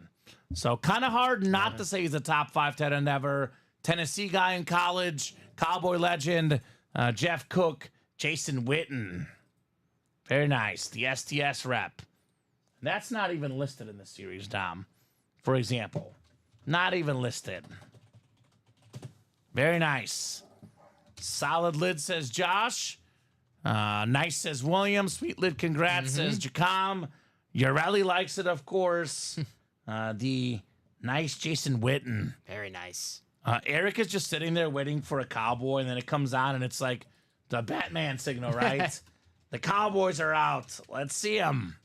So kind of hard not to say he's a top 5 tight end ever. Tennessee guy in college, Cowboy legend, Jeff Cook, Jason Witten. Very nice. The STS rep. That's not even listed in the series, Dom. For example, Not even listed. Very nice. Solid lid, says Josh. Nice, says William. Sweet lid, congrats, says Jacom. Urelli likes it, of course. The nice Jason Witten. Very nice. Eric is just sitting there waiting for a cowboy, and then it comes on, and it's like the Batman signal, right? The Cowboys are out. Let's see him.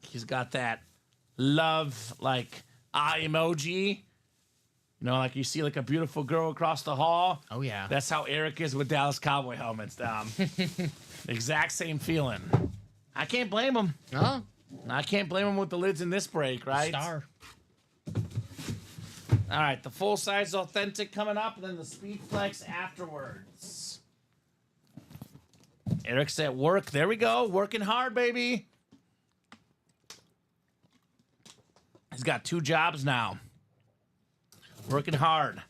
He's got that love, like, eye emoji. You know, like you see like a beautiful girl across the hall. Oh, yeah. That's how Eric is with Dallas Cowboy helmets, Dom. Exact same feeling. I can't blame him. Oh, I can't blame him with the lids in this break, right? star. All right, the full-size authentic coming up, and then the Speed Flex afterwards. Eric's at work. There we go. Working hard, baby. He's got 2 jobs now. Working hard.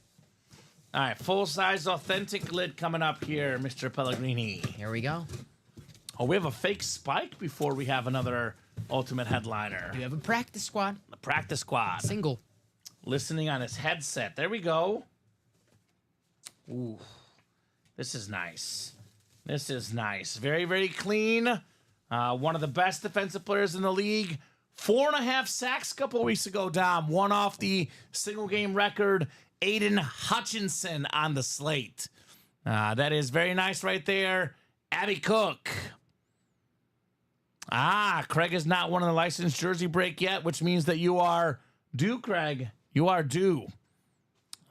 All right, full-size authentic lid coming up here, Mr. Pellegrini. Here we go. Oh, we have a fake spike before we have another ultimate headliner. You have a practice squad. The practice squad. Single. Listening on his headset. There we go. Ooh, this is nice. This is nice. Very, very clean. One of the best defensive players in the league. 4.5 sacks a couple weeks ago, Dom. One off the single game record. Aiden Hutchinson on the slate. That is very nice right there. Abby Cook. Craig is not won the licensed jersey break yet, which means that you are due, Craig. You are due.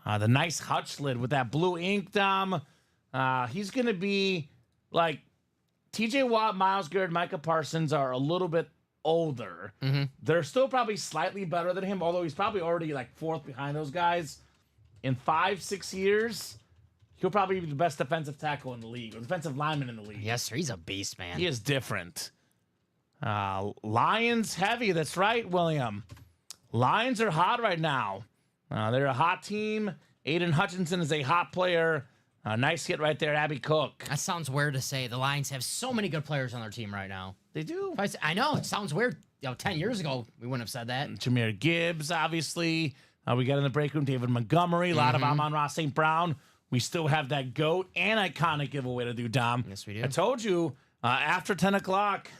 The nice Hutch lid with that blue ink, Dom. He's going to be like TJ Watt, Myles Garrett, Micah Parsons are a little bit older. They're still probably slightly better than him, although he's probably already like 4th behind those guys. In 5-6 years, he'll probably be the best defensive tackle in the league, or defensive lineman in the league. Yes, sir. He's a beast, man. He is different. Lions heavy. That's right, William. Lions are hot right now. They're a hot team. Aiden Hutchinson is a hot player. Nice hit right there, Abby Cook. That sounds weird to say. The Lions have so many good players on their team right now. They do. I know. It sounds weird. 10 years ago, we wouldn't have said that. Jameer Gibbs, obviously. We got in the break room David Montgomery. A lot of Amon-Ra St. Brown. We still have that GOAT and iconic giveaway to do, Dom. Yes, we do. I told you, after 10 o'clock,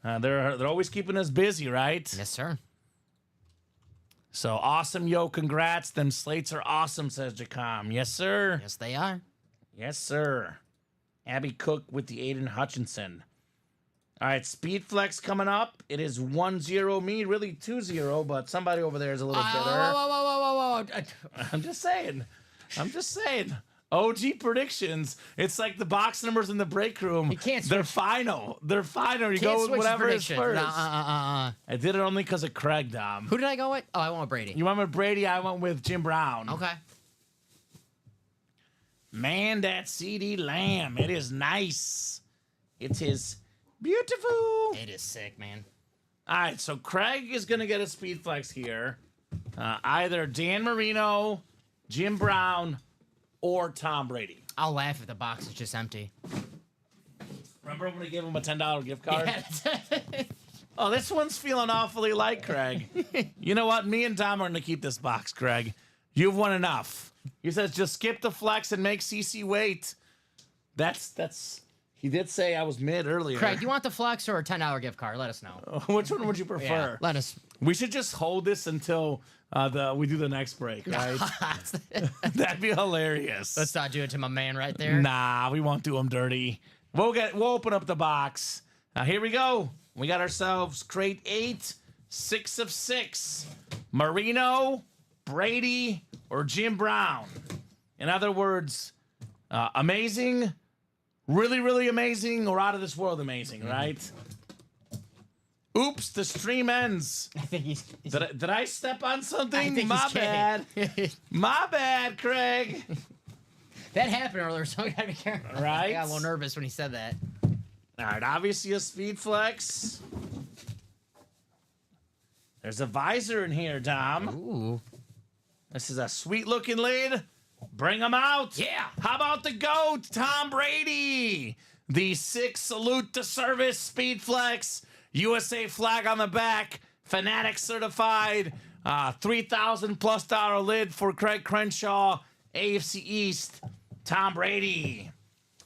they're always keeping us busy, right? Yes, sir. So awesome, yo, congrats. Them slates are awesome, says Jacom. Yes, sir. Yes, they are. Yes, sir. Abby Cook with the Aiden Hutchinson. All right, Speed Flex coming up. It is 1-0 me, really 2-0, but somebody over there is a little bitter. Whoa. I'm just saying. OG predictions. It's like the box numbers in the break room. You can't They're final. You Can't go with switch whatever is prediction. first. I did it only because of Craig, Dom. Who did I go with? Oh, I went with Brady. You went with Brady. I went with Jim Brown. Okay. Man, that CD Lamb. It is nice. It is beautiful. It is sick, man. All right, so Craig is going to get a Speed Flex here. Either Dan Marino, Jim Brown, or Tom Brady. I'll laugh if the box is just empty. Remember when we gave him a $10 gift card? Yeah. Oh, this one's feeling awfully light, Craig. You know what? Me and Tom are going to keep this box, Craig. You've won enough. He says just skip the flex and make CC wait. That's. He did say I was mid earlier. Craig, do you want the flex or a $10 gift card? Let us know. Which one would you prefer? Yeah, let us. We should just hold this until we do the next break, right? That'd be hilarious. Let's not do it to my man right there. Nah, we won't do him dirty. We'll open up the box. Here we go. We got ourselves crate 8, 6 of 6. Marino, Brady, or Jim Brown. In other words, amazing, really, really amazing, or out of this world amazing, right? Oops, the stream ends. I think he's Did I step on something? I think My he's bad. kidding. My bad, Craig. That happened earlier, so we gotta be careful. Right? I got a little nervous when he said that. All right, obviously a Speed Flex. There's a visor in here, Dom. Ooh. This is a sweet-looking lid. Bring him out. Yeah. How about the GOAT, Tom Brady? The 6 salute to service Speed Flex. USA flag on the back. Fanatic certified. $3,000+ lid for Craig Crenshaw, AFC East, Tom Brady.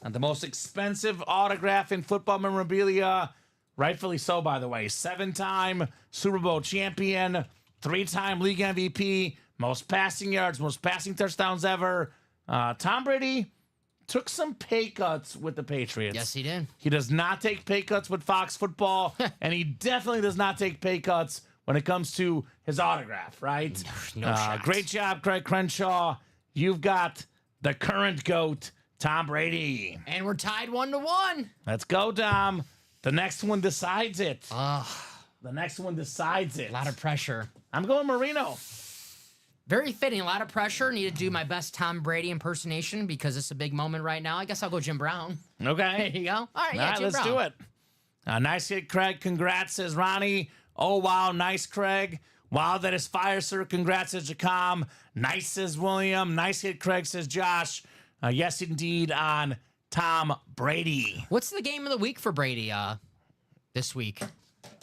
And the most expensive autograph in football memorabilia, rightfully so, by the way. 7-time Super Bowl champion, 3-time league MVP, most passing yards, most passing touchdowns ever. Tom Brady took some pay cuts with the Patriots. Yes, he did. He does not take pay cuts with Fox Football, and he definitely does not take pay cuts when it comes to his autograph, right? No shot. Great job, Craig Crenshaw. You've got the current GOAT, Tom Brady. And we're tied 1-1. Let's go, Dom. The next one decides it. Ugh, The next one decides it. a lot of pressure. I'm going Marino. Very fitting. A lot of pressure. Need to do my best Tom Brady impersonation because it's a big moment right now. I guess I'll go Jim Brown. Okay. There you go. All right, All right, Jim let's Brown. do it. Nice hit, Craig. Congrats, says Ronnie. Oh, wow. Nice, Craig. Wow, that is fire, sir. Congrats, says Jacom. Nice, says William. Nice hit, Craig, says Josh. Yes, indeed, on Tom Brady. What's the game of the week for Brady this week?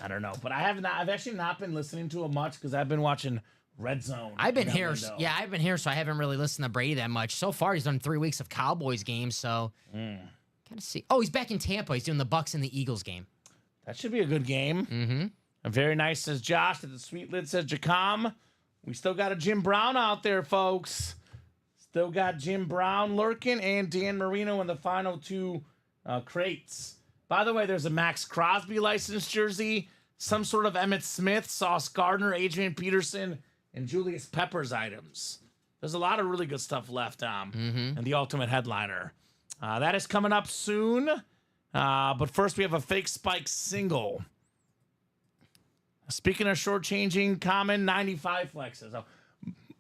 I don't know, but I've actually not been listening to him much because I've been watching Red Zone. I've been in that here. window. Yeah, I've been here, so I haven't really listened to Brady that much. So far, he's done 3 weeks of Cowboys games, so gotta see. Oh, he's back in Tampa. He's doing the Bucks and the Eagles game. That should be a good game. Mm-hmm. Very nice, says Josh. At the sweet lid, says Jacom. We still got a Jim Brown out there, folks. Still got Jim Brown lurking and Dan Marino in the final 2 crates. By the way, there's a Max Crosby licensed jersey, some sort of Emmitt Smith, Sauce Gardner, Adrian Peterson, and Julius Peppers items. There's a lot of really good stuff left, and the Ultimate Headliner. That is coming up soon. But first, we have a fake Spike single. Speaking of shortchanging, Kamen 95 flexes. Oh,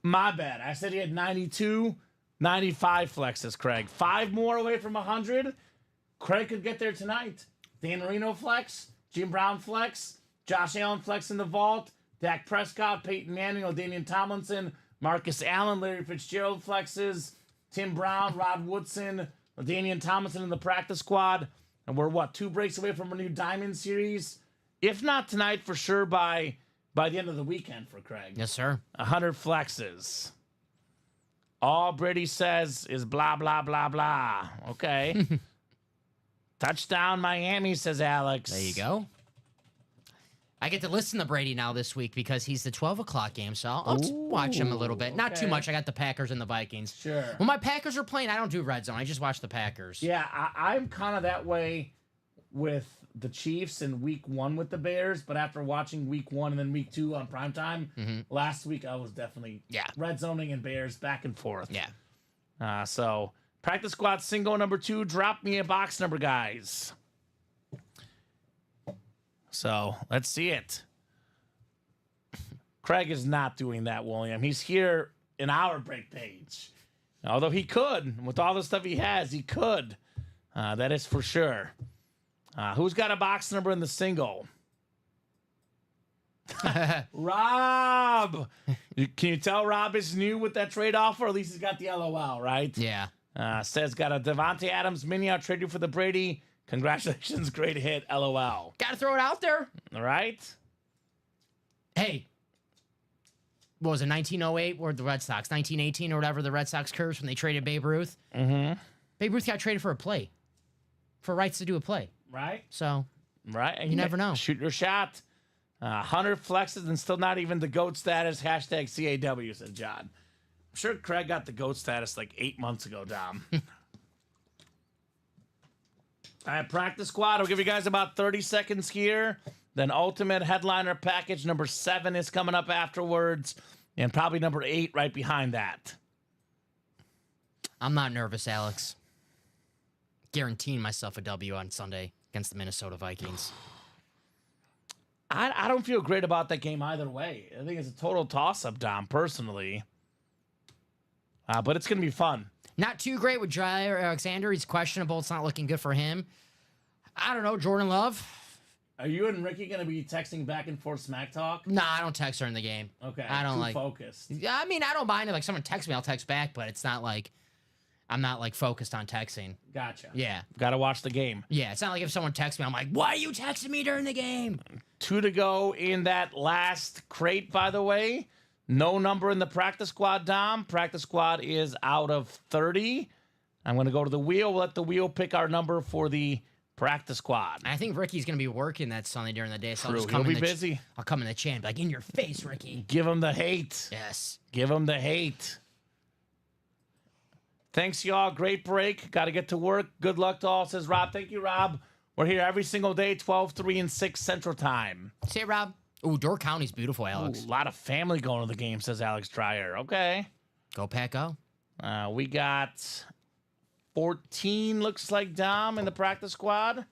my bad. I said he had 92, 95 flexes, Craig. 5 more away from 100. Craig could get there tonight. Dan Marino flex, Jim Brown flex, Josh Allen flex in the vault, Dak Prescott, Peyton Manning, O'Danian Tomlinson, Marcus Allen, Larry Fitzgerald flexes, Tim Brown, Rod Woodson, O'Danian Tomlinson in the practice squad. And we're, 2 breaks away from a new Diamond Series? If not tonight, for sure by the end of the weekend for Craig. Yes, sir. 100 flexes. All Brady says is blah, blah, blah, blah. Okay. Touchdown Miami, says Alex. There you go. I get to listen to Brady now this week because he's the 12 o'clock game, so I'll watch him a little bit. Not too okay. much. I got the Packers and the Vikings. Sure. When my Packers are playing, I don't do Red Zone. I just watch the Packers. Yeah, I'm kind of that way with the Chiefs in week 1 with the Bears, but after watching week 1 and then week 2 on primetime, last week I was definitely red zoning and Bears back and forth. Yeah. So practice squad single number 2, drop me a box number, guys. So let's see it. Craig is not doing that, William. He's here in our break page. Although he could, with all the stuff he has, he could. That is for sure. Who's got a box number in the single? Rob! Can you tell Rob is new with that trade offer? Or at least he's got the LOL, right? Yeah. Says got a Devontae Adams mini out traded for the Brady. Congratulations, great hit, LOL. Got to throw it out there. All right? Hey. What was it, 1908? Or the Red Sox? 1918 or whatever the Red Sox curse when they traded Babe Ruth? Mm-hmm. Babe Ruth got traded for a play. For rights to do a play. Right? So, right? And you never know. Shoot your shot. 100 flexes and still not even the GOAT status. Hashtag CAW, said John. I'm sure Craig got the GOAT status like 8 months ago, Dom. All right, practice squad. I'll give you guys about 30 seconds here. Then Ultimate Headliner Package number 7 is coming up afterwards. And probably number 8 right behind that. I'm not nervous, Alex. Guaranteeing myself a W on Sunday against the Minnesota Vikings. I don't feel great about that game either way. I think it's a total toss-up, Dom, personally. But it's going to be fun. Not too great with Jair Alexander. He's questionable. It's not looking good for him. I don't know. Jordan Love. Are you and Ricky going to be texting back and forth smack talk? Nah, I don't text during the game. Okay. I don't too focused. I mean, I don't mind it. Like, someone texts me, I'll text back, but it's not like I'm not, like, focused on texting. Gotcha. Yeah. Got to watch the game. Yeah, it's not like if someone texts me, I'm like, why are you texting me during the game? 2 to go in that last crate, by the way. No number in the practice squad, Dom. Practice squad is out of 30. I'm going to go to the wheel. We'll let the wheel pick our number for the practice squad. I think Ricky's going to be working that Sunday during the day, so I'll just He'll come be in busy. I'll come in the chat and be like, in your face, Ricky. Give him the hate. Yes. Give him the hate. Thanks, y'all. Great break. Got to get to work. Good luck to all, says Rob. Thank you, Rob. We're here every single day, 12, 3, and 6 Central Time. Say, Rob. Ooh, Door County's beautiful, Alex. Ooh, a lot of family going to the game, says Alex Dreyer. Okay. Go, Pack, go. We got 14, looks like, Dom, in the practice squad.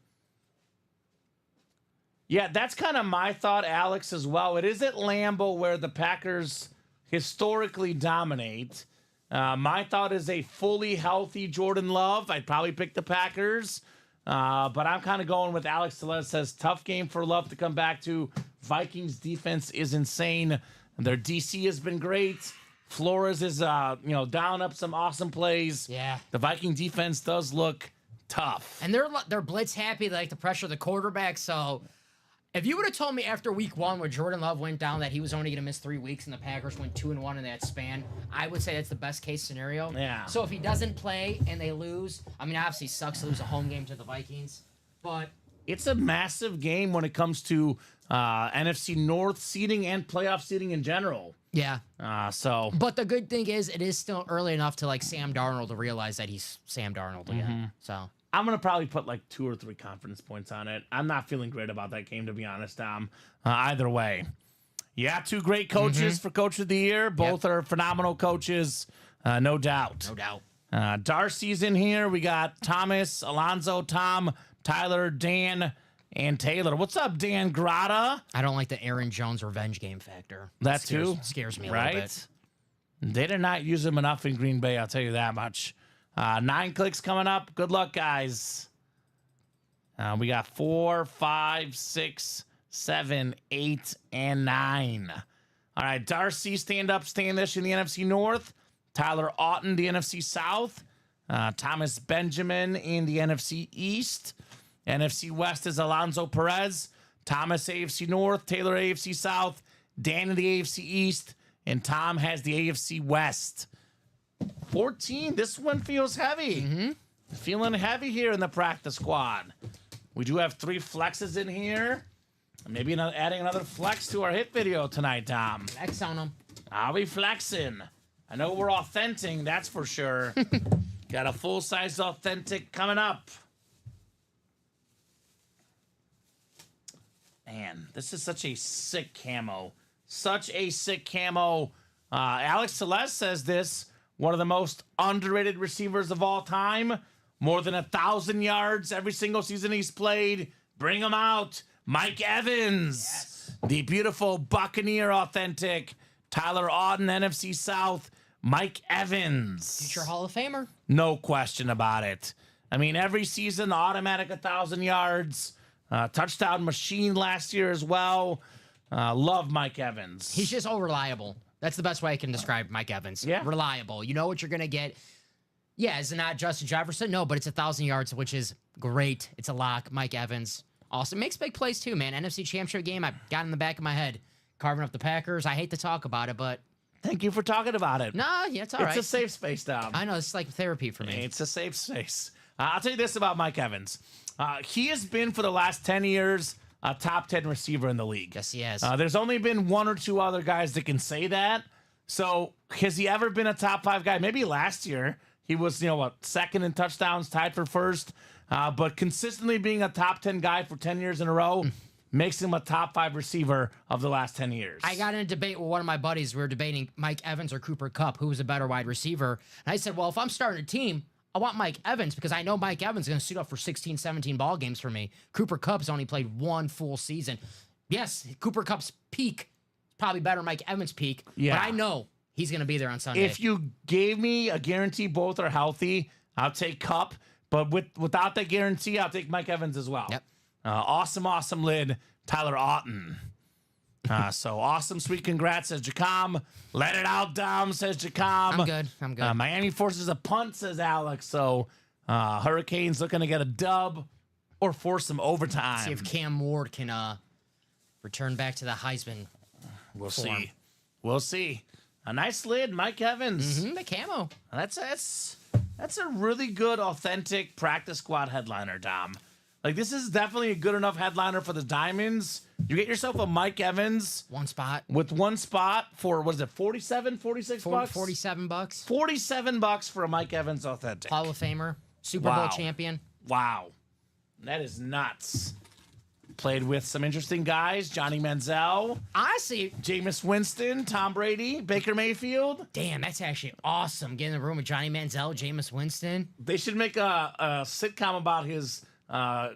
Yeah, that's kind of my thought, Alex, as well. It is at Lambeau where the Packers historically dominate. My thought is a fully healthy Jordan Love. I'd probably pick the Packers. But I'm kind of going with Alex Celeste says tough game for Love to come back to. Vikings defense is insane. Their DC has been great. Flores is down up some awesome plays. Yeah. The Viking defense does look tough. And they're blitz happy. They like to pressure the quarterback. So if you would have told me after week 1 where Jordan Love went down that he was only going to miss 3 weeks and the Packers went 2-1 in that span, I would say that's the best case scenario. Yeah. So if he doesn't play and they lose, I mean, obviously it sucks to lose a home game to the Vikings, but it's a massive game when it comes to NFC North seeding and playoff seeding in general. yeah. But the good thing is it is still early enough to like Sam Darnold to realize that he's Sam Darnold again. So I'm going to probably put like 2 or 3 confidence points on it. I'm not feeling great about that game, to be honest, Tom. Either way. Yeah, 2 great coaches for Coach of the Year. Both are phenomenal coaches, no doubt. no doubt. Darcy's in here. We got Thomas, Alonzo, Tom, Tyler, Dan, and Taylor. What's up, Dan Grata? I don't like the Aaron Jones revenge game factor. That too? Scares me a right? little bit. They did not use him enough in Green Bay, I'll tell you that much. 9 clicks coming up. Good luck, guys. We got 4, 5, 6, 7, 8, and 9. All right, Darcy, stand up, stand this in the NFC North. Tyler Auten, the NFC South. Thomas Benjamin in the NFC East. NFC West is Alonzo Perez. Thomas, AFC North. Taylor, AFC South. Dan in the AFC East. And Tom has the AFC West. 14. This one feels heavy. Feeling heavy here in the practice squad. We do have 3 flexes in here. Maybe adding another flex to our hit video tonight, Tom. Flex on them. I'll be flexing. I know we're authentic, that's for sure. Got a full-size authentic coming up. Man, this is such a sick camo. Such a sick camo. Alex Celeste says this. One of the most underrated receivers of all time. More than 1,000 yards every single season he's played. Bring him out. Mike Evans. Yes. The beautiful Buccaneer authentic. Tyler Auten, NFC South. Mike Evans. Future Hall of Famer. No question about it. I mean, every season, automatic 1,000 yards. Touchdown machine last year as well. Love Mike Evans. He's just reliable. That's the best way I can describe Mike Evans. Yeah. Reliable. You know what you're going to get. Yeah, is it not Justin Jefferson? No, but it's 1,000 yards, which is great. It's a lock. Mike Evans. Awesome. Makes big plays too, man. NFC Championship game, I've got in the back of my head. Carving up the Packers. I hate to talk about it, but... Thank you for talking about it. Nah, yeah, it's all right. It's a safe space, Dom. I know. It's like therapy for me. It's a safe space. I'll tell you this about Mike Evans. He has been, for the last 10 years, a top 10 receiver in the league. Yes, he has. There's only been 1 or 2 other guys that can say that. So has he ever been a top 5 guy? Maybe last year. He was, second in touchdowns, tied for first. But consistently being a top 10 guy for 10 years in a row makes him a top 5 receiver of the last 10 years. I got in a debate with one of my buddies. We were debating Mike Evans or Cooper Kupp, who was a better wide receiver. And I said, well, if I'm starting a team, I want Mike Evans because I know Mike Evans is going to suit up for 16, 17 ball games for me. Cooper Kupp's only played 1 full season. Yes, Cooper Kupp's peak is probably better than Mike Evans' peak. Yeah. But I know he's going to be there on Sunday. If you gave me a guarantee both are healthy, I'll take Kupp. But without that guarantee, I'll take Mike Evans as well. Yep. Awesome lid, Tyler Auten. So awesome, sweet congrats, says Jacom. Let it out, Dom, says Jacom. I'm good. Miami forces a punt, says Alex. So Hurricanes looking to get a dub or force some overtime. See if Cam Ward can return back to the Heisman. We'll form. see. We'll see. A nice lid, Mike Evans. The camo. That's a really good, authentic practice squad headliner, Dom. Like, this is definitely a good enough headliner for the Diamonds. You get yourself a Mike Evans. One spot. With one spot for, what is it, 47, 46 bucks? $47. $47 for a Mike Evans authentic. Hall of Famer. Super Bowl champion. Wow. That is nuts. Played with some interesting guys. Johnny Manziel. Honestly. Jameis Winston. Tom Brady. Baker Mayfield. Damn, that's actually awesome. Getting in the room with Johnny Manziel, Jameis Winston. They should make a sitcom about his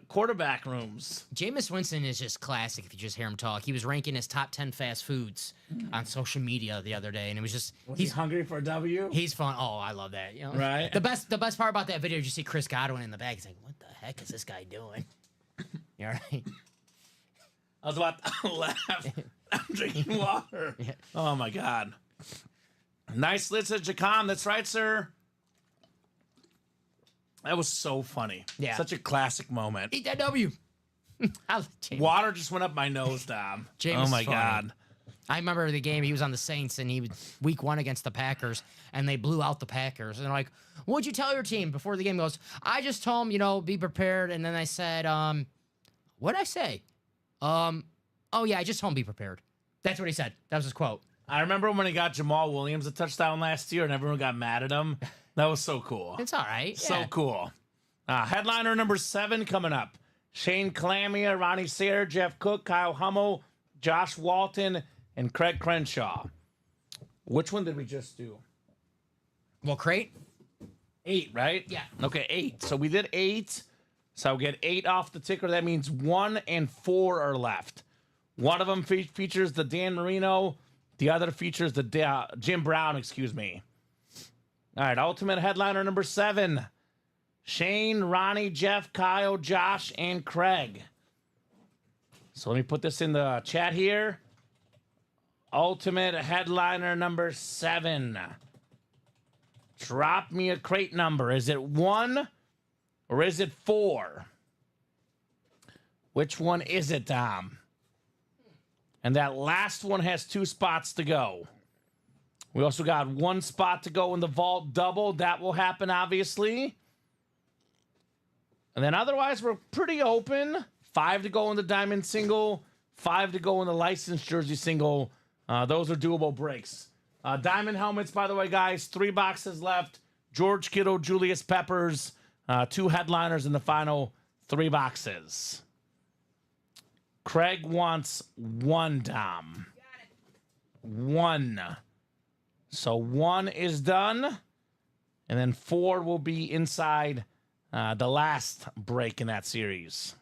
quarterback rooms. Jameis Winston is just classic if you just hear him talk. He was ranking his top 10 fast foods on social media the other day, and it was just... He's hungry for a W? He's fun. Oh, I love that. You know? Right. The best part about that video is you see Chris Godwin in the back. He's like, what the heck is this guy doing? You all right? I was about to laugh. I'm drinking water. Yeah. Oh, my God. Nice lid, says Jacom. That's right, sir. That was so funny. Yeah. Such a classic moment. Eat that W. Water just went up my nose, Dom. James oh, my funny. God. I remember the game. He was on the Saints, and he was week 1 against the Packers, and they blew out the Packers. And they're like, what'd you tell your team before the game? He goes, I just told them, be prepared. And then I said, what'd I say? Oh, yeah, I just told him be prepared. That's what he said. That was his quote. I remember when he got Jamal Williams a touchdown last year, and everyone got mad at him. That was so cool. It's all right. So Yeah. cool. Headliner number 7 coming up. Shane Calamia, Ronnie Sayre, Jeff Cook, Kyle Hummel, Josh Walton, and Craig Crenshaw. Which one did we just do? Well, crate? 8, right? Yeah. Okay, 8. So we did 8. So I'll get 8 off the ticker. That means 1 and 4 are left. One of them features the Dan Marino. The other features the Jim Brown, excuse me. All right, ultimate headliner number 7. Shane, Ronnie, Jeff, Kyle, Josh, and Craig. So let me put this in the chat here. Ultimate headliner number 7. Drop me a crate number. Is it 1 or is it 4? Which one is it, Dom? And that last one has 2 spots to go. We also got 1 spot to go in the vault double. That will happen, obviously. And then otherwise, we're pretty open. 5 to go in the diamond single. 5 to go in the licensed jersey single. Those are doable breaks. Diamond helmets, by the way, guys. 3 boxes left. George Kittle, Julius Peppers. 2 headliners in the final 3 boxes. Craig wants 1, Dom. 1. So 1 is done. And then 4 will be inside the last break in that series.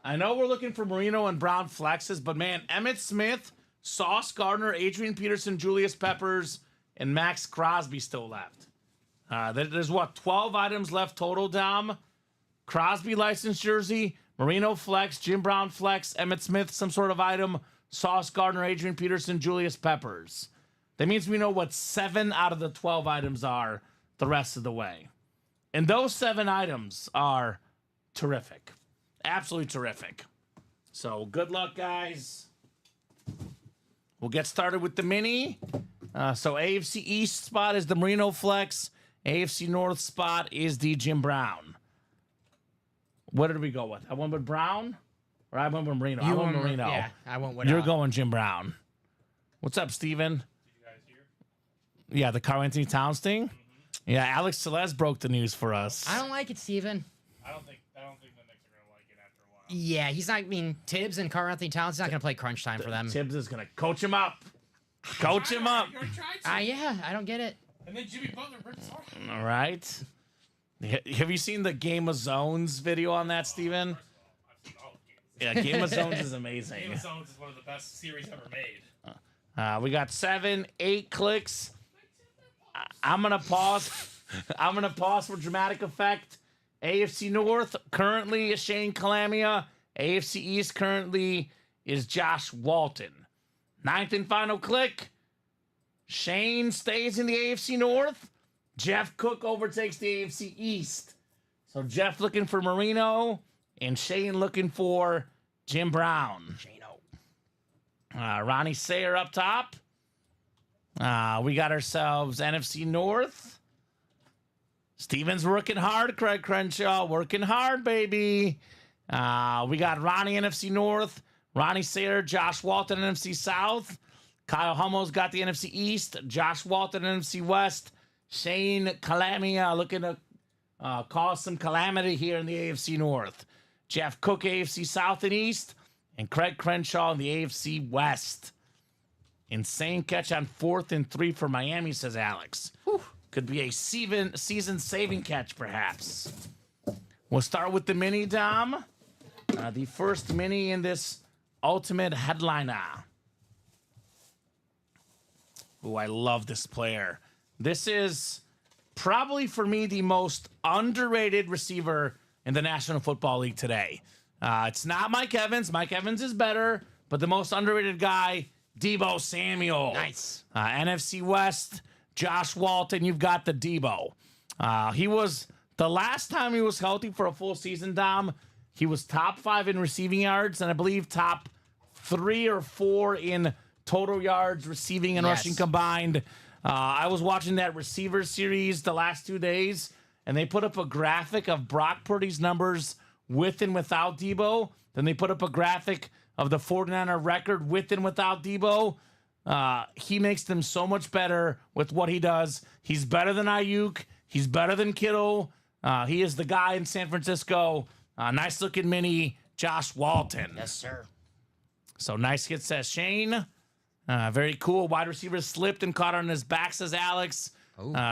I know we're looking for Marino and Brown flexes, but man, Emmitt Smith, Sauce Gardner, Adrian Peterson, Julius Peppers, and Max Crosby still left. There's 12 items left total, Dom? Crosby licensed jersey, Marino flex, Jim Brown flex, Emmitt Smith some sort of item, Sauce Gardner, Adrian Peterson, Julius Peppers. That means we know what 7 out of the 12 items are the rest of the way. And those 7 items are terrific. Absolutely terrific. So good luck, guys. We'll get started with the mini. So AFC East spot is the Marino flex. AFC North spot is the Jim Brown. What did we go with? I went with Brown, or I went with Marino? I went with Marino. Yeah, I went with... You're going Jim Brown. What's up, Steven? Did you guys hear? Yeah, the Karl Anthony Towns thing? Yeah, Alex Celeste broke the news for us. I don't like it, Steven. I don't think the Knicks are gonna like it after a while. Yeah, he's not... I mean, Tibbs and Karl Anthony Towns is not going to play crunch time for them. Tibbs is going to coach him up. Coach him up. You're trying to. Yeah, I don't get it. And then Jimmy Butler rips off. All right. Have you seen the Game of Zones video on that, Steven? I've seen all of games. Yeah, Game of Zones is amazing. Game of Zones is one of the best series ever made. We got 7, 8 clicks. I'm gonna pause. I'm gonna pause for dramatic effect. AFC North currently is Shane Calamia. AFC East currently is Josh Walton. 9th and final click. Shane stays in the AFC North. Jeff Cook overtakes the AFC East. So Jeff looking for Marino and Shane looking for Jim Brown. Ronnie Sayer up top. We got ourselves NFC North. Steven's working hard. Craig Crenshaw working hard, baby. We got Ronnie NFC North. Ronnie Sayer, Josh Walton NFC South. Kyle Hummel's got the NFC East. Josh Walton NFC West. Shane Calamia looking to cause some calamity here in the AFC North. Jeff Cook, AFC South and East. And Craig Crenshaw in the AFC West. Insane catch on 4th and 3 for Miami, says Alex. Whew. Could be a season-saving catch, perhaps. We'll start with the mini, Dom. The first mini in this Ultimate Headliner. Oh, I love this player. This is probably, for me, the most underrated receiver in the National Football League today. It's not Mike Evans. Mike Evans is better, but the most underrated guy, Deebo Samuel. Nice. NFC West, Josh Walton. You've got the Deebo. He was, the last time he was healthy for a full season, Dom, he was top 5 in receiving yards, and I believe top 3 or 4 in total yards, receiving and rushing combined. I was watching that receiver series the last 2 days, and they put up a graphic of Brock Purdy's numbers with and without Deebo. Then they put up a graphic of the 49er record with and without Deebo. He makes them so much better with what he does. He's better than Ayuk. He's better than Kittle. He is the guy in San Francisco. Nice looking mini, Josh Walton. Yes, sir. So nice hit, says Shane. Very cool. Wide receiver slipped and caught on his back, says Alex.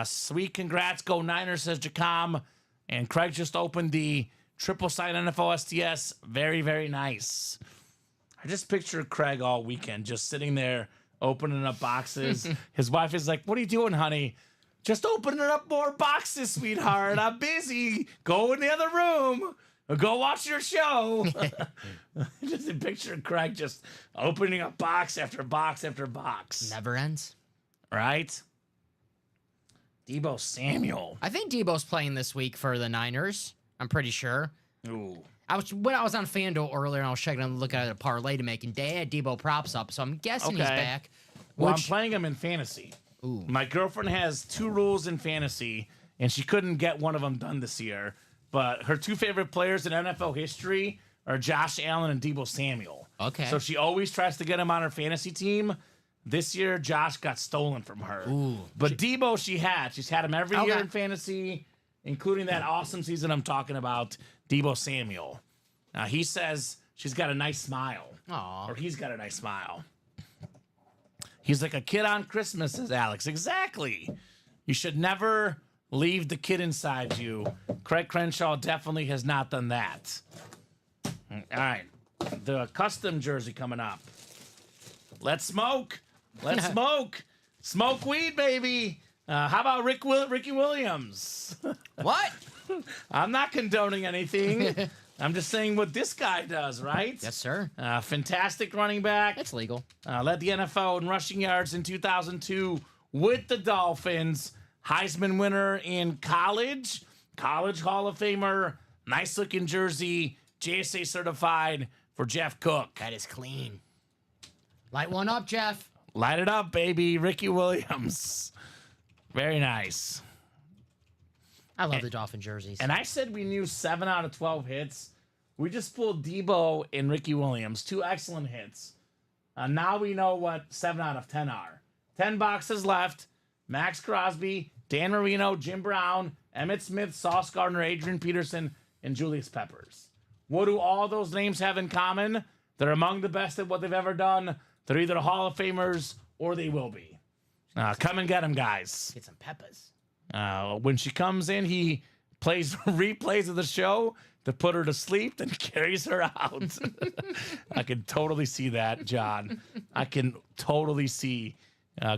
Sweet congrats. Go Niners, says Jacom. And Craig just opened the triple site NFL STS. Very, very nice. I just pictured Craig all weekend just sitting there opening up boxes. His wife is like, "What are you doing, honey?" "Just opening up more boxes, sweetheart. I'm busy. Go in the other room. Go watch your show." Just picture Craig just opening up box after box after box. Never ends. Right? Deebo Samuel. I think Deebo's playing this week for the Niners. I'm pretty sure. Ooh. When I was on FanDuel earlier and I was checking to look at a parlay to make, and they had Deebo props up, so I'm guessing he's back. Well, I'm playing him in fantasy. Ooh. My girlfriend has 2 rules in fantasy, and she couldn't get one of them done this year. But her 2 favorite players in NFL history are Josh Allen and Deebo Samuel. Okay. So she always tries to get him on her fantasy team. This year, Josh got stolen from her. Ooh. But Deebo, she's had him every year in fantasy, including that awesome season I'm talking about, Deebo Samuel. He says she's got a nice smile. Aw. Or he's got a nice smile. He's like a kid on Christmas, says Alex. Exactly. You should never leave the kid inside you. Craig Crenshaw definitely has not done that. All right. The custom jersey coming up. Let's smoke. Let's smoke. Smoke weed, baby. How about Ricky Williams? What? I'm not condoning anything. I'm just saying what this guy does, right? Yes, sir. Fantastic running back. It's legal. Led the NFL in rushing yards in 2002 with the Dolphins. Heisman winner in college. College Hall of Famer. Nice looking jersey. JSA certified for Jeff Cook. That is clean. Light one up, Jeff. Light it up, baby. Ricky Williams. Very nice. I love the Dolphin jerseys. And I said we knew 7 out of 12 hits. We just pulled Deebo and Ricky Williams. 2 excellent hits. Now we know what 7 out of 10 are. 10 boxes left. Max Crosby, Dan Marino, Jim Brown, Emmitt Smith, Sauce Gardner, Adrian Peterson, and Julius Peppers. What do all those names have in common? They're among the best at what they've ever done. They're either Hall of Famers or they will be. Come and get them, guys. Get some peppers. When she comes in, he plays replays of the show to put her to sleep, then carries her out. I can totally see that, John. I can totally see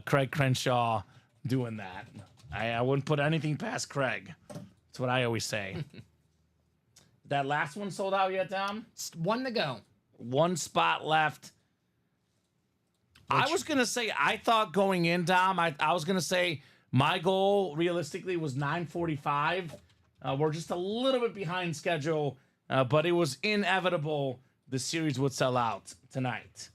Craig Crenshaw doing that. I wouldn't put anything past Craig. That's what I always say. That last one sold out yet, Dom? 1 to go. 1 spot left. I was going to say, I thought going in, Dom, I was going to say my goal realistically was 9:45. We're just a little bit behind schedule, but it was inevitable the series would sell out tonight.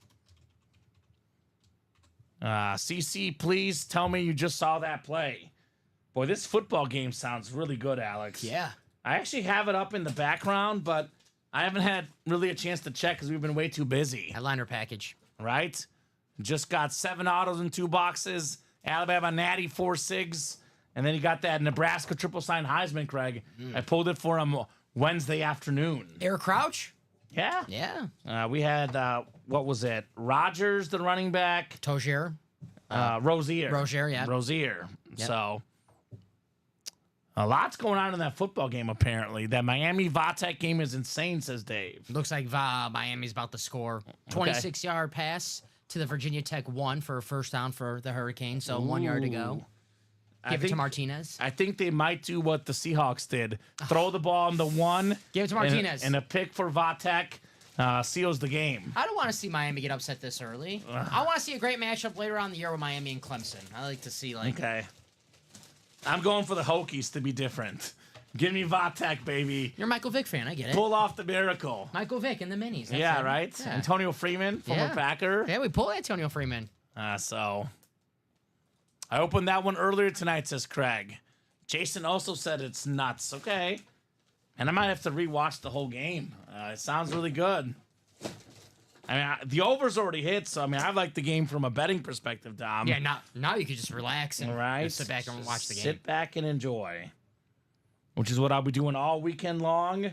CC, please tell me you just saw that play. Boy, this football game sounds really good, Alex. Yeah. I actually have it up in the background, but I haven't had really a chance to check because we've been way too busy. Headliner package. Right? Just got 7 autos in 2 boxes. Alabama Natty 4 SIGs. And then you got that Nebraska triple sign Heisman, Craig. I pulled it for him Wednesday afternoon. Eric Crouch? Yeah. Yeah. We had, what was it? Rogers, the running back. Tozier. Rozier. Rozier, yeah. Rozier. Yep. So, a lot's going on in that football game, apparently. That Miami-Vatek game is insane, says Dave. Looks like Miami's about to score. 26-yard pass to the Virginia Tech 1 for a first down for the Hurricanes. So 1 yard to go. Give it to Martinez. I think they might do what the Seahawks did. Throw the ball on the 1. Give it to Martinez. And a pick for Vatek seals the game. I don't want to see Miami get upset this early. I want to see a great matchup later on in the year with Miami and Clemson. I like to see, like... Okay. I'm going for the Hokies to be different. Give me Vatek, baby. You're a Michael Vick fan. I get it. Pull off the miracle. Michael Vick and the minis. That's Yeah, it. right? Yeah. Antonio Freeman, former Packer. Yeah, we pulled Antonio Freeman. So I opened that one earlier tonight, says Craig. Jason also said it's nuts. Okay. And I might have to rewatch the whole game. It sounds really good. I mean, the over's already hit, so I mean, I like the game from a betting perspective, Dom. Yeah, now you can just relax and Right? sit back and watch the game. Sit back and enjoy, which is what I'll be doing all weekend long.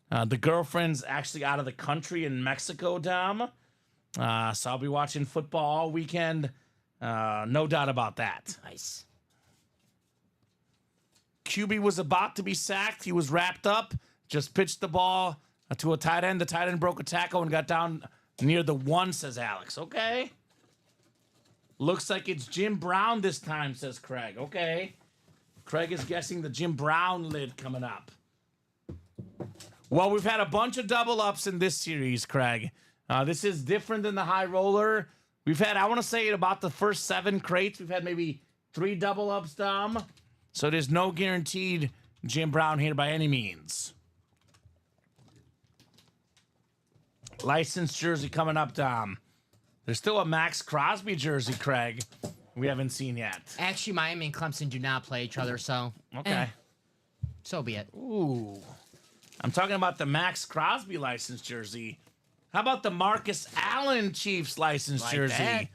The girlfriend's actually out of the country in Mexico, Dom. So I'll be watching football all weekend. No doubt about that. Nice. QB was about to be sacked. He was wrapped up, just pitched the ball to a tight end. The tight end broke a tackle and got down near the 1, says Alex. Okay. Looks like it's Jim Brown this time, says Craig. Okay. Craig is guessing the Jim Brown lid coming up. Well, we've had a bunch of double ups in this series, Craig. This is different than the high roller. We've had, I want to say, about the first 7 crates, we've had maybe 3 double ups, Dom. So there's no guaranteed Jim Brown here by any means. Licensed jersey coming up, Dom. There's still a Max Crosby jersey, Craig, we haven't seen yet. Actually, Miami and Clemson do not play each other, so... Okay. So be it. Ooh. I'm talking about the Max Crosby licensed jersey. How about the Marcus Allen Chiefs licensed Like jersey? that.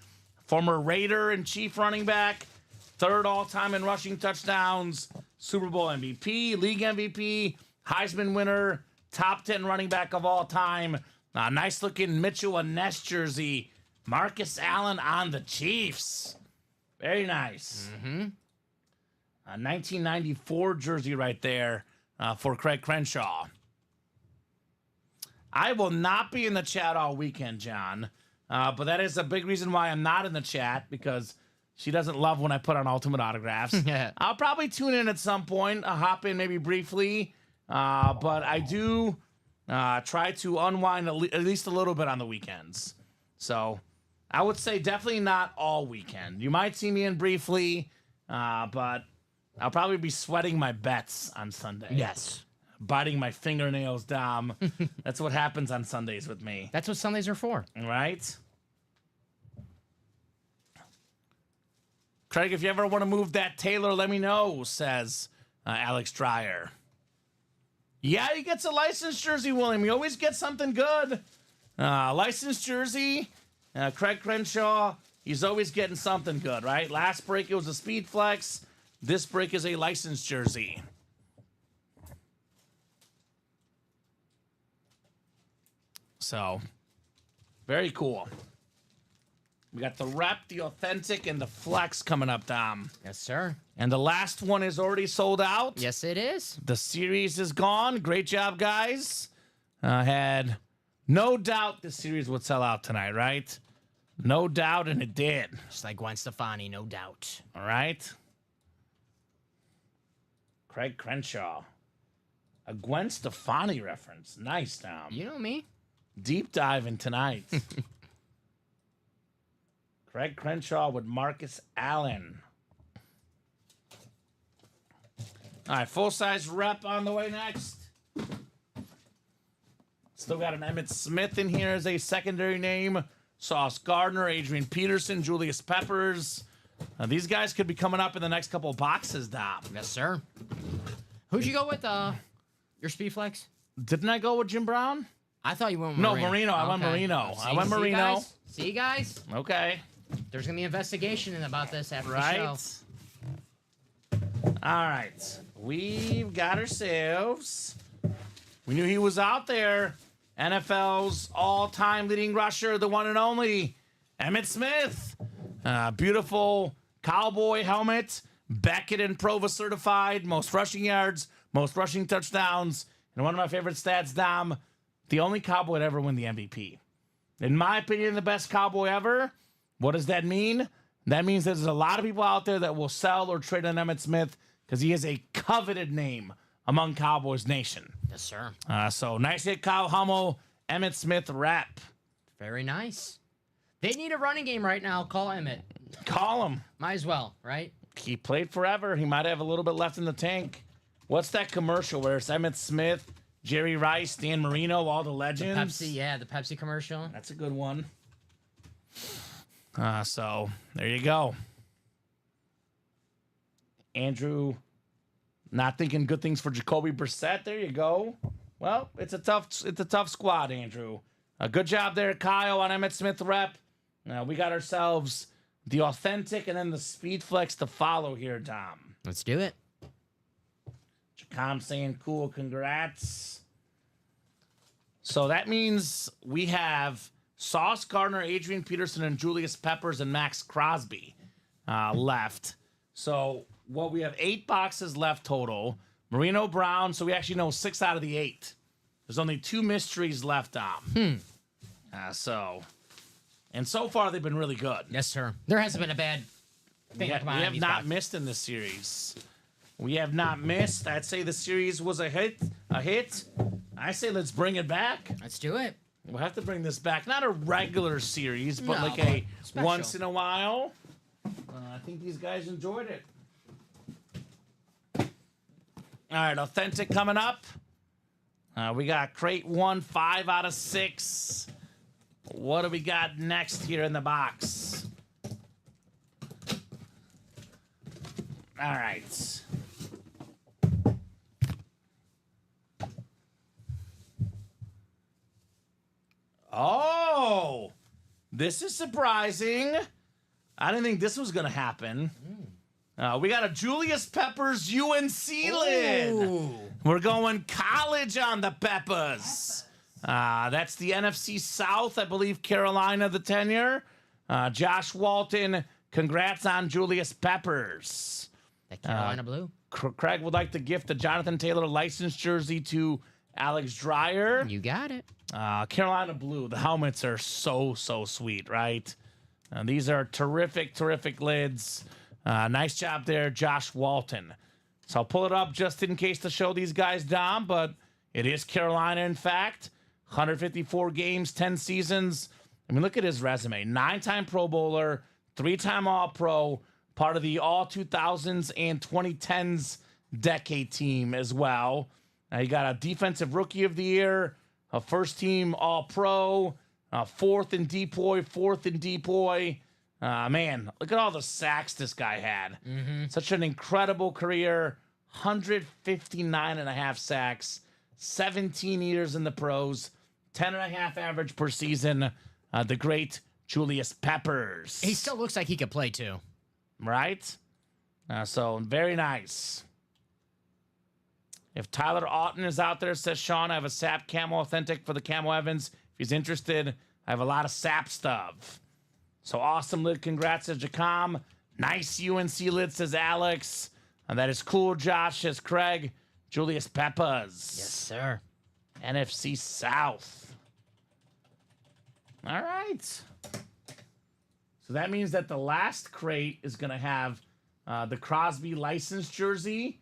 Former Raider and Chief running back. 3rd all-time in rushing touchdowns. Super Bowl MVP, League MVP, Heisman winner, top 10 running back of all time. Nice-looking Mitchell and Ness jersey. Marcus Allen on the Chiefs. Very nice. Mm-hmm. 1994 jersey right there for Craig Crenshaw. I will not be in the chat all weekend, John. But that is a big reason why I'm not in the chat, because she doesn't love when I put on Ultimate Autographs. Yeah. I'll probably tune in at some point. I'll hop in maybe briefly. But I do try to unwind at least a little bit on the weekends. So I would say definitely not all weekend. You might see me in briefly, but I'll probably be sweating my bets on Sunday. Yes. Biting my fingernails, Dom. That's what happens on Sundays with me. That's what Sundays are for. Right? Craig, if you ever want to move that Taylor, let me know, says Alex Dreyer. Yeah, he gets a licensed jersey, William. He always gets something good. Licensed jersey, Craig Crenshaw, he's always getting something good, right? Last break, it was a Speed Flex. This break is a licensed jersey. So, very cool. We got the rep, the authentic, and the flex coming up, Dom. Yes, sir. And the last one is already sold out. Yes, it is. The series is gone. Great job, guys. Had no doubt this series would sell out tonight, right? No doubt, and it did. Just like Gwen Stefani, no doubt. All right. Craig Crenshaw. A Gwen Stefani reference. Nice, Dom. You know me. Deep diving tonight. Craig Crenshaw with Marcus Allen. All right, full-size rep on the way next. Still got an Emmitt Smith in here as a secondary name Sauce Gardner, Adrian Peterson, Julius Peppers. These guys could be coming up in the next couple of boxes, Dom. Yes, sir. Who'd you go with? Your speed flex? Didn't I go with Jim Brown? I thought you went with No, Marino. Marino. I went Okay. Marino. See- I went see, Marino. guys? See, guys? Okay. There's going to be investigation about this after the Right. show. All right. We've got ourselves. We knew he was out there. NFL's all-time leading rusher, the one and only Emmitt Smith. Beautiful cowboy helmet. Beckett and Prova certified. Most rushing yards, most rushing touchdowns. And one of my favorite stats, Dom, the only cowboy to ever win the MVP. In my opinion, the best cowboy ever. What does that mean? That means there's a lot of people out there that will sell or trade on Emmitt Smith because he is a coveted name among Cowboys Nation. Yes, sir. So nice hit, Kyle Hummel, Emmitt Smith rep. Very nice. They need a running game right now. Call Emmett. Call him. Might as well, right? He played forever. He might have a little bit left in the tank. What's that commercial where it's Emmitt Smith, Jerry Rice, Dan Marino, all the legends? Pepsi, yeah, the Pepsi commercial. That's a good one. So there you go. Andrew, not thinking good things for Jacoby Brissett. There you go. Well, it's a tough squad, Andrew. Good job there, Kyle, on Emmitt Smith rep. We got ourselves the authentic and then the speed flex to follow here, Dom. Let's do it. Jacom saying cool, congrats. So that means we have Sauce Gardner, Adrian Peterson, and Julius Peppers and Max Crosby left. So we have 8 boxes left total. Marino Brown, so we actually know 6 out of the 8. There's only 2 mysteries left, Dom. And so far they've been really good. Yes, sir. There hasn't been a bad thing. We have not missed in this series. We have not missed. I'd say the series was a hit. I say let's bring it back. Let's do it. We'll have to bring this back. Not a regular series, but No, like a but special. once in a while. I think these guys enjoyed it. All right, authentic coming up. We got crate 1, 5 out of 6. What do we got next here in the box? All right. Oh, this is surprising. I didn't think this was going to happen. We got a Julius Peppers UNC lid. We're going college on the Peppers. That's the NFC South, I believe, Carolina, the tenure. Josh Walton, congrats on Julius Peppers. The Carolina Blue. Craig would like to gift the Jonathan Taylor license jersey to Alex Dreyer. You got it. Carolina Blue, the helmets are so sweet, right? These are terrific lids. Nice job there, Josh Walton. So I'll pull it up just in case to show these guys, Dom, but it is Carolina, in fact. 154 games, 10 seasons. I mean, look at his resume. 9-time Pro Bowler, 3-time All-Pro, part of the All-2000s and 2010s decade team as well. You got a Defensive Rookie of the Year, a first-team All-Pro, 4th in DPOY. Man, look at all the sacks this guy had. Such an incredible career. 159 and a half sacks, 17 years in the pros, 10 and a half average per season. The great Julius Peppers. He still looks like he could play too. Right? So very nice. If Tyler Auten is out there, says Sean, I have a SAP Camo Authentic for the Camo Evans. If he's interested, I have a lot of SAP stuff. So awesome lid. Congrats to Jacom. Nice UNC lid, says Alex. And that is cool, Josh, says Craig. Julius Peppers. Yes, sir. NFC South. All right. So that means that the last crate is going to have the Crosby license jersey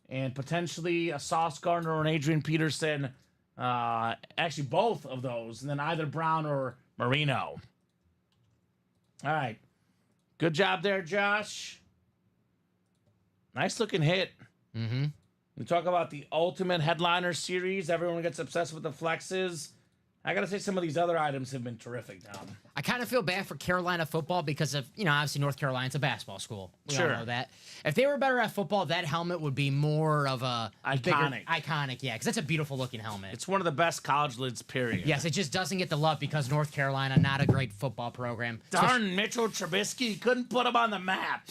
and potentially a Sauce Gardner or an Adrian Peterson. Actually, both of those. And then either Brown or Marino. All right. Good job there, Josh. Nice looking hit. We talk about the Ultimate Headliner Series. Everyone gets obsessed with the flexes. I got to say some of these other items have been terrific, Dom. I kind of feel bad for Carolina football because of, obviously North Carolina's a basketball school. We all know that. If they were better at football, that helmet would be more of a iconic, yeah, because that's a beautiful looking helmet. It's one of the best college lids, period. Yes, it just doesn't get the love because North Carolina, not a great football program. Darn Mitchell Trubisky, couldn't put him on the map.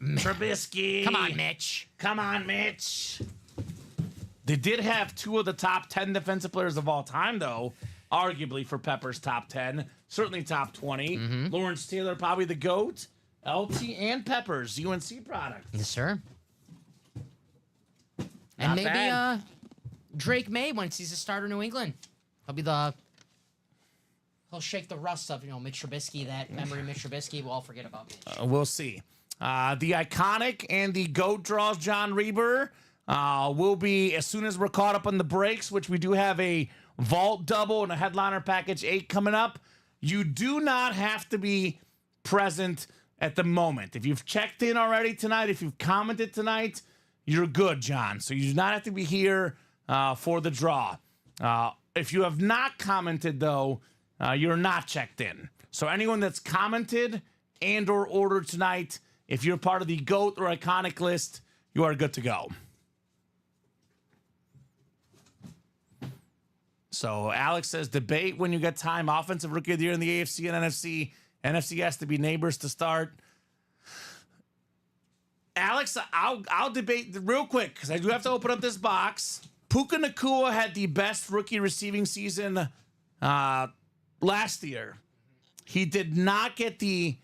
Trubisky. Come on, Mitch. Come on, Mitch. They did have 2 of the top 10 defensive players of all time, though. Arguably for Pepper's top 10, certainly top 20. Lawrence Taylor, probably the GOAT. LT and Peppers, UNC product. Yes, sir. Not and maybe bad. Drake May, once he's a starter in New England, he'll shake the rust of Mitch Trubisky, that memory of Mitch Trubisky. We'll all forget about Mitch. We'll see. The iconic and the GOAT draws, John Reber, will be as soon as we're caught up on the breaks, which we do have a Vault double and a headliner package 8 coming up. You do not have to be present at the moment. If you've checked in already tonight, if you've commented tonight, you're good, John. So you do not have to be here for the draw. If you have not commented, though, you're not checked in. So anyone that's commented and or ordered tonight, if you're part of the GOAT or iconic list, you are good to go. So Alex says, debate when you get time. Offensive Rookie of the Year in the AFC and NFC. NFC has to be neighbors to start. Alex, I'll debate real quick because I do have to open up this box. Puka Nacua had the best rookie receiving season last year. He did not get the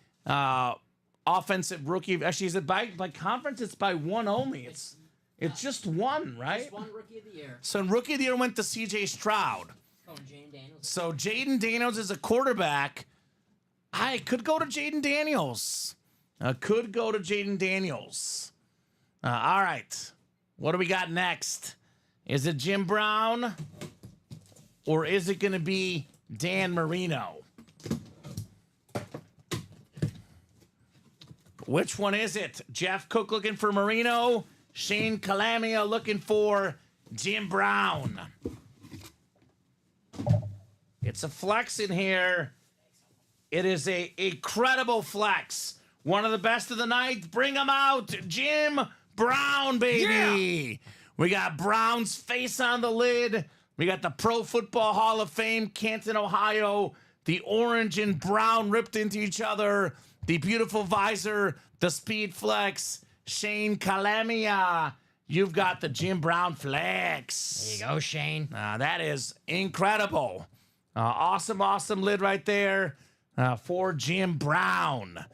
offensive rookie. Actually, is it by conference? It's by one only. It's just one, right? Just one Rookie of the Year. So Rookie of the Year went to C.J. Stroud. So Jaden Daniels is a quarterback. I could go to Jaden Daniels. All right. What do we got next? Is it Jim Brown? Or is it going to be Dan Marino? Which one is it? Jeff Cook looking for Marino. Shane Calamia looking for Jim Brown. It's a flex in here. It is a incredible flex. One of the best of the night. Bring him out. Jim Brown, baby. Yeah. We got Brown's face on the lid. We got the Pro Football Hall of Fame, Canton, Ohio. The orange and brown ripped into each other. The beautiful visor. The speed flex. Shane Calamia, you've got the Jim Brown flex. There you go, Shane. That is incredible. Awesome lid right there for Jim Brown.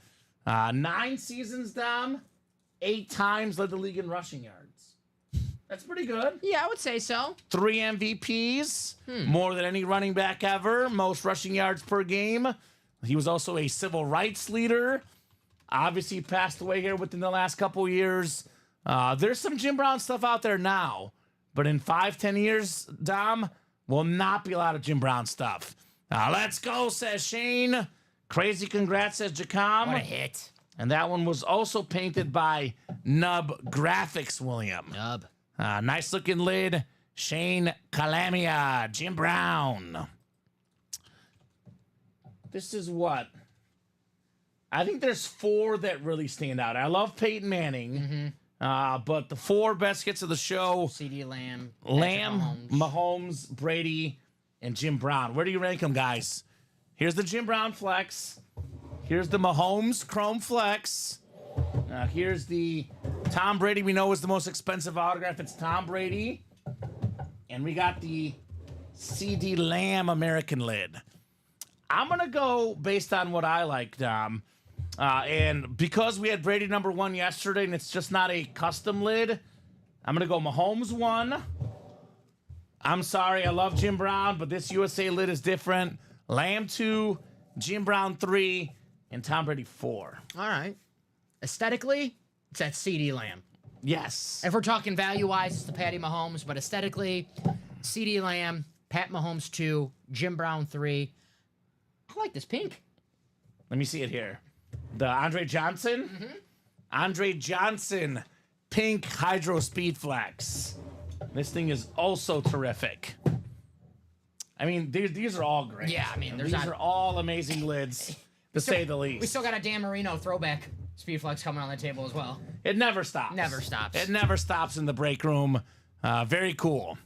9 seasons, Dom. 8 times led the league in rushing yards. That's pretty good. Yeah, I would say so. 3 MVPs, more than any running back ever. Most rushing yards per game. He was also a civil rights leader. Obviously, he passed away here within the last couple years. There's some Jim Brown stuff out there now. But in 5-10 years, Dom, will not be a lot of Jim Brown stuff. Let's go, says Shane. Crazy congrats, says Jacom. What a hit. And that one was also painted by Nub Graphics, William. Nub. Nice looking lid. Shane Calamia, Jim Brown. This is what? I think there's 4 that really stand out. I love Peyton Manning, but the 4 best hits of the show: CeeDee Lamb, Mahomes, Brady, and Jim Brown. Where do you rank them, guys? Here's the Jim Brown flex. Here's the Mahomes Chrome flex. Here's the Tom Brady. We know is the most expensive autograph. It's Tom Brady, and we got the CeeDee Lamb American lid. I'm gonna go based on what I like, Dom. And because we had Brady number 1 yesterday and it's just not a custom lid, I'm going to go Mahomes 1. I'm sorry, I love Jim Brown, but this USA lid is different. Lamb 2, Jim Brown 3, and Tom Brady 4. All right. Aesthetically, it's that CeeDee Lamb. Yes. If we're talking value-wise, it's the Patty Mahomes, but aesthetically, CeeDee Lamb, Pat Mahomes 2, Jim Brown 3. I like this pink. Let me see it here. The Andre Johnson? Andre Johnson, pink Hydro Speed Flex. This thing is also terrific. I mean, these are all great. Yeah, I mean, these are all amazing lids, to say the least. We still got a Dan Marino throwback Speed Flex coming on the table as well. It never stops. Never stops. It never stops in the break room. Very cool.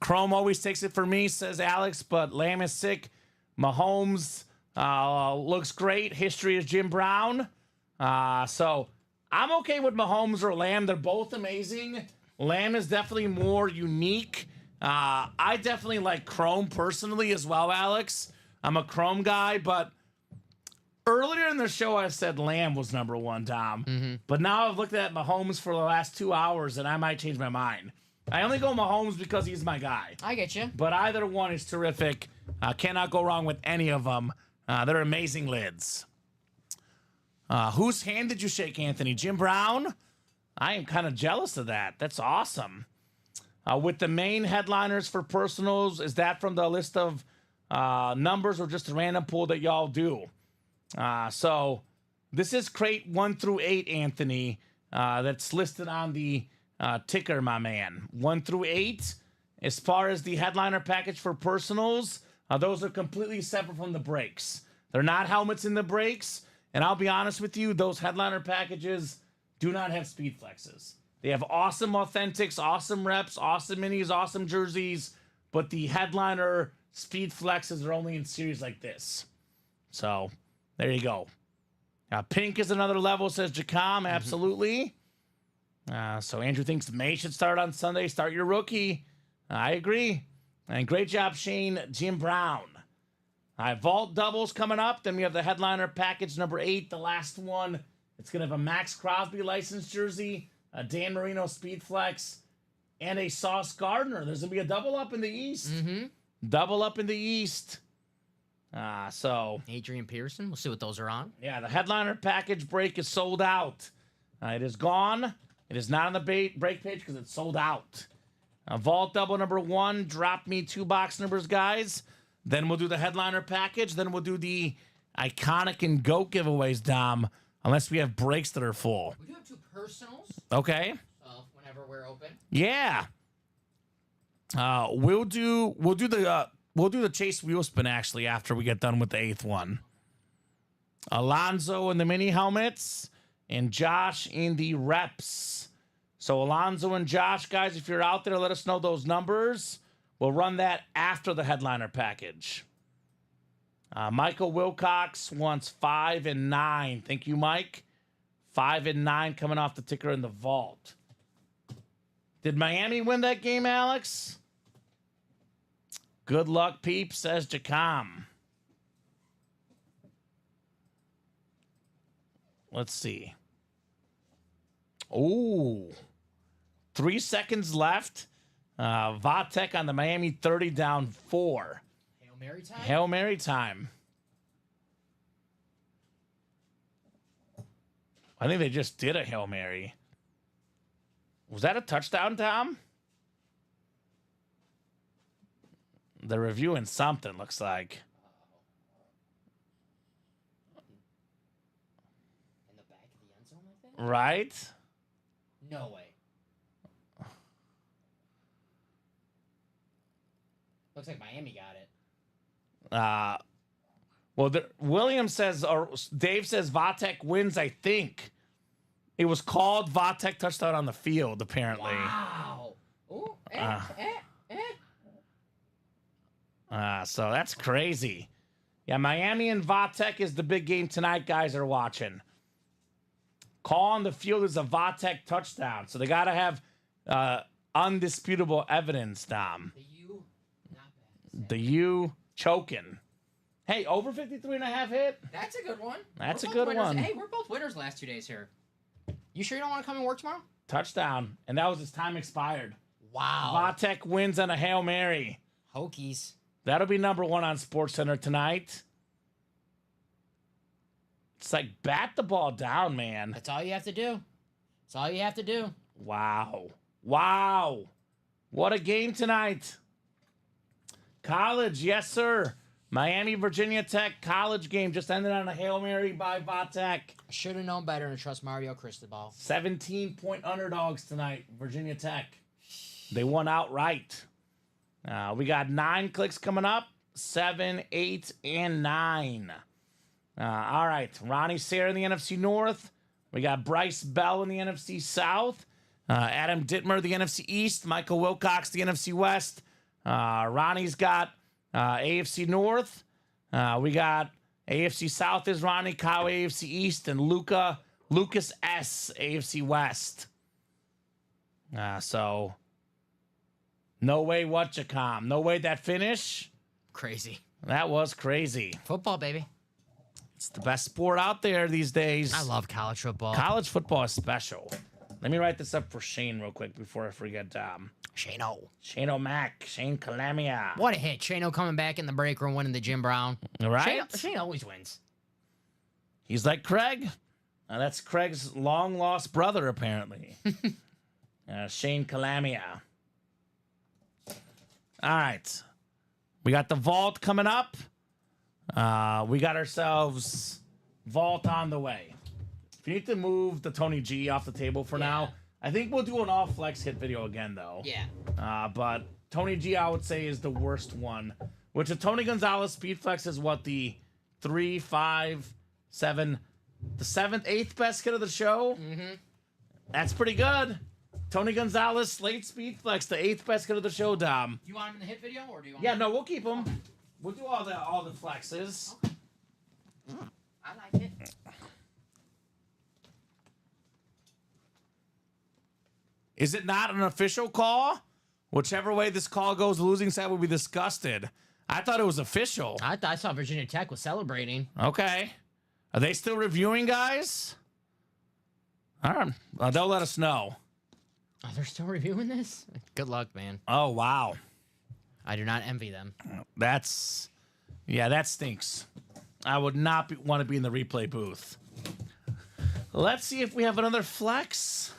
Chrome always takes it for me, says Alex, but Lamb is sick. Mahomes looks great. History is Jim Brown. So I'm okay with Mahomes or Lamb. They're both amazing. Lamb is definitely more unique. I definitely like Chrome personally as well, Alex. I'm a Chrome guy, but earlier in the show I said Lamb was number one, Dom. Mm-hmm. But now I've looked at Mahomes for the last 2 hours, and I might change my mind. I only go Mahomes because he's my guy. I get you. But either one is terrific. Cannot go wrong with any of them. They're amazing lids. Whose hand did you shake, Anthony? Jim Brown? I am kind of jealous of that. That's awesome. With the main headliners for personals, is that from the list of numbers or just a random pool that y'all do? So this is crate 1 through 8, Anthony. That's listed on the ticker, my man. 1 through 8. As far as the headliner package for personals, those are completely separate from the breaks. They're not helmets in the breaks. And I'll be honest with you, those headliner packages do not have speed flexes. They have awesome authentics, awesome reps, awesome minis, awesome jerseys, but the headliner speed flexes are only in series like this. So there you go. Pink is another level, says Jacom. Absolutely. So Andrew thinks May should start on Sunday. Start your rookie. I agree. And great job, Shane. Jim Brown. Vault doubles coming up. Then we have the headliner package number 8, the last one. It's going to have a Max Crosby licensed jersey, a Dan Marino Speed Flex, and a Sauce Gardner. There's going to be a double up in the East. Mm-hmm. Double up in the East. So Adrian Pearson. We'll see what those are on. yeah, the headliner package break is sold out. It is gone. It is not on the break page because it's sold out. Vault double number 1. Drop me 2 box numbers, guys. Then we'll do the headliner package. Then we'll do the iconic and GOAT giveaways, Dom. Unless we have breaks that are full. We do have 2 personals. Okay. Whenever we're open. Yeah. We'll do the Chase wheel spin actually after we get done with the 8th one. Alonzo in the mini helmets and Josh in the reps. So Alonzo and Josh, guys, if you're out there, let us know those numbers. We'll run that after the headliner package. Michael Wilcox wants 5 and 9. Thank you, Mike. 5 and 9 coming off the ticker in the vault. Did Miami win that game, Alex? Good luck, peeps, says Jacom. Let's see. Ooh. 3 seconds left. Vatek on the Miami 30 down 4. Hail Mary time? Hail Mary time. I think they just did a Hail Mary. Was that a touchdown, Tom? They're reviewing something, looks like. In the back of the end zone, I think? Right? No way. Looks like Miami got it. Well, William says, or Dave says Vatek wins, I think. It was called Vatek touchdown on the field, apparently. Wow. Ooh, So that's crazy. Yeah, Miami and Vatek is the big game tonight, guys are watching. Call on the field is a Vatek touchdown. So they got to have undisputable evidence, Dom. The U, not bad. The U choking. Hey, over 53.5 hit? That's a good one. That's We're a both good winners. one. Hey, we're both winners last 2 days here. You sure you don't want to come and work tomorrow? Touchdown. And that was his time expired. Wow. Vatek wins on a Hail Mary. Hokies. That'll be number 1 on SportsCenter tonight. It's like bat the ball down, man. That's all you have to do. That's all you have to do. Wow. Wow. What a game tonight. College, yes, sir. Miami, Virginia Tech college game just ended on a Hail Mary by Vatek. Should have known better to trust Mario Cristobal. 17-point underdogs tonight, Virginia Tech. They won outright. We got 9 clicks coming up. 7, 8, and 9. All right. Ronnie Sayre in the NFC North. We got Bryce Bell in the NFC South. Adam Dittmer, the NFC East. Michael Wilcox, the NFC West. Ronnie's got AFC North. We got AFC South is Ronnie, Kyle AFC East, and Lucas S, AFC West. So, no way whatchacom. No way that finish. Crazy. That was crazy. Football, baby. It's the best sport out there these days. I love college football. College football is special. Let me write this up for Shane real quick before I forget. Shane O'Mac, Shane Calamia. What a hit. Shane coming back in the break room, winning the Jim Brown. Right? Shane always wins. He's like Craig. That's Craig's long-lost brother, apparently. Shane Calamia. All right. We got the vault coming up. We got ourselves vault on the way. If you need to move the Tony G off the table for now, I think we'll do an all flex hit video again, though. Yeah. But Tony G, I would say, is the worst one. Which a Tony Gonzalez speed flex is what, the 3, 5, 7, the 7th, 8th best hit of the show? Mm-hmm. That's pretty good. Tony Gonzalez, Slate Speed Flex, the 8th best hit of the show, Dom. You want him in the hit video, or do you want? Yeah, no, we'll keep him. We'll do all the flexes. Okay. I like it. Is it not an official call? Whichever way this call goes, the losing side will be disgusted. I thought it was official. I saw Virginia Tech was celebrating. Okay. Are they still reviewing, guys? All right. They'll let us know. Oh, they're still reviewing this? Good luck, man. Oh, wow. I do not envy them. That stinks. I would not want to be in the replay booth. Let's see if we have another flex.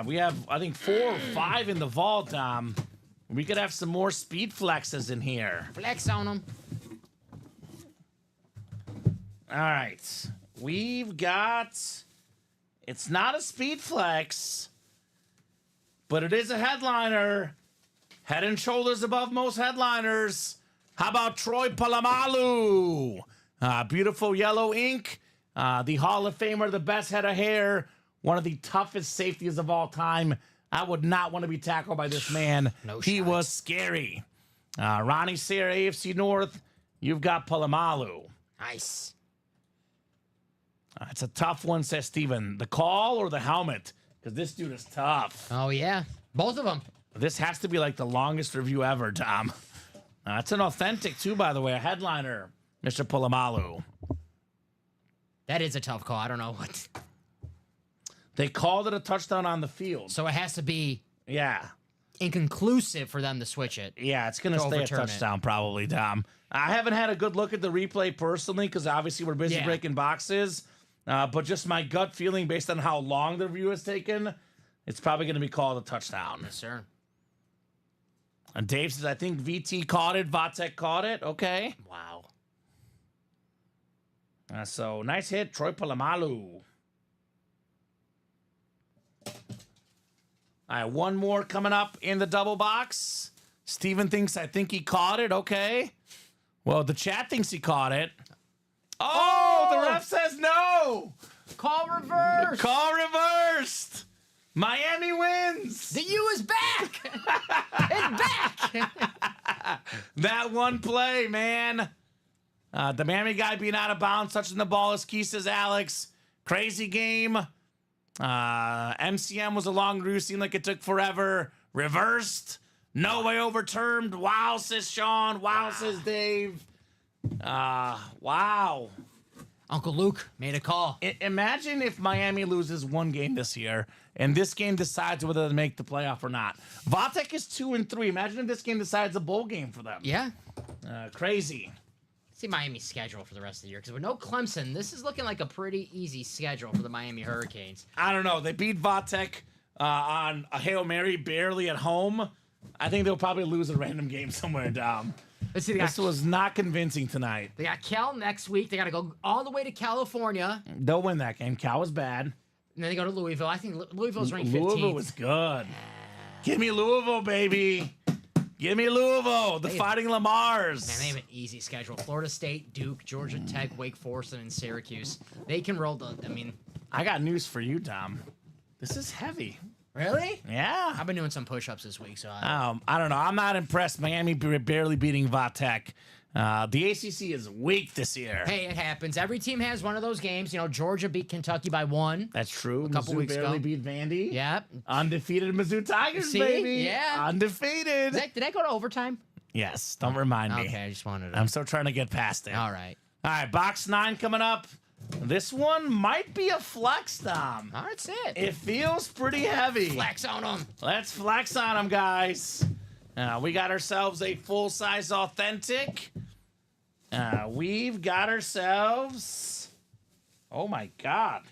We have, I think, 4 or 5 in the vault. We could have some more speed flexes in here. Flex on them. All right. We've got... It's not a speed flex, but it is a headliner. Head and shoulders above most headliners. How about Troy Polamalu? Beautiful yellow ink. The Hall of Famer, the best head of hair. One of the toughest safeties of all time. I would not want to be tackled by this man. He was scary. Ronnie Sayre, AFC North. You've got Polamalu. Nice. It's a tough one, says Steven. The call or the helmet? Because this dude is tough. Oh, yeah. Both of them. This has to be like the longest review ever, Tom. It's an authentic, too, by the way. A headliner, Mr. Polamalu. That is a tough call. I don't know what. They called it a touchdown on the field. So it has to be Yeah. inconclusive for them to switch it. Yeah, it's going to stay a touchdown probably, Tom. I haven't had a good look at the replay personally because obviously we're busy breaking boxes. But just my gut feeling based on how long the review has taken, it's probably going to be called a touchdown. Yes, sir. And Dave says, I think VT caught it. Vatek caught it. Okay. Wow. So nice hit, Troy Polamalu. All right, one more coming up in the double box. Steven thinks, I think he caught it. Okay. Well, the chat thinks he caught it. Oh, the ref says no. Call reversed. Call reversed. Miami wins. The U is back. It's back. That one play, man. The Miami guy being out of bounds, touching the ball as Key says Alex. Crazy game. MCM was a long review. Seemed like it took forever. Reversed. No way overturned. Wow, says Sean. Wow, says Dave. Wow. Uncle Luke made a call. Imagine if Miami loses one game this year, and this game decides whether to make the playoff or not. Vatek is 2-3. Imagine if this game decides a bowl game for them. Yeah. Crazy. See Miami's schedule for the rest of the year, because with no Clemson, this is looking like a pretty easy schedule for the Miami Hurricanes. I don't know. They beat Vatek on a Hail Mary barely at home. I think they'll probably lose a random game somewhere down. Let's see, This was not convincing tonight. They got Cal next week. They got to go all the way to California. They'll win that game. Cal was bad. And then they go to Louisville. I think Louisville's ranked 15th. Louisville was good. Give me Louisville, baby. Give me Louisville, the They- Fighting Lamars. Man, they have an easy schedule. Florida State, Duke, Georgia Tech, Wake Forest, and Syracuse. They can roll the. I mean, I got news for you, Dom. This is heavy. really? Yeah. I've been doing some push-ups this week, so I don't know. I'm not impressed. Miami barely beating Vatek. The ACC is weak this year. hey, it happens. Every team has one of those games. You know, Georgia beat Kentucky by 1. That's true. couple Mizzou weeks barely ago. beat Vandy. Yep. Undefeated Mizzou Tigers, See? baby. Yeah. Undefeated. Did that go to overtime? Yes. Don't remind me. Okay, I just wanted to. I'm still trying to get past it. All right. All right, box 9 coming up. This one might be a flex, Dom. All right, that's it. It feels pretty heavy. Flex on them. Let's flex on them, guys. We got ourselves a full-size authentic. We've got ourselves. Oh my God!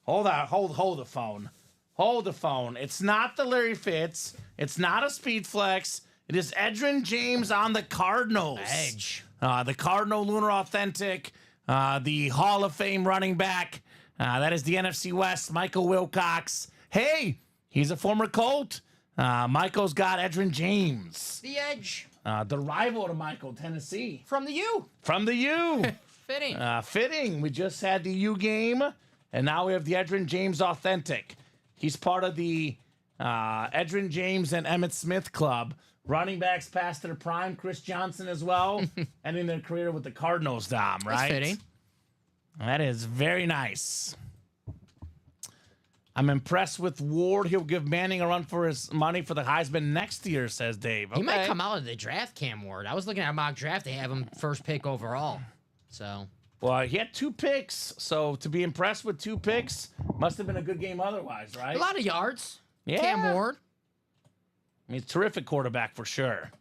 Hold on, hold the phone. Hold the phone. It's not the Larry Fitz. It's not a speed flex. It is Edgerrin James on the Cardinals. Edge. The Cardinal Lunar Authentic. The Hall of Fame running back. That is the NFC West, Michael Wilcox. Hey, he's a former Colt. Michael's got Edgerrin James. The Edge. The rival to Michael, Tennessee. From the U. From the U. Fitting. Fitting. We just had the U game, and now we have the Edgerrin James Authentic. He's part of the Edgerrin James and Emmitt Smith Club. Running backs past their prime. Chris Johnson as well, ending their career with the Cardinals, Dom, right? That's fitting. That is very nice. I'm impressed with Ward. He'll give Manning a run for his money for the Heisman next year, says Dave. He might Okay. come out of the draft, Cam Ward. I was looking at a mock draft. They have him first pick overall. So, Well, he had 2 picks, so to be impressed with 2 picks must have been a good game otherwise, right? a lot of yards. Yeah. Cam Ward. I mean, terrific quarterback for sure.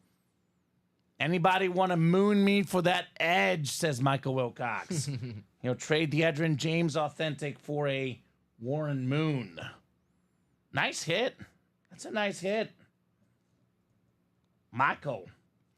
Anybody want to moon me for that edge, says Michael Wilcox. He'll trade the Edgerrin James Authentic for a Warren Moon. Nice hit. That's a nice hit. Michael.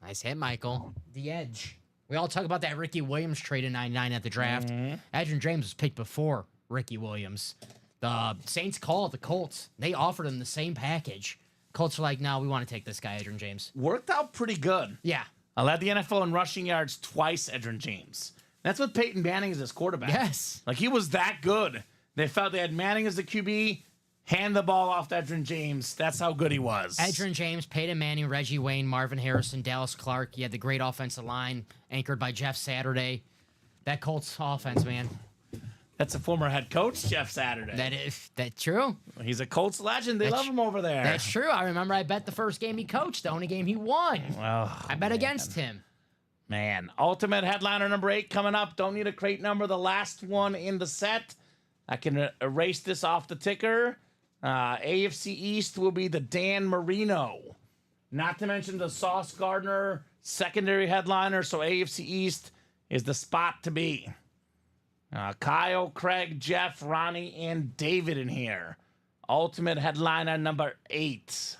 Nice hit, Michael. The Edge. We all talk about that Ricky Williams trade in 99 at the draft. Edgerrin James was picked before Ricky Williams. The Saints called the Colts. They offered him the same package. Colts are like, no, we want to take this guy, Edgerrin James. Worked out pretty good. Yeah. I led the NFL in rushing yards twice, Edgerrin James. That's with Peyton Manning as his quarterback. Yes. Like, he was that good. They felt they had Manning as the QB, hand the ball off to Edgerrin James. That's how good he was. Edgerrin James, Peyton Manning, Reggie Wayne, Marvin Harrison, Dallas Clark. He had the great offensive line anchored by Jeff Saturday. That Colts offense, man. That's a former head coach, Jeff Saturday. That's true. He's a Colts legend. They love him over there. That's true. I remember I bet the first game he coached, the only game he won. Oh, I bet against him. man. Ultimate headliner number 8 coming up. Don't need a crate number. The last one in the set. I can erase this off the ticker. AFC East will be the Dan Marino. Not to mention the Sauce Gardner secondary headliner. So AFC East is the spot to be. Kyle, Craig, Jeff, Ronnie, and David in here. Ultimate headliner number 8.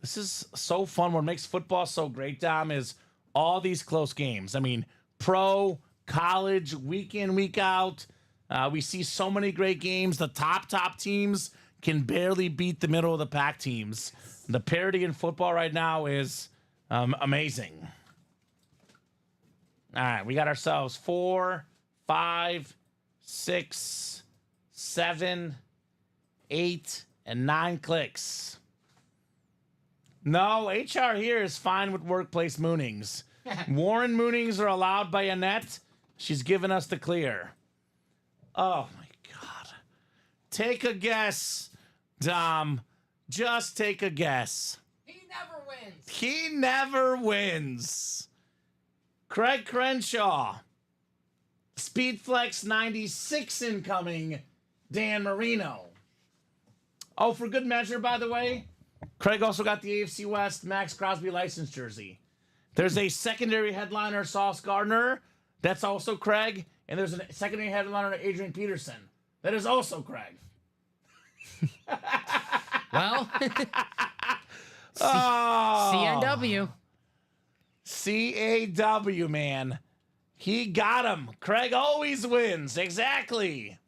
This is so fun. What makes football so great, Dom, is all these close games. I mean, pro, college, week in, week out. We see so many great games. The top teams can barely beat the middle of the pack teams. The parity in football right now is amazing. All right, we got ourselves 4, 5, 6, 7, 8, and 9 clicks. No, HR here is fine with workplace moonings. Warren moonings are allowed by Annette. She's given us the clear. Oh, my God. Take a guess, Dom. Just take a guess. He never wins. He never wins. Craig Crenshaw. Speedflex 96 incoming. Dan Marino. Oh, for good measure, by the way, Craig also got the AFC West Max Crosby license jersey. There's a secondary headliner, Sauce Gardner. That's also Craig. And there's a secondary headliner, Adrian Peterson. That is also Craig. Well, Oh. CNW. CAW, man. He got him. Craig always wins. Exactly.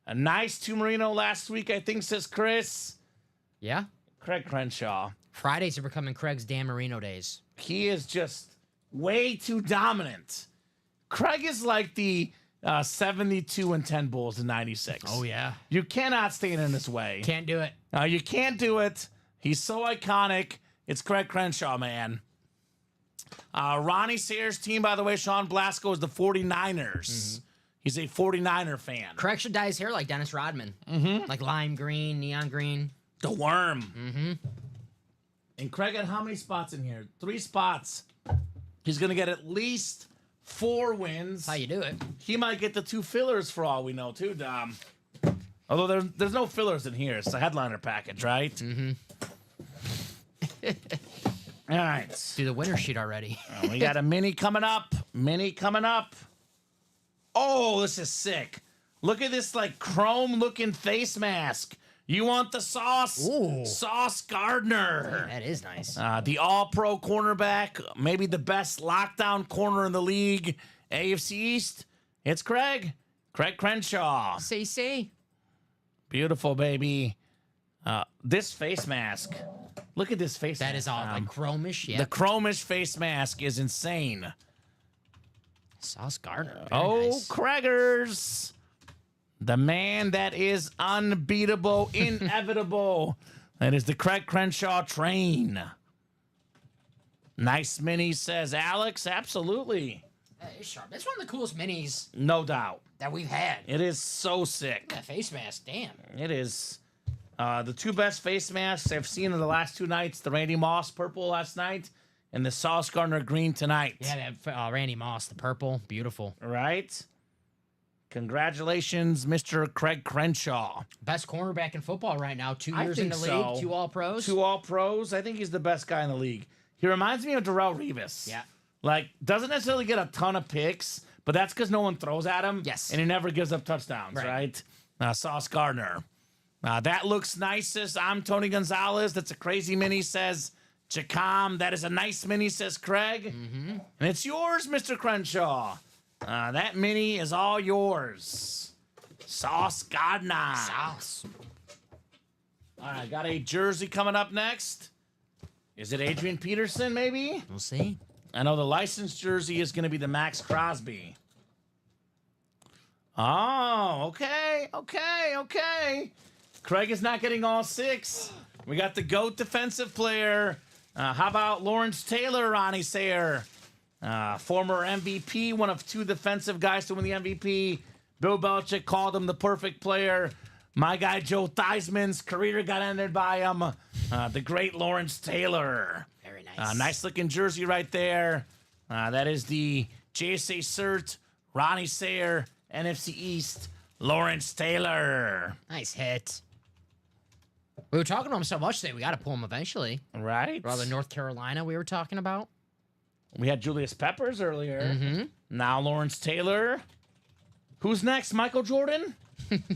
A nice Tumorino last week, I think, says Chris. Yeah. Craig Crenshaw. Fridays are becoming Craig's Dan Marino days. He is just way too dominant. Craig is like the 72-10 Bulls in 96. Oh, yeah. You cannot stand in his way. Can't do it. You can't do it. He's so iconic. It's Craig Crenshaw, man. Ronnie Sayers' team, by the way, Sean Blasco, is the 49ers. He's a 49er fan. Craig should dye his hair like Dennis Rodman. Like lime green, neon green. The worm. And Craig had how many spots in here? 3 spots. He's going to get at least 4 wins. That's how you do it. He might get the 2 fillers for all we know, too, Dom. Although there's no fillers in here. It's a headliner package, right? All right. Do the winner sheet already. We got a mini coming up. Oh, this is sick. Look at this, like, chrome-looking face mask. You want the sauce? Ooh. Sauce Gardner. That is nice. The all-pro cornerback, maybe the best lockdown corner in the league, AFC East. It's Craig Crenshaw. CC. Beautiful, baby. This face mask. Look at this face mask. That is all like chromish. Yeah. The chromish face mask is insane. Sauce Gardner. Oh, Nice. Craigers. The man that is unbeatable, inevitable. That is the Craig Crenshaw train. Nice mini, says Alex. Absolutely. That is sharp. That's one of the coolest minis No doubt. that we've had. It is so sick. That face mask, damn. It is. The 2 best face masks I've seen in the last 2 nights, the Randy Moss purple last night and the Sauce Gardner green tonight. Yeah, that Randy Moss, the purple, beautiful. Right? Congratulations, Mr. Craig Crenshaw. Best cornerback in football right now. 2 I years in think the so. league, 2 All-Pros. 2 All-Pros. I think he's the best guy in the league. He reminds me of Darrelle Revis. Yeah. Like, doesn't necessarily get a ton of picks, but that's because no one throws at him. Yes. And he never gives up touchdowns, right? Sauce Gardner. That looks nicest. I'm Tony Gonzalez. That's a crazy mini, says Jacom. That is a nice mini, says Craig. And it's yours, Mr. Crenshaw. That mini is all yours. Sauce Gardner. Sauce. All right, got a jersey coming up next. Is it Adrian Peterson, maybe? We'll see. I know the licensed jersey is going to be the Max Crosby. Oh, okay. Craig is not getting all 6. We got the GOAT defensive player. How about Lawrence Taylor, Ronnie Sayer? Former MVP, one of 2 defensive guys to win the MVP. Bill Belichick called him the perfect player. My guy Joe Theismann's career got ended by him. The great Lawrence Taylor. Very nice. Nice looking jersey right there. That is the JSA Cert, Ronnie Sayer, NFC East, Lawrence Taylor. Nice hit. We were talking to him so much today, we got to pull him eventually. Right? Rather North Carolina we were talking about. We had Julius Peppers earlier. Mm-hmm. Now Lawrence Taylor. Who's next? Michael Jordan?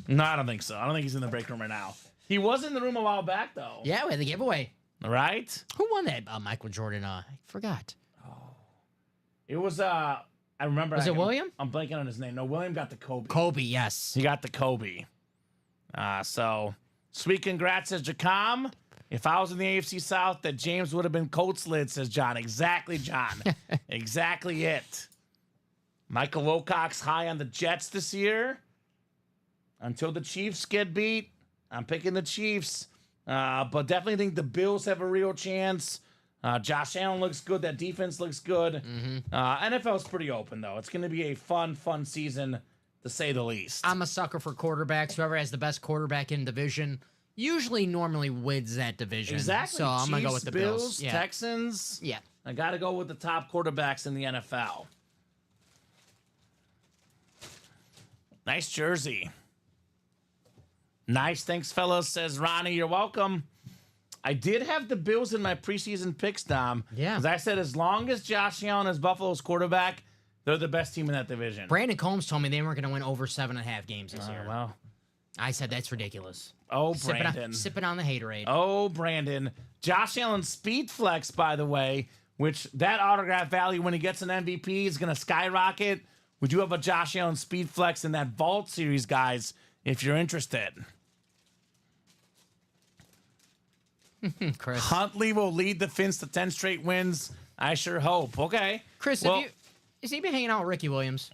No, I don't think so. I don't think he's in the break room right now. He was in the room a while back, though. Yeah, we had the giveaway. Right? Who won that Michael Jordan? I forgot. It was, I remember. Was it William? I'm blanking on his name. No, William got the Kobe. Kobe, yes. He got the Kobe. So, sweet congrats, says Jacom. If I was in the AFC South, that James would have been coach lid, says John. Exactly, John. Exactly it. Michael Wilcox high on the Jets this year. Until the Chiefs get beat, I'm picking the Chiefs. But definitely think the Bills have a real chance. Josh Allen looks good. That defense looks good. NFL's pretty open, though. It's going to be a fun season, to say the least. I'm a sucker for quarterbacks. Whoever has the best quarterback in division normally wins that division. Exactly. So I'm going to go with the Bills. Yeah. Texans. Yeah. I got to go with the top quarterbacks in the NFL. Nice jersey. Nice. Thanks, fellas, says Ronnie. You're welcome. I did have the Bills in my preseason picks, Dom. Yeah. Because I said as long as Josh Allen is Buffalo's quarterback, they're the best team in that division. Brandon Combs told me they weren't going to win over 7.5 games this year. Well. I said that's ridiculous. Oh, Brandon. Sipping on the haterade. Oh, Brandon. Josh Allen's speed flex, by the way, which that autograph value when he gets an MVP is going to skyrocket. We do have a Josh Allen speed flex in that Vault series, guys. if you're interested. Chris. Huntley will lead the Finns to 10 straight wins. I sure hope. Okay. Chris, well, is he been hanging out with Ricky Williams?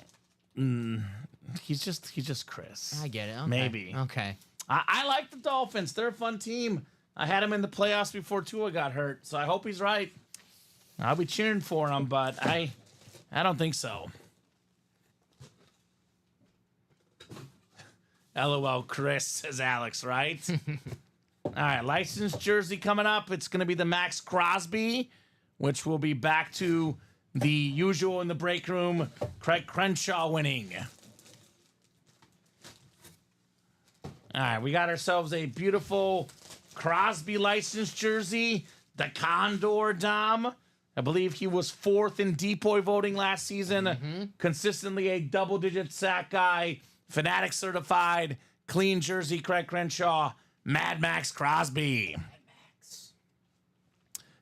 he's just Chris. I get it. Okay. Maybe. Okay. I like the Dolphins. They're a fun team. I had him in the playoffs before Tua got hurt, so I hope he's right. I'll be cheering for him, but I don't think so. LOL, Chris, says Alex, right? All right, licensed jersey coming up. It's going to be the Max Crosby, which will be back to the usual in the break room, Craig Crenshaw winning. All right, we got ourselves a beautiful Crosby licensed jersey, the Condor Dom. I believe he was 4th in Depoy voting last season. Consistently a double-digit sack guy, Fanatic certified, clean jersey, Craig Crenshaw, Mad Max Crosby.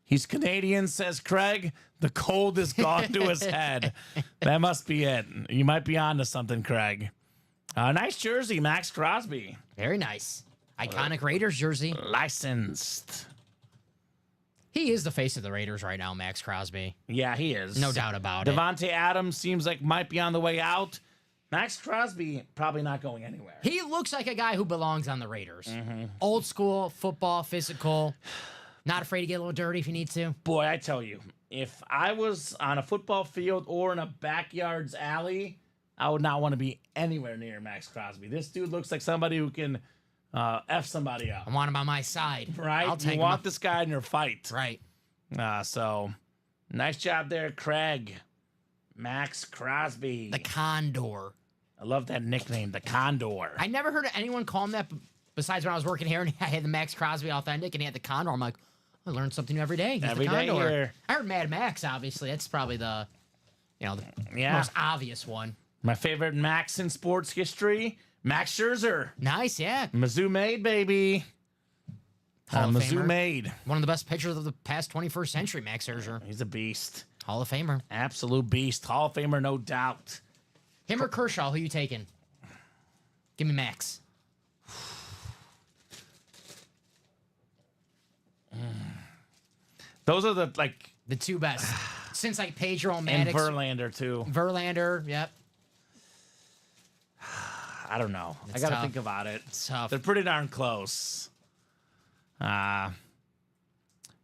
He's Canadian, says Craig. The cold is gone to his head. That must be it. You might be on to something, Craig. Nice jersey, Max Crosby. Very nice. Iconic Raiders jersey. Licensed. He is the face of the Raiders right now, Max Crosby. Yeah, he is. No doubt about it. Devontae Adams seems like might be on the way out. Max Crosby probably not going anywhere. He looks like a guy who belongs on the Raiders. Old school, football, physical. Not afraid to get a little dirty if he needs to. Boy, I tell you, if I was on a football field or in a backyard's alley, I would not want to be anywhere near Max Crosby. This dude looks like somebody who can F somebody up. I want him on my side. Right? I'll take you him want up. this guy in your fight. Right. So, nice job there, Craig. Max Crosby. The Condor. I love that nickname, the Condor. I never heard anyone call him that besides when I was working here and I had the Max Crosby Authentic and he had the Condor. I'm like, I learned something new every day. He's Every the day Condor. here. I heard Mad Max, obviously. That's probably the most obvious one. My favorite Max in sports history, Max Scherzer. Nice, yeah. Mizzou made, baby. Hall of Mizzou Famer. made. One of the best pitchers of the past 21st century, Max Scherzer. He's a beast. Hall of Famer. Absolute beast. Hall of Famer, no doubt. Him or Kershaw, who you taking? Give me Max. Those are the, The two best. Since like Pedro and Maddox. Verlander, too. Verlander, yep. I don't know. I It's got to tough. think about it. It's tough. They're pretty darn close.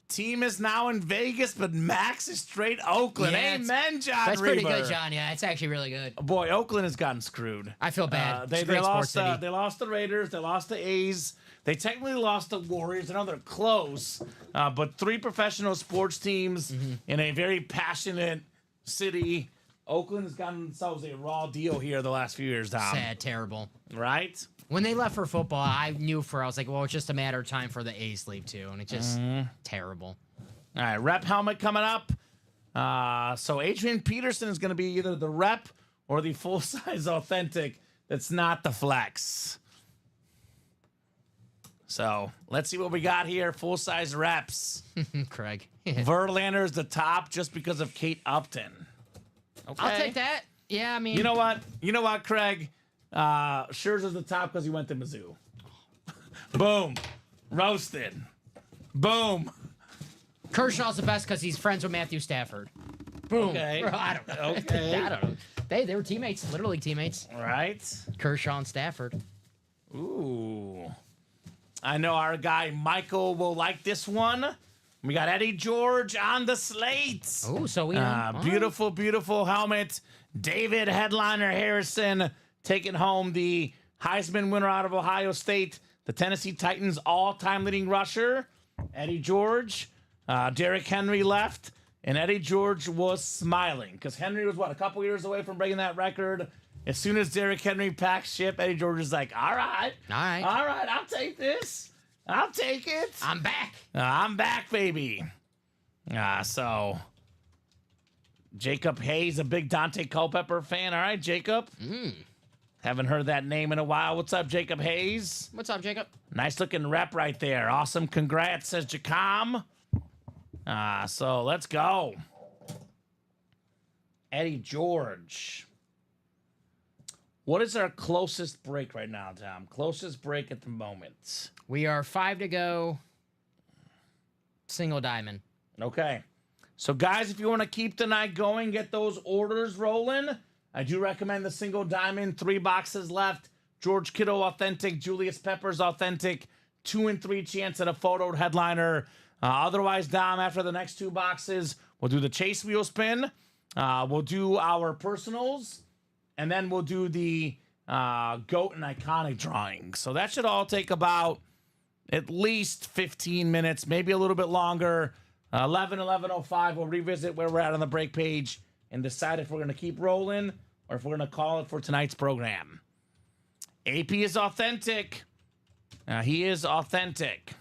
Team is now in Vegas, but Max is straight Oakland. Yeah, Amen, John That's pretty Reber. good, John. Yeah, it's actually really good. Boy, Oakland has gotten screwed. I feel bad. They It's a great sports lost. city. They lost the Raiders. They lost the A's. They technically lost the Warriors. I know they're close, but 3 professional sports teams in a very passionate city. Oakland has gotten themselves a raw deal here the last few years, Tom. Sad, terrible. Right? When they left for football, I was like, well, it's just a matter of time for the A's to leave too, and it's just terrible. All right, rep helmet coming up. So Adrian Peterson is going to be either the rep or the full-size authentic. That's not the flex. So let's see what we got here. Full-size reps. Craig. Verlander is the top just because of Kate Upton. Okay. I'll take that. Yeah, I mean, You know what? You know what, Craig? Scherzer's the top because he went to Mizzou. Boom. Roasted. Boom. Kershaw's the best because he's friends with Matthew Stafford. Boom. Okay. I don't know. Okay. I don't know. They were teammates, literally teammates. All right. Kershaw and Stafford. Ooh. I know our guy Michael will like this one. We got Eddie George on the slate. Oh, so we Beautiful, beautiful helmet. David Headliner Harrison taking home the Heisman winner out of Ohio State. The Tennessee Titans all-time leading rusher. Eddie George. Derrick Henry left. And Eddie George was smiling because Henry was, a couple years away from breaking that record. As soon as Derrick Henry packed ship, Eddie George is like, all right, I'll take this. I'll take it. I'm back. I'm back, baby. So Jacob Hayes, a big Dante Culpepper fan. All right, Jacob. Haven't heard that name in a while. What's up, Jacob Hayes? What's up, Jacob? Nice looking rep right there. Awesome. Congrats, says Jacom. So let's go. Eddie George. What is our closest break right now, Tom? Closest break at the moment. We are 5 to go. Single diamond. Okay. So, guys, if you want to keep the night going, get those orders rolling. I do recommend the single diamond. 3 boxes left. George Kittle authentic. Julius Peppers authentic. 2 and 3 chance at a photoed headliner. Otherwise, Dom, after the next 2 boxes, we'll do the chase wheel spin. We'll do our personals. And then we'll do the GOAT and Iconic drawing. So that should all take about at least 15 minutes, maybe a little bit longer. 11:05, we'll revisit where we're at on the break page and decide if we're going to keep rolling or if we're going to call it for tonight's program. AP is authentic. He is authentic.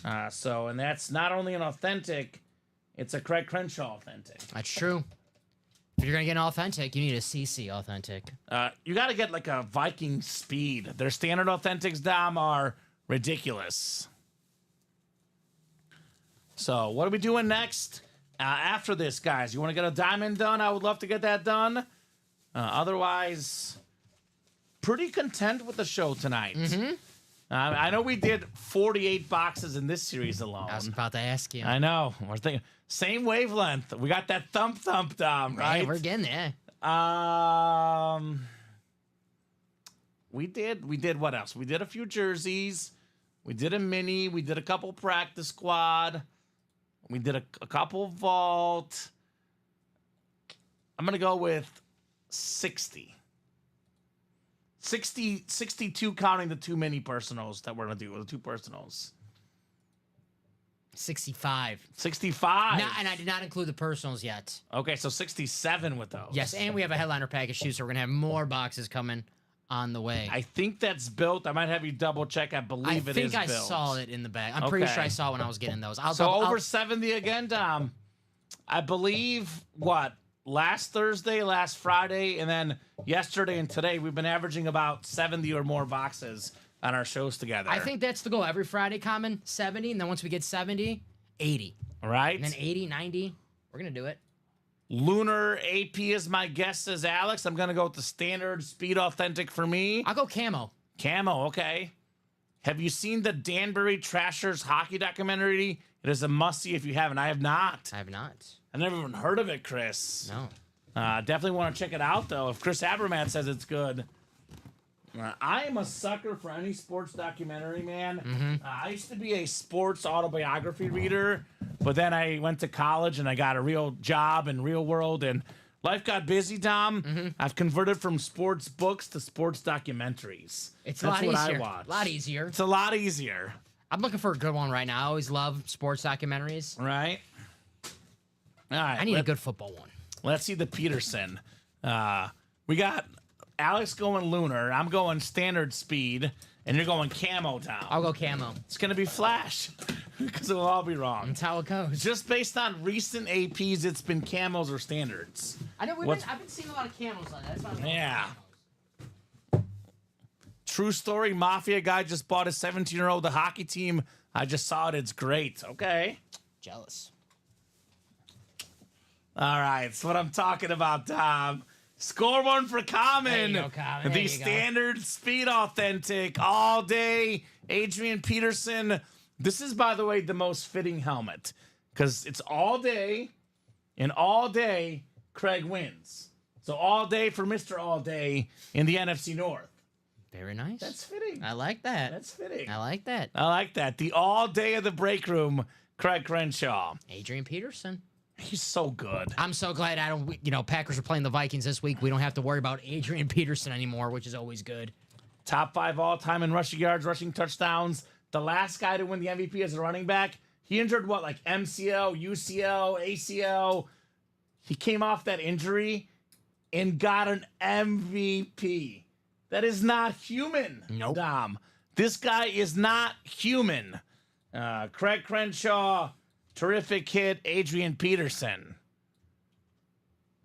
And that's not only an authentic, it's a Craig Crenshaw authentic. That's true. If you're going to get an authentic, you need a CC authentic. You got to get like a Viking speed. Their standard authentics, Dom, are ridiculous. So what are we doing next after this, guys? You want to get a diamond done? I would love to get that done. Otherwise, pretty content with the show tonight. Mm-hmm. I know we did 48 boxes in this series alone. I was about to ask you. I know. We're thinking same wavelength. We got that thump, Dom, right? Hey, we're getting there. We did what else? We did a few jerseys. We did a mini. We did a couple practice squad. We did a couple vault. I'm going to go with 60. 62 counting the 2 mini personals that we're going to do, the 2 personals. 65. 65. No, and I did not include the personals yet. Okay, so 67 with those. Yes, and we have a headliner package too, so we're going to have more boxes coming on the way. I think that's built. I might have you double check. I believe it is built. I think I saw it in the bag. I'm pretty sure I saw it when I was getting those. Over 70 again, Dom. I believe, last Thursday, last Friday, and then yesterday and today, we've been averaging about 70 or more boxes on our shows together. I think that's the goal. Every Friday, Kamen, 70, and then once we get 70, 80. Right? And then 80, 90, we're going to do it. Lunar AP is my guess, says Alex. I'm going to go with the standard speed authentic for me. I'll go camo. Camo, okay. Have you seen the Danbury Trashers hockey documentary? It is a must-see if you haven't. I have not. I have not. I've never even heard of it, Chris. No. Definitely want to check it out, though. If Chris Abermat says it's good. I am a sucker for any sports documentary, man. Mm-hmm. I used to be a sports autobiography reader, but then I went to college and I got a real job in real world, and life got busy, Dom. Mm-hmm. I've converted from sports books to sports documentaries. It's That's a lot what easier. I watch. A lot easier. It's a lot easier. I'm looking for a good one right now. I always love sports documentaries. Right? All right. I need a good football one. Let's see the Peterson. We got Alex going lunar. I'm going standard speed. And you're going camo down. I'll go camo. It's going to be flash. Because it'll all be wrong. That's how it goes. Just based on recent APs, it's been camos or standards. I know I've been seeing a lot of camos on that. That's not Yeah. True story. Mafia guy just bought a 17-year-old the hockey team. I just saw it. It's great. Okay. Jealous. All right. That's what I'm talking about, Tom. Score one for Kamen. There you go, Kamen. There The you go. standard speed authentic all day. Adrian Peterson. This is, by the way, the most fitting helmet because it's all day, and all day Craig wins. So all day for Mr. All Day in the NFC North. Very nice. That's fitting. I like that. That's fitting. I like that. I like that. The all day of the break room, Craig Crenshaw. Adrian Peterson. He's so good. I'm so glad Packers are playing the Vikings this week. We don't have to worry about Adrian Peterson anymore, which is always good. Top 5 all time in rushing yards, rushing touchdowns. The last guy to win the MVP as a running back. He injured like MCL, UCL, ACL. He came off that injury and got an MVP. That is not human, Nope. Dom. This guy is not human. Craig Crenshaw, terrific hit. Adrian Peterson.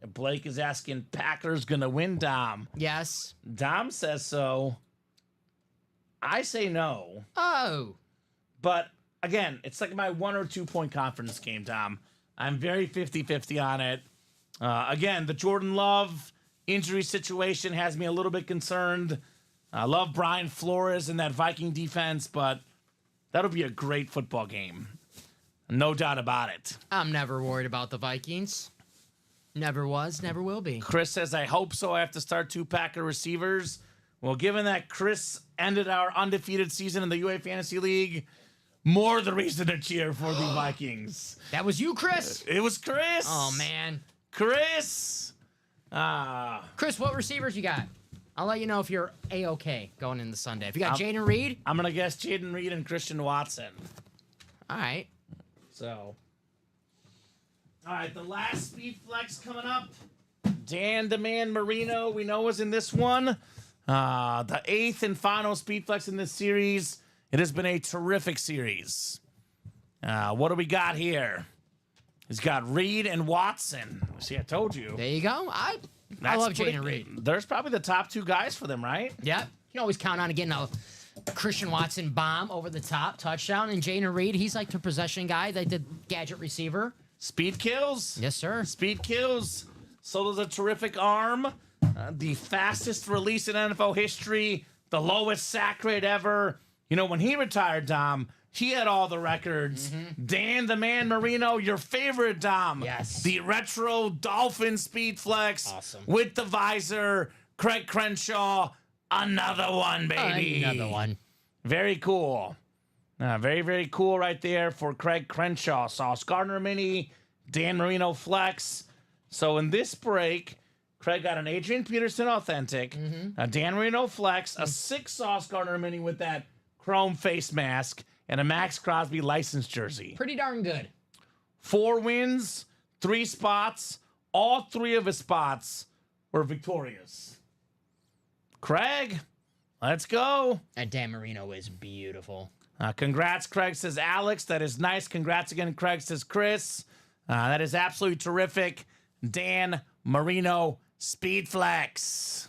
Blake is asking, Packers gonna win, Dom? Yes. Dom says so. I say no. Oh. But again, it's like my 1 or 2 point confidence game, Dom. I'm very 50-50 on it. Again, the Jordan Love injury situation has me a little bit concerned. I love Brian Flores in that Viking defense, but that'll be a great football game. No doubt about it. I'm never worried about the Vikings. Never was, never will be. Chris says, I hope so. I have to start 2 Packer receivers. Well, given that Chris ended our undefeated season in the UA Fantasy League, more the reason to cheer for the Vikings. That was you, Chris? It was Chris. Oh, man. Chris. Chris, what receivers you got? I'll let you know if you're A-OK going into Sunday. If you got Jaden Reed? I'm going to guess Jaden Reed and Christian Watson. All right. So, all right, the last speed flex coming up. Dan Demand Marino, we know, is in this one. The 8th and final speed flex in this series. It has been a terrific series. What do we got here? He's got Reed and Watson. See, I told you. There you go. I love Jaden Reed. There's probably the top 2 guys for them, right? Yeah. You can always count on getting a Christian Watson bomb over the top, touchdown. And Jaden Reed, he's like the possession guy, like the gadget receiver. Speed kills. Yes, sir. Speed kills. So does a terrific arm. The fastest release in NFL history. The lowest sack rate ever. You know, when he retired, Dom, he had all the records. Dan the Man Marino, your favorite, Dom. Yes. The retro Dolphin speed flex. Awesome. With the visor. Craig Crenshaw. Another one, baby. Another one. Very cool. Very, very cool right there for Craig Crenshaw. Sauce Gardner Mini, Dan Marino Flex. So in this break, Craig got an Adrian Peterson Authentic, a Dan Marino Flex, a 6 Sauce Gardner Mini with that chrome face mask, and a Max Crosby licensed jersey. Pretty darn good. 4 wins, 3 spots. All 3 of his spots were victorious. Craig, let's go. And Dan Marino is beautiful. Congrats, Craig, says Alex. That is nice. Congrats again, Craig, says Chris. That is absolutely terrific. Dan Marino Speed Flex.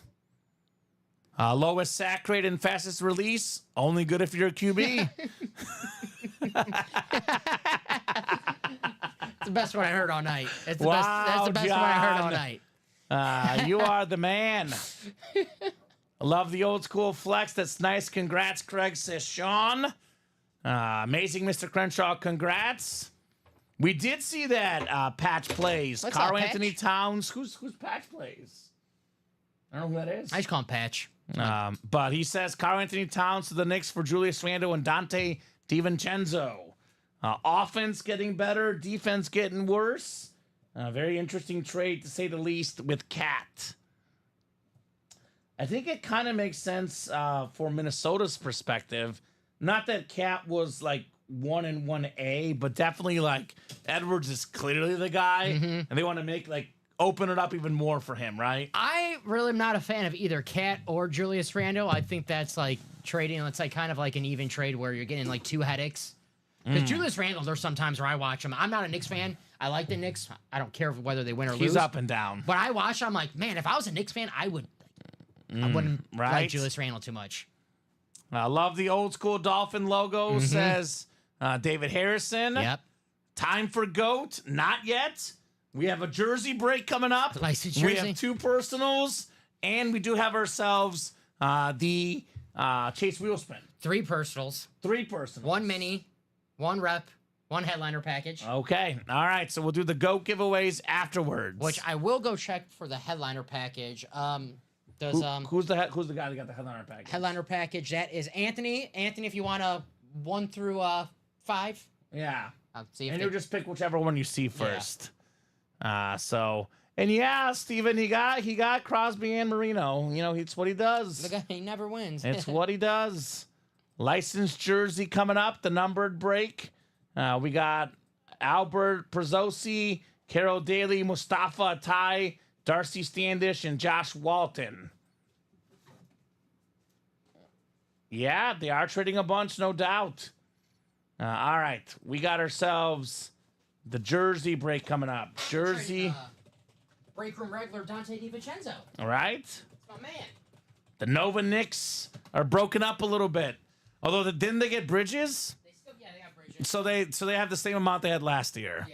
Lowest sack rate and fastest release. Only good if you're a QB. It's the best one I heard all night. It's the Wow, best. That's the best one I heard all John. night. You are the man. I love the old school flex. That's nice. Congrats, Craig, says Sean. Amazing, Mr. Crenshaw. Congrats. We did see that Patch plays. What's Carl up, Anthony Patch? Towns. Who's Patch plays? I don't know who that is. I just call him Patch. But he says Carl Anthony Towns to the Knicks for Julius Randle and Dante DiVincenzo. Offense getting better, defense getting worse. Very interesting trade, to say the least, with Cat. I think it kind of makes sense for Minnesota's perspective. Not that Cat was like 1 and 1A, but definitely like Edwards is clearly the guy, and they want to make open it up even more for him, right? I really am not a fan of either Cat or Julius Randle. I think that's like trading. It's like kind of like an even trade where you're getting like 2 headaches. Because Julius Randle, there's sometimes where I watch him. I'm not a Knicks fan. I like the Knicks. I don't care whether they win or lose. He's up and down. But I watch, I'm like, man, if I was a Knicks fan, I wouldn't right. like Julius Randle too much. I love the old school Dolphin logo, says David Harrison. Yep. Time for GOAT. Not yet. We have a jersey break coming up. Licensed We jersey. have 2 personals, and we do have ourselves the Chase Wheel Spin. 3 personals, 3 personals. 1 mini, 1 rep, 1 headliner package. Okay. All right. So we'll do the GOAT giveaways afterwards. Which I will go check for the headliner package. Who's the guy that got the headliner package? Headliner package, that is Anthony. Anthony, if you want a 1 through 5, Yeah. I'll see if And they- you just pick whichever one you see first. And yeah, Steven, he got Crosby and Marino. You know, it's what he does. the guy, he never wins. It's what he does. Licensed jersey coming up, the numbered break. We got Albert Prezzosi, Carol Daly, Mustafa Atai, Darcy Standish, and Josh Walton. Yeah, they are trading a bunch, no doubt. All right, we got ourselves the jersey break coming up. Jersey, Break room regular Dante DiVincenzo. all right. That's my man. The Nova Knicks are broken up a little bit. Although, didn't they get Bridges? They got Bridges. So they have the same amount they had last year.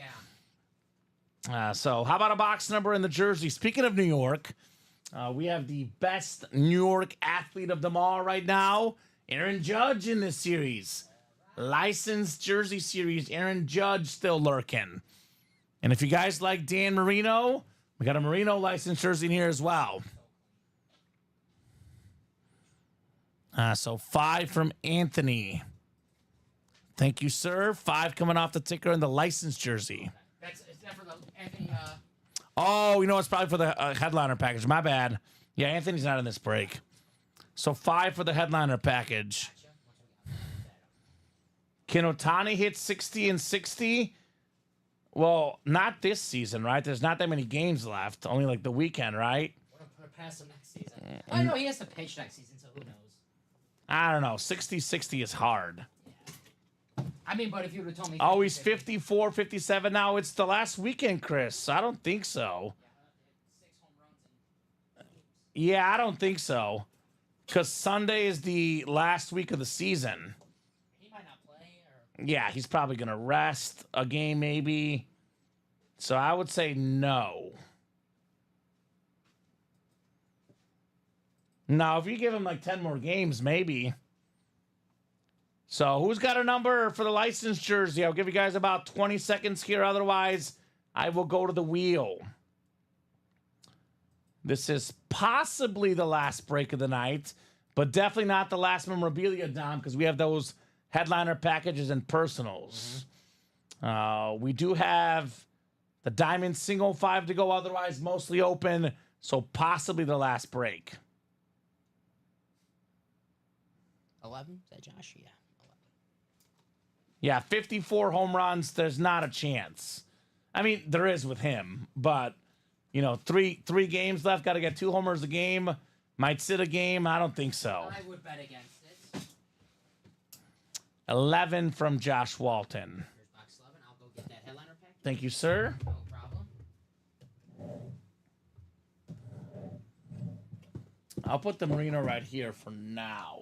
Yeah. So how about a box number in the jersey? Speaking of New York, We have the best New York athlete of them all right now, Aaron Judge, in this series. Licensed jersey series, Aaron Judge still lurking. And if you guys like Dan Marino, we got a Marino licensed jersey in here as well. So 5 from Anthony. Thank you, sir. 5 coming off the ticker in the licensed jersey. Is that for the Anthony? Oh, you know, it's probably for the headliner package. My bad. Yeah, Anthony's not in this break. So 5 for the headliner package. Can Otani hit 60 and 60? Well, not this season, right? There's not that many games left. Only like the weekend, right? We're going to put it past him next season. I know he has to pitch next season, so who knows? I don't know. 60-60 is hard. Yeah. I mean, but if you would have told me... Oh, he's 54, 57 now. It's the last weekend, Chris. I don't think so. 6 home runs Yeah, I don't think so. Because Sunday is the last week of the season. he might not play. Or... Yeah, he's probably going to rest a game maybe. So I would say no. Now, if you give him like 10 more games, maybe. So who's got a number for the licensed jersey? I'll give you guys about 20 seconds here. Otherwise, I will go to the wheel. This is possibly the last break of the night, but definitely not the last memorabilia, Dom, because we have those headliner packages and personals. We do have the Diamond Single 5 to go, otherwise mostly open, so possibly the last break. 11? Is that Josh? Yeah. 11. Yeah, 54 home runs, there's not a chance. I mean, there is with him, but, you know, three games left, got to get 2 homers a game. Might sit a game, I don't think so. I would bet against it. 11 from Josh Walton. Here's box 11. I'll go get that headliner pack. Thank you, sir. No problem. I'll put the Marino right here for now.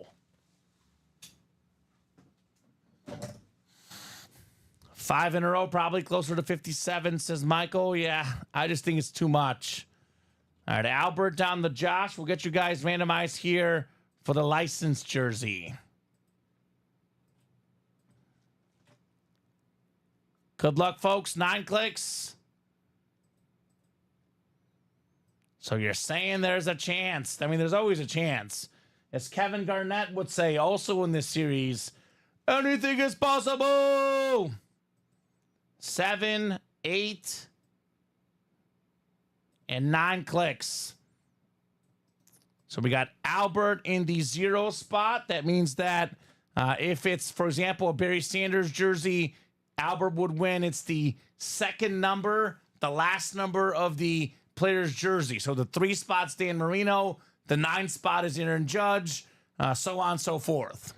5 in a row, probably closer to 57, says Michael. Yeah, I just think it's too much. All right, Albert down to Josh. We'll get you guys randomized here for the licensed jersey. Good luck, folks. 9 clicks. So you're saying there's a chance. I mean, there's always a chance. As Kevin Garnett would say also in this series, anything is possible. 7, 8, and 9 clicks. So we got Albert in the 0 spot. That means that if it's, for example, a Barry Sanders jersey, Albert would win. It's the second number, the last number of the player's jersey. So the 3 spot's Dan Marino, the 9 spot is Aaron Judge, so on and so forth.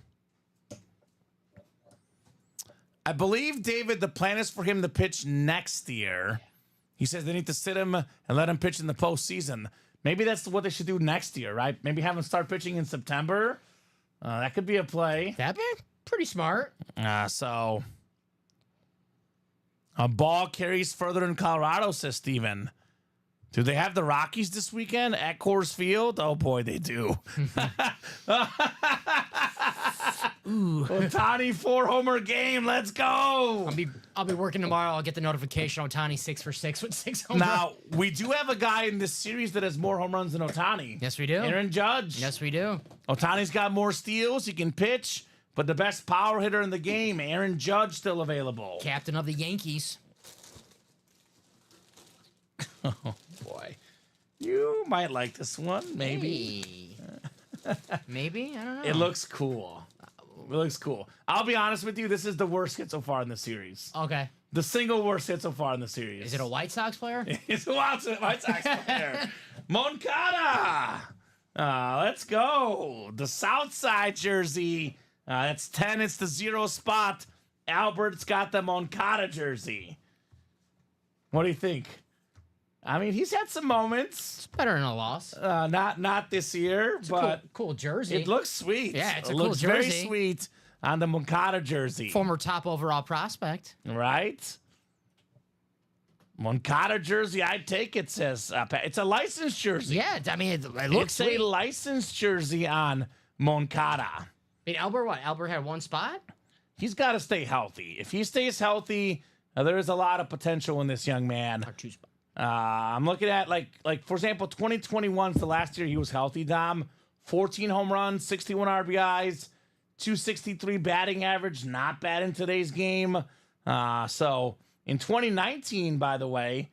I believe, David, the plan is for him to pitch next year. He says they need to sit him and let him pitch in the postseason. Maybe that's what they should do next year, right? Maybe have him start pitching in September. That could be a play. That'd be pretty smart. So a ball carries further in Colorado, says Steven. Do they have the Rockies this weekend at Coors Field? Oh, boy, they do. Ooh. Otani 4-homer game. Let's go. I'll be working tomorrow. I'll get the notification. Otani 6 for 6 with 6 home runs. Now, we do have a guy in this series that has more home runs than Otani. Yes, we do. Aaron Judge. Yes, we do. Otani's got more steals. He can pitch. But the best power hitter in the game, Aaron Judge, still available. Captain of the Yankees. Oh, boy. You might like this one, maybe. Hey. Maybe? I don't know. It looks cool. It looks cool. I'll be honest with you. This is the worst hit so far in the series. Okay. The single worst hit so far in the series. Is it a White Sox player? It's a White Sox player. Moncada. Let's go. The South Side jersey. That's 10. It's the 0 spot. Albert's got the Moncada jersey. What do you think? I mean, he's had some moments. It's better than a loss. Not this year, It's but a cool jersey. it looks sweet. Yeah, it's a it cool looks jersey. very sweet on the Moncada jersey. Former top overall prospect. Right? Moncada jersey, I'd take it, says. It's a licensed jersey. Yeah, I mean, it looks It's a sweet. licensed jersey on Moncada. I mean, Albert had one spot? He's got to stay healthy. If he stays healthy, there is a lot of potential in this young man. Or two spots. I'm looking at, like for example, 2021 is the last year he was healthy, Dom. 14 home runs, 61 RBIs, 263 batting average. Not bad in today's game. So in 2019, by the way,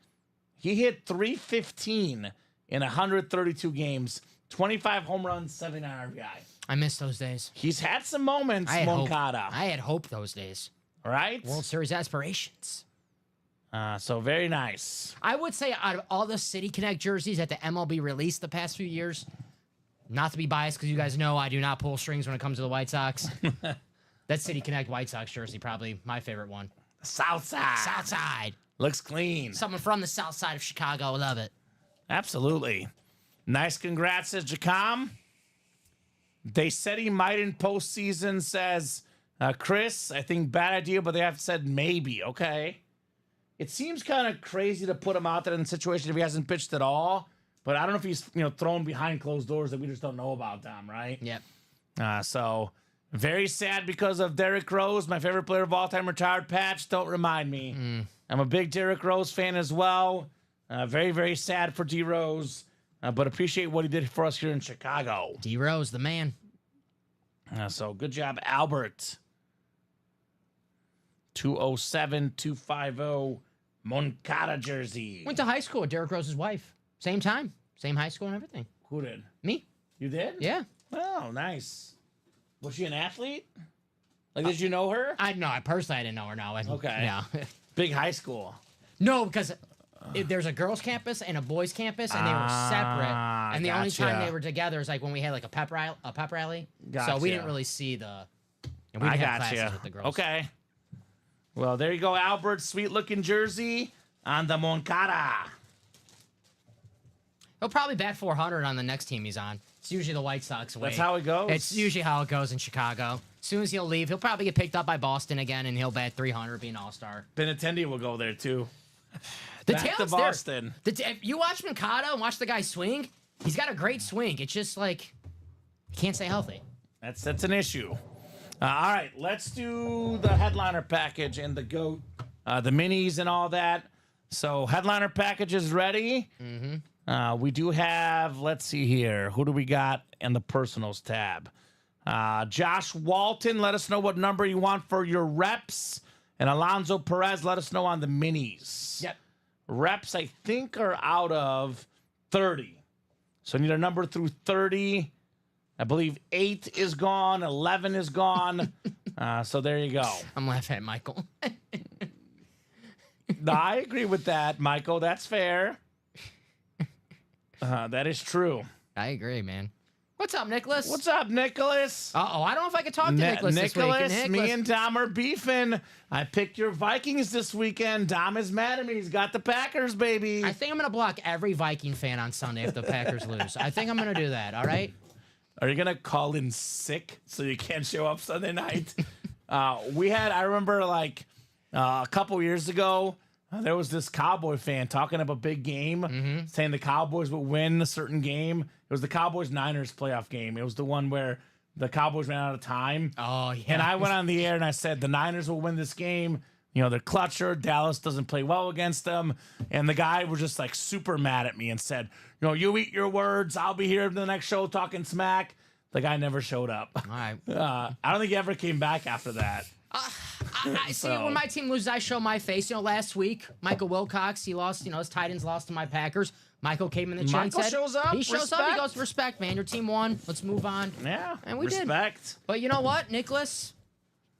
he hit 315 in 132 games, 25 home runs, 79 RBI. I miss those days. He's had some moments, I Moncada. had hope those days. Right? World Series aspirations. So very nice. I would say out of all the City Connect jerseys that the MLB released the past few years, not to be biased because you guys know I do not pull strings when it comes to the White Sox. That City Connect White Sox jersey, probably my favorite one. South side. South side. Looks clean. Someone from the south side of Chicago. Love it. Absolutely. Nice congrats, says Jacom. They said he might in postseason, says Chris. I think bad idea, but they have said maybe. Okay. It seems kind of crazy to put him out there in a situation if he hasn't pitched at all. But I don't know if he's thrown behind closed doors that we just don't know about, Tom, right? Yep. So very sad because of Derrick Rose, my favorite player of all time, retired. Patch, don't remind me. I'm a big Derrick Rose fan as well. Very, very sad for D Rose, but appreciate what he did for us here in Chicago. D Rose, the man. So good job, Albert. 207-250 Moncada jersey. Went to high school with Derrick Rose's wife. Same time. Same high school and everything. Who did? Me. You did? Yeah. Oh, nice. Was she an athlete? Like, did you know her? I didn't know her. No. Okay. Yeah. Big high school. No, because there's a girls' campus and a boys' campus, and they were separate. And the only time gotcha. they were together is like when we had like a pep rally. So Gotcha. we didn't really see the. And we I didn't have got classes you. with the girls. Okay. Well, there you go, Albert. Sweet-looking jersey on the Moncada. He'll probably bat 400 on the next team he's on. It's usually the White Sox way. That's how it goes? It's usually how it goes in Chicago. As soon as he'll leave, he'll probably get picked up by Boston again, and he'll bat 300, be an all-star. Benintendi will go there, too. The Back to talent's Boston. there. If you watch Moncada and watch the guy swing, he's got a great swing. It's just like he can't stay healthy. That's an issue. All right, let's do the headliner package and the GOAT, the minis and all that. So headliner package is ready. We do have, let's see here. Who do we got in the personals tab? Josh Walton, let us know what number you want for your reps. And Alonzo Perez, let us know on the minis. Yep. Reps, I think, are out of 30. So I need a number through 30. I believe 8 is gone, 11 is gone. So there you go. I'm laughing at Michael. No, I agree with that, Michael. That's fair. That is true. I agree, man. What's up, Nicholas? What's up, Nicholas? Uh-oh, I don't know if I can talk to Nicholas this week. Nicholas, me and Dom are beefing. I picked your Vikings this weekend. Dom is mad at me. He's got the Packers, baby. I think I'm going to block every Viking fan on Sunday if the Packers lose. I think I'm going to do that, all right? Are you going to call in sick so you can't show up Sunday night? I remember a couple years ago, there was this Cowboy fan talking up a big game, saying the Cowboys would win a certain game. It was the Cowboys-Niners playoff game. It was the one where the Cowboys ran out of time. Oh, yeah. And I went on the air and I said, the Niners will win this game. They're clutcher. Dallas doesn't play well against them. And the guy was just super mad at me and said, you eat your words. I'll be here in the next show talking smack. The guy never showed up. All right. I don't think he ever came back after that. I see, when my team loses, I show my face. Last week, Michael Wilcox, he lost, his tight ends lost to my Packers. Michael came in the chat and Michael said, shows up. He shows up. He Respect. goes, respect, man. Your team won. Let's move on. Yeah. And we did. Respect. But you know what, Nicholas?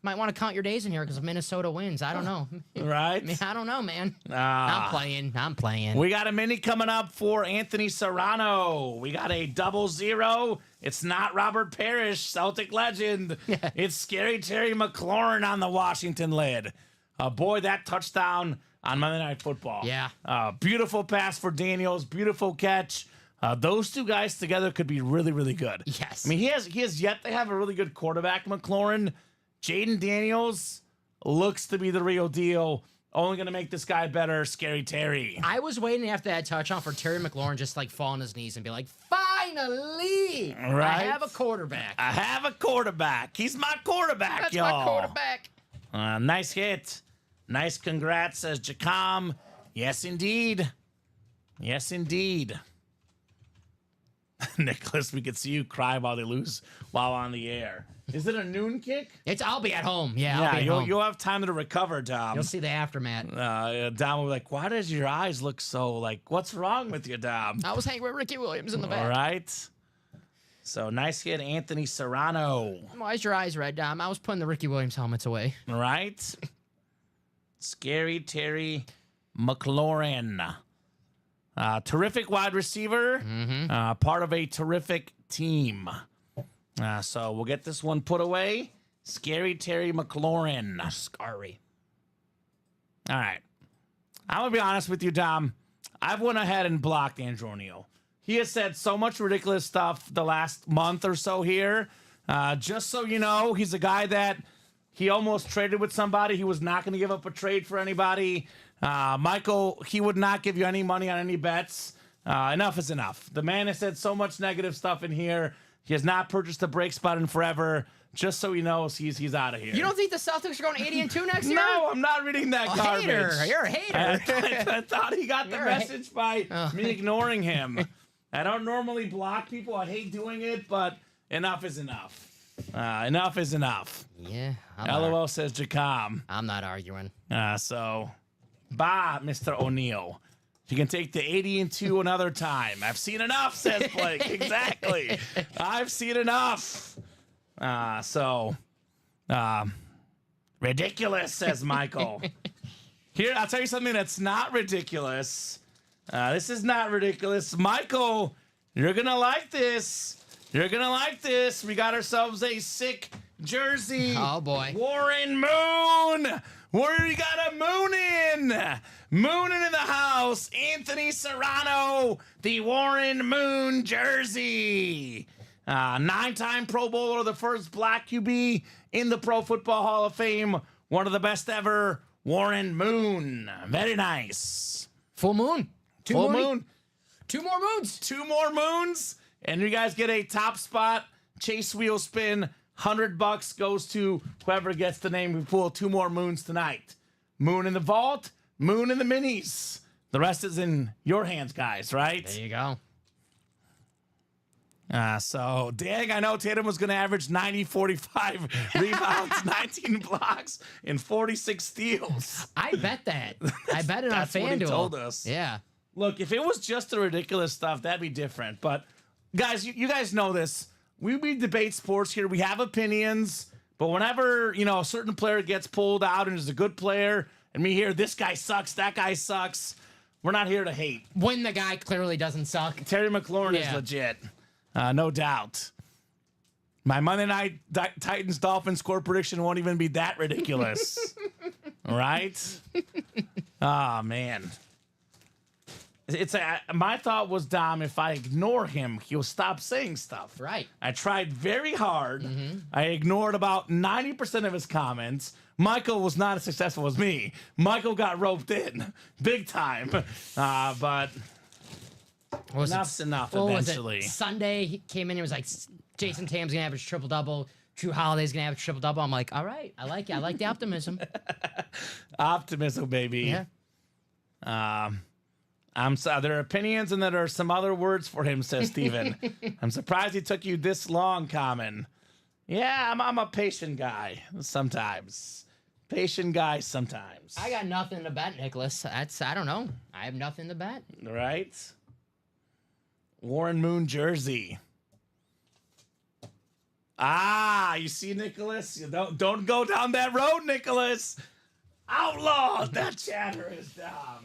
Might want to count your days in here because if Minnesota wins. I don't know. Right? I don't know, man. I'm playing. We got a mini coming up for Anthony Serrano. We got a 0-0. It's not Robert Parrish, Celtic legend. It's Scary Terry McLaurin on the Washington lid. Boy, that touchdown on Monday Night Football. Yeah. Beautiful pass for Daniels. Beautiful catch. Those two guys together could be really, really good. Yes. I mean, he has yet to have a really good quarterback, McLaurin. Jaden Daniels looks to be the real deal. Only going to make this guy better. Scary Terry. I was waiting after that touchdown for Terry McLaurin just like fall on his knees and be like, finally, Right? I have a quarterback. I have a quarterback. He's my quarterback, That's y'all. my quarterback. Nice hit. Nice congrats, says Jacom. Yes, indeed. Yes, indeed. Nicholas, we could see you cry while they lose while on the air. Is it a noon kick? I'll be at home. Yeah, I'll be at home. You'll have time to recover, Dom. You'll see the aftermath. Dom will be like, why does your eyes look so like, what's wrong with you, Dom? I was hanging with Ricky Williams in the back. All right. So nice hit, Anthony Serrano. Why is your eyes red, Dom? I was putting the Ricky Williams helmets away. All right. Scary Terry McLaurin. Terrific wide receiver. Part of a terrific team. So we'll get this one put away. Scary Terry McLaurin. Scary. All right. I'm going to be honest with you, Dom. I've went ahead and blocked Andrew O'Neal. He has said so much ridiculous stuff the last month or so here. Just so you know, he's a guy that he almost traded with somebody. He was not going to give up a trade for anybody. Michael, he would not give you any money on any bets. Enough is enough. The man has said so much negative stuff in here. He has not purchased a break spot in forever. Just so he knows, he's out of here. You don't think the Celtics are going 80-2 next year? No, I'm not reading that garbage. Hater. You're a hater. I thought he got the message by me ignoring him. I don't normally block people. I hate doing it, but enough is enough. Enough is enough. Yeah. LOL says Jacom. I'm not arguing. So, bye, Mr. O'Neal. You can take the 80-2 another time. I've seen enough, says Blake. Exactly. I've seen enough. Ridiculous, says Michael. Here, I'll tell you something that's not ridiculous. This is not ridiculous. Michael, you're going to like this. You're going to like this. We got ourselves a sick jersey. Oh, boy. Warren Moon. We got a Moon in. Moonin in the house. Anthony Serrano, the Warren Moon jersey. 9-time Pro Bowler, the first black QB in the Pro Football Hall of Fame. One of the best ever, Warren Moon. Very nice. Full moon. Full moon. 2 more moons. 2 more moons. And you guys get a top spot. Chase wheel spin. $100 goes to whoever gets the name. We pull 2 more moons tonight. Moon in the vault. Moon in the minis. The rest is in your hands, guys, right? There you go. So, dang, I know Tatum was going to average 90, 45 rebounds, 19 blocks, and 46 steals. I bet that. I bet it on That's what he FanDuel. told us. Yeah. Look, if it was just the ridiculous stuff, that'd be different. But, guys, you guys know this. We debate sports here. We have opinions. But whenever, a certain player gets pulled out and is a good player, and we hear this guy sucks, that guy sucks, we're not here to hate. When the guy clearly doesn't suck. Terry McLaurin is legit. No doubt. My Monday night Titans-Dolphins score prediction won't even be that ridiculous. Right? Oh, man. My thought was, Dom, if I ignore him, he'll stop saying stuff. Right. I tried very hard. I ignored about 90% of his comments. Michael was not as successful as me. Michael got roped in big time. But enough's enough eventually. Sunday, he came in and was like, Jason Tatum's going to average triple-double. Drew Holiday's going to average triple-double. I'm like, all right, I like it. I like the optimism. Optimism, baby. Yeah. There are opinions and there are some other words for him, says Steven. I'm surprised he took you this long, Kamen. Yeah, I'm a patient guy sometimes. Patient guy sometimes. I got nothing to bet, Nicholas. I don't know. I have nothing to bet. Right? Warren Moon jersey. You see, Nicholas? You don't go down that road, Nicholas. Outlaws. That chatter is down.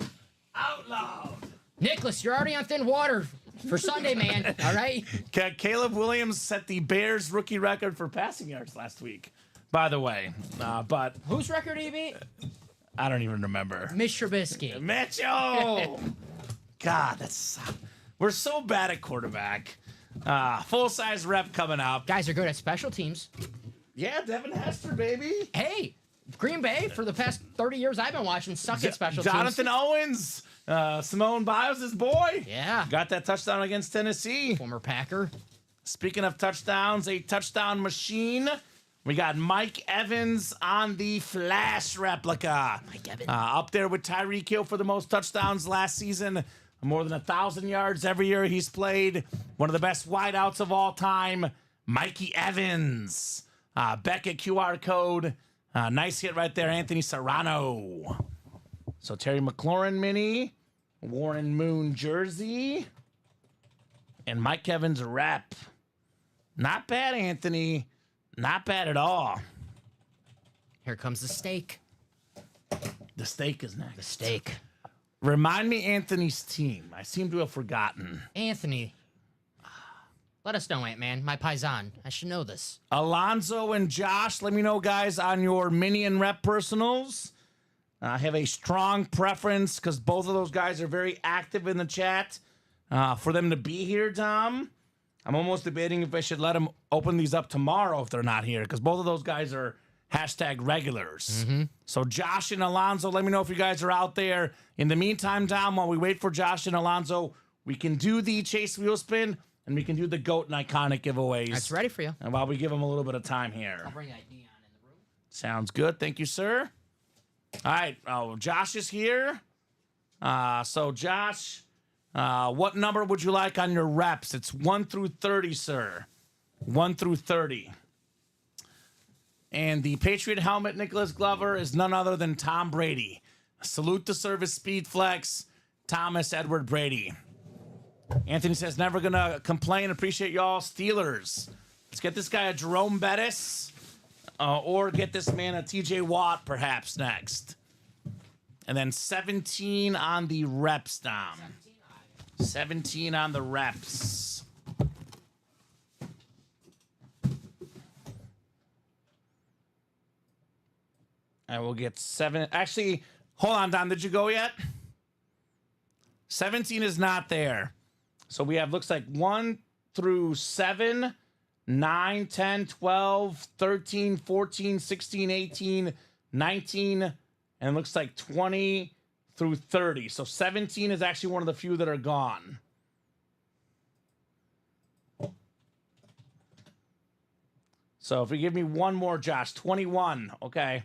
Outlawed. Nicholas, you're already on thin water for Sunday, man. All right? Caleb Williams set the Bears rookie record for passing yards last week, by the way. But whose record did he beat? I don't even remember. Mitch Trubisky. Mitchell! God, we're so bad at quarterback. Full-size rep coming up. Guys are good at special teams. Yeah, Devin Hester, baby. Hey, Green Bay, for the past 30 years I've been watching, suck at special Jonathan teams. Owens, Simone Biles' boy. Yeah. Got that touchdown against Tennessee. Former Packer. Speaking of touchdowns, a touchdown machine. We got Mike Evans on the Flash replica. Mike Evans. Up there with Tyreek Hill for the most touchdowns last season. More than 1,000 yards every year he's played. One of the best wideouts of all time, Mikey Evans. Beckett QR code. Nice hit right there, Anthony Serrano. So Terry McLaurin mini, Warren Moon jersey, and Mike Evans rep. Not bad, Anthony. Not bad at all. Here comes the steak. The steak is next. The steak. Remind me Anthony's team. I seem to have forgotten. Anthony. Let us know, Ant-Man. My paisan. I should know this. Alonzo and Josh, let me know, guys, on your mini and rep personals. I have a strong preference because both of those guys are very active in the chat. For them to be here, Tom, I'm almost debating if I should let them open these up tomorrow if they're not here, because both of those guys are hashtag regulars. So Josh and Alonzo, let me know if you guys are out there. In the meantime, Tom, while we wait for Josh and Alonzo, we can do the Chase Wheel Spin and we can do the GOAT and Iconic giveaways. That's ready for you. And while we give them a little bit of time here. I'll bring that neon in the room. Sounds good. Thank you, sir. All right. Oh, Josh is here. So, Josh, what number would you like on your reps? It's 1 through 30, sir. 1 through 30. And the Patriot helmet, Nicholas Glover, is none other than Tom Brady. Salute the service, Speed Flex, Thomas Edward Brady. Anthony says, never going to complain. Appreciate y'all. Steelers. Let's get this guy a Jerome Bettis or get this man a TJ Watt perhaps next. And then 17 on the reps, Dom. 17 on the reps. I will get 7. Actually, hold on, Dom. Did you go yet? 17 is not there. So we have, looks like 1 through 7, 9, 10, 12, 13, 14, 16, 18, 19, and looks like 20 through 30. So 17 is actually one of the few that are gone. So if you give me one more, Josh, 21. Okay.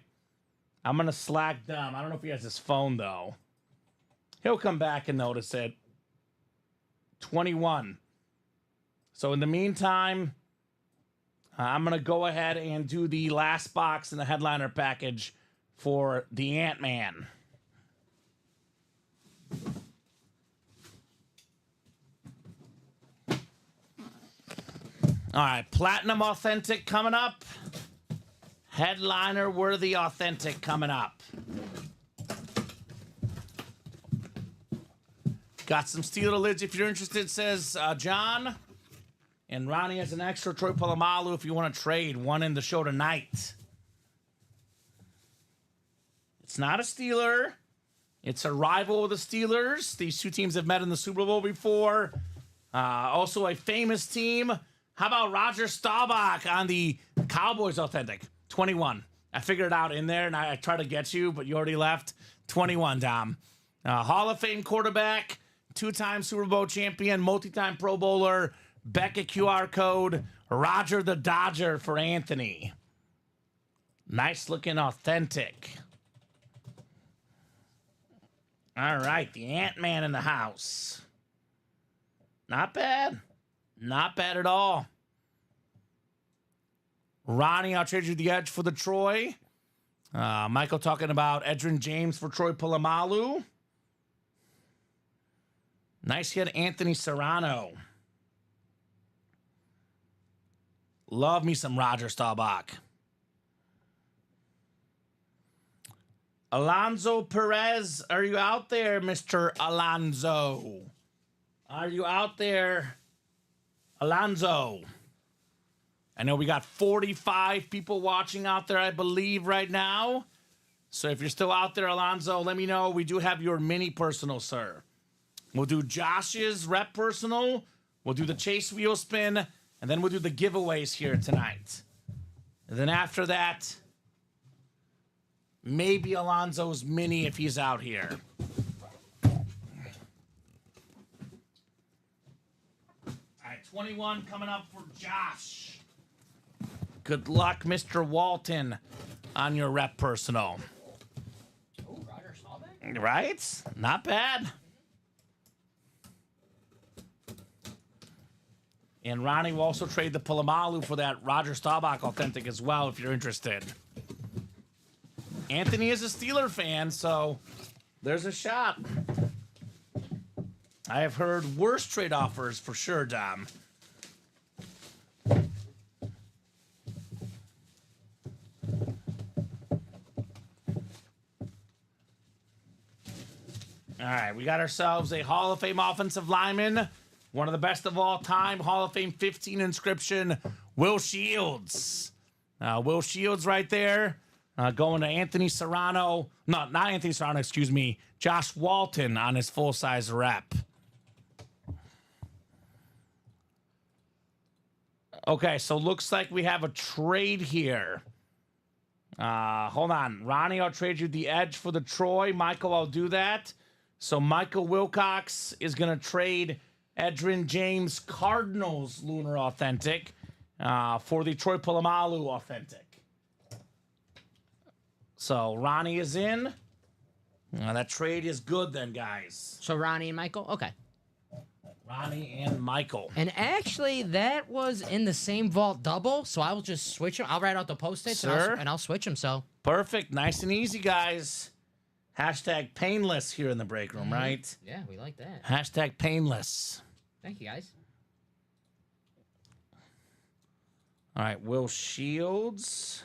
I'm going to slack Dom. I don't know if he has his phone, though. He'll come back and notice it. 21. So in the meantime, I'm going to go ahead and do the last box in the headliner package for the Ant-Man. All right, Platinum Authentic coming up. Headliner Worthy Authentic coming up. Got some Steeler lids if you're interested, says John. And Ronnie has an extra Troy Polamalu if you want to trade. One in the show tonight. It's not a Steeler. It's a rival of the Steelers. These two teams have met in the Super Bowl before. Also a famous team. How about Roger Staubach on the Cowboys Authentic? 21. I figured it out in there, and I tried to get you, but you already left. 21, Dom. Hall of Fame quarterback, 2-time Super Bowl champion, multi-time Pro Bowler, Beckett QR code, Roger the Dodger for Anthony. Nice looking authentic. All right, the Ant-Man in the house. Not bad. Not bad at all. Ronnie, I'll trade you the edge for the Troy. Michael talking about Edgerrin James for Troy Polamalu. Nice hit, Anthony Serrano. Love me some Roger Staubach. Alonzo Perez, are you out there, Mr. Alonzo? Are you out there, Alonzo? I know we got 45 people watching out there, I believe, right now. So if you're still out there, Alonzo, let me know. We do have your mini personal, sir. We'll do Josh's rep personal. We'll do the Chase Wheel Spin. And then we'll do the giveaways here tonight. And then after that, maybe Alonzo's mini if he's out here. All right, 21 coming up for Josh. Good luck, Mr. Walton, on your rep personal. Oh, Roger Staubach. Right? Not bad. And Ronnie will also trade the Palomalu for that Roger Staubach authentic as well, if you're interested. Anthony is a Steeler fan, so there's a shot. I have heard worse trade offers for sure, Dom. All right, we got ourselves a Hall of Fame offensive lineman, one of the best of all time, Hall of Fame 15 inscription, Will Shields. Will Shields right there, going to Anthony Serrano. No, not Anthony Serrano, excuse me. Josh Walton on his full-size rep. Okay, so looks like we have a trade here. Hold on. Ronnie, I'll trade you the Edge for the Troy. Michael, I'll do that. So Michael Wilcox is going to trade Edrin James Cardinals Lunar Authentic for the Troy Polamalu Authentic. So Ronnie is in. That trade is good then, guys. So Ronnie and Michael? Okay. Ronnie and Michael. And actually, that was in the same vault double, so I will just switch them. I'll write out the post-its and I'll switch them, so. Perfect. Nice and easy, guys. Hashtag painless here in the break room, right? Yeah, we like that. Hashtag painless. Thank you, guys. All right, Will Shields.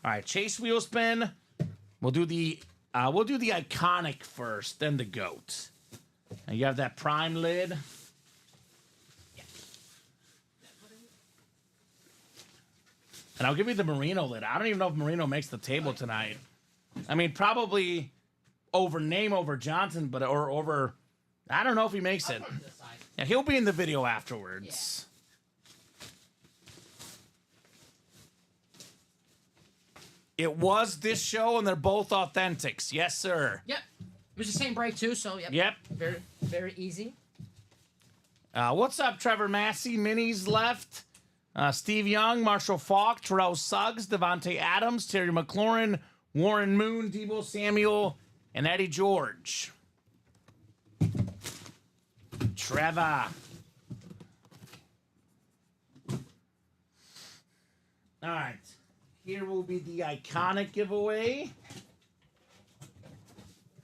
All right, Chase Wheelspin. We'll do the iconic first, then the GOAT. And you have that prime lid. And I'll give you the Merino lid. I don't even know if Merino makes the table tonight. I mean, probably over Johnson, but or over. I don't know if he makes it. Yeah, he'll be in the video afterwards. Yeah. It was this show, and they're both authentics. Yes, sir. Yep. It was the same break, too, so yep. Yep. Very, very easy. What's up, Trevor Massey? Minis left. Steve Young, Marshall Falk, Terrell Suggs, Devontae Adams, Terry McLaurin, Warren Moon, Debo Samuel, and Eddie George. Trevor. All right. Here will be the iconic giveaway.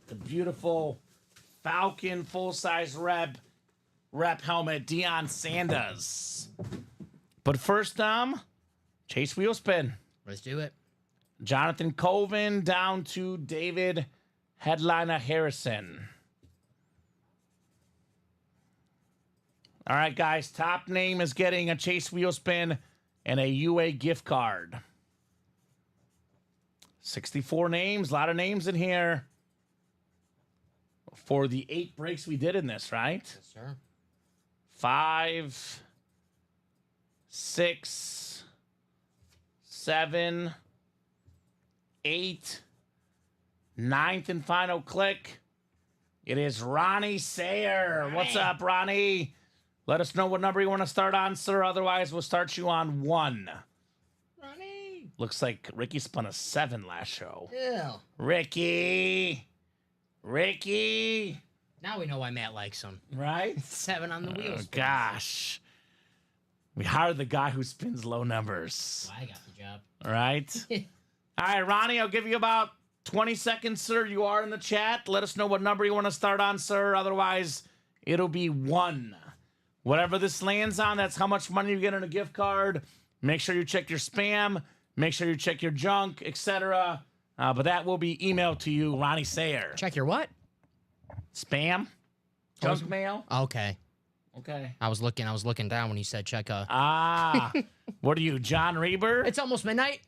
The beautiful Falcon full-size rep helmet, Deion Sanders. But first, Chase Wheelspin. Let's do it. Jonathan Colvin down to David Headliner Harrison. All right, guys. Top name is getting a Chase Wheelspin and a UA gift card. 64 names. A lot of names in here. For the 8 breaks we did in this, right? Yes, sir. 5, 6, 7, 8, 9th and final click. It is Ronnie Sayer. Ronnie. What's up, Ronnie? Let us know what number you want to start on, sir. Otherwise, we'll start you on 1. Ronnie. Looks like Ricky spun a 7 last show. Ew. Ricky. Now we know why Matt likes him. Right? 7 on the wheels. Oh, gosh. We hired the guy who spins low numbers. Well, I got the job. All right. All right, Ronnie, I'll give you about 20 seconds, sir. You are in the chat. Let us know what number you want to start on, sir. Otherwise, it'll be 1. Whatever this lands on, that's how much money you get in a gift card. Make sure you check your spam. Make sure you check your junk, etc. But that will be emailed to you, Ronnie Sayer. Check your what? Spam? Junk mail? Okay. Okay. I was looking down when you said check What are you, John Reber? It's almost midnight.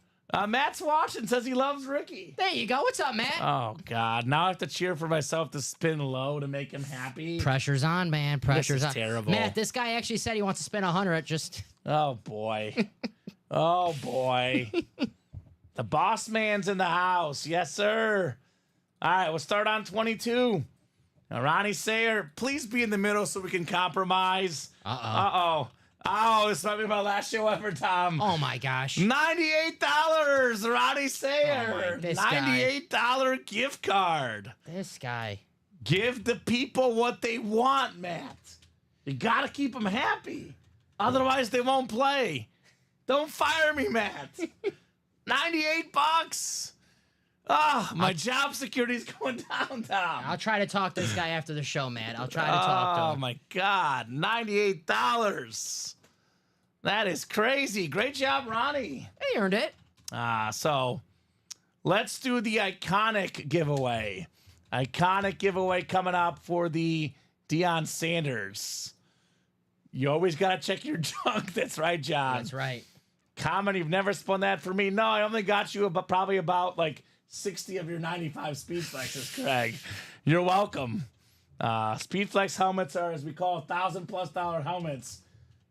Matt's watching, says he loves Ricky. There you go. What's up, Matt? Oh, God. Now I have to cheer for myself to spin low to make him happy. Pressure's on, man. Pressure's is on. terrible. Matt, this guy actually said he wants to spin 100. Just Oh, boy. Oh, boy. The boss man's in the house. Yes, sir. All right, we'll start on 22. Now, Ronnie Sayer, please be in the middle so we can compromise. Uh-oh. Oh, this might be my last show ever, Tom. oh my gosh. $98, Ronnie Sayer. Oh, this guy. $98 gift card. This guy. Give the people what they want, Matt. You got to keep them happy. Otherwise, they won't play. Don't fire me, Matt. $98. Oh, my job security's going down, Tom. I'll try to talk to this guy after the show, Matt. I'll try to talk to him. Oh, my God. $98. That is crazy. Great job, Ronnie. He earned it. So let's do the iconic giveaway. Iconic giveaway coming up for the Deion Sanders. You always got to check your junk. That's right, John. That's right. Comment, you've never spun that for me. No, I only got you probably about like 60 of your 95 Speed Flexes, Craig. You're welcome. Speed Flex helmets are, as we call, $1,000+ helmets.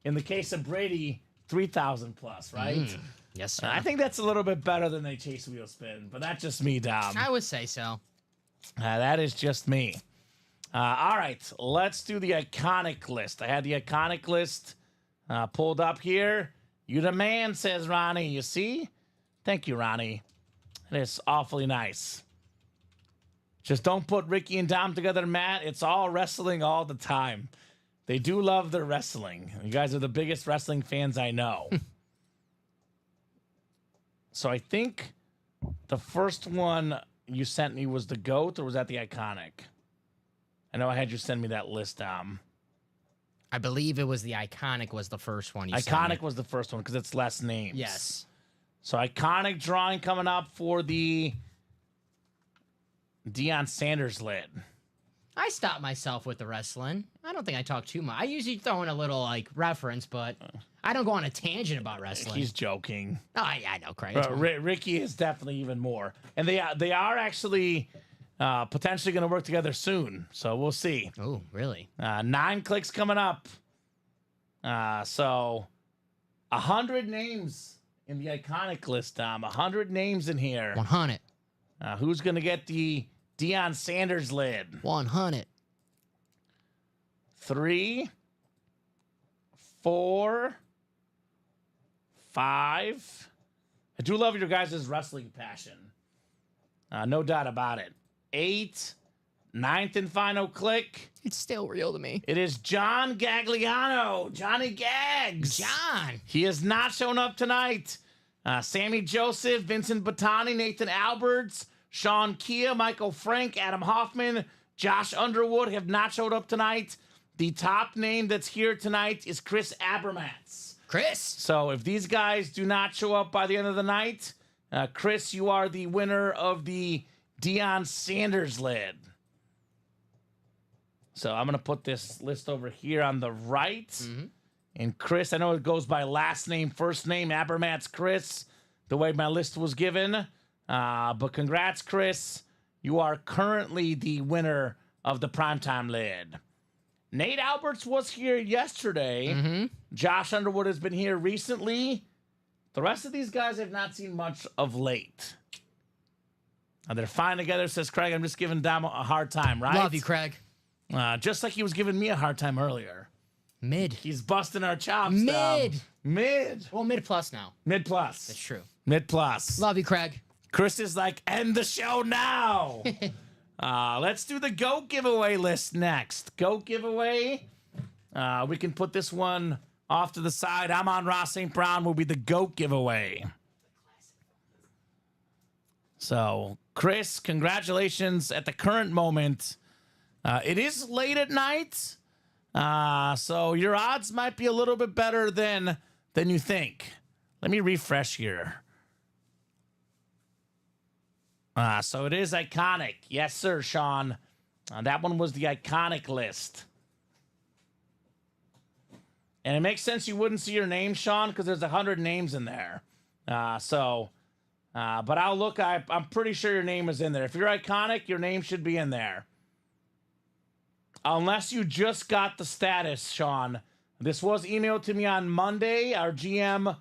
In the case of Brady, 3,000 plus, right? Yes, sir. I think that's a little bit better than they chase wheel spin, but that's just me, Dom. I would say so. That is just me. All right, let's do the iconic list. I had the iconic list pulled up here. You the man, says Ronnie. You see? Thank you, Ronnie. It is awfully nice. Just don't put Ricky and Dom together, Matt. It's all wrestling all the time. They do love their wrestling. You guys are the biggest wrestling fans I know. So I think the first one you sent me was the GOAT, or was that the iconic? I know I had you send me that list, Dom. I believe it was the iconic was the first one you sent me. Iconic was the first one because it's less names. Yes. So iconic drawing coming up for the Deion Sanders lid. I stopped myself with the wrestling. I don't think I talk too much. I usually throw in a little like reference, but I don't go on a tangent about wrestling. He's joking. Oh, I know, Craig. Ricky is definitely even more. And they are actually potentially going to work together soon. So we'll see. Oh, really? 9 clicks coming up. So 100 names in the iconic list, Tom. 100 names in here. 100. Who's going to get the Deion Sanders lid? 100. 3, 4, 5. I do love your guys' wrestling passion. No doubt about it. 8, 9th and final click. It's still real to me. It is John Gagliano. Johnny Gags. John. He has not shown up tonight. Sammy Joseph, Vincent Bottani, Nathan Alberts, Sean Kia, Michael Frank, Adam Hoffman, Josh Underwood have not showed up tonight. The top name that's here tonight is Chris Abermatz. Chris. So if these guys do not show up by the end of the night, Chris, you are the winner of the Deion Sanders lid. So I'm going to put this list over here on the right. Mm-hmm. And Chris, I know it goes by last name, first name, Abermatz Chris, the way my list was given. But congrats, Chris. You are currently the winner of the primetime lid. Nate Alberts was here yesterday. Mm-hmm. Josh Underwood has been here recently. The rest of these guys I've not seen much of late. They're fine together, says Craig. I'm just giving Dom a hard time, right? Love you, Craig. Just like he was giving me a hard time earlier. Mid. He's busting our chops. Mid. Mid. Well, mid plus now. Mid plus. That's true. Mid plus. Love you, Craig. Chris is like, end the show now. Let's do the GOAT giveaway list next. GOAT giveaway. We can put this one off to the side. I'm on Ross St. Brown will be the GOAT giveaway. So, Chris, congratulations at the current moment. It is late at night, so your odds might be a little bit better than you think. Let me refresh here. So it is iconic. Yes, sir, Sean. That one was the iconic list. And it makes sense you wouldn't see your name, Sean, because there's 100 names in there. So But I'll look. I'm pretty sure your name is in there. If you're iconic, your name should be in there. Unless you just got the status, Sean. This was emailed to me on Monday. Our GM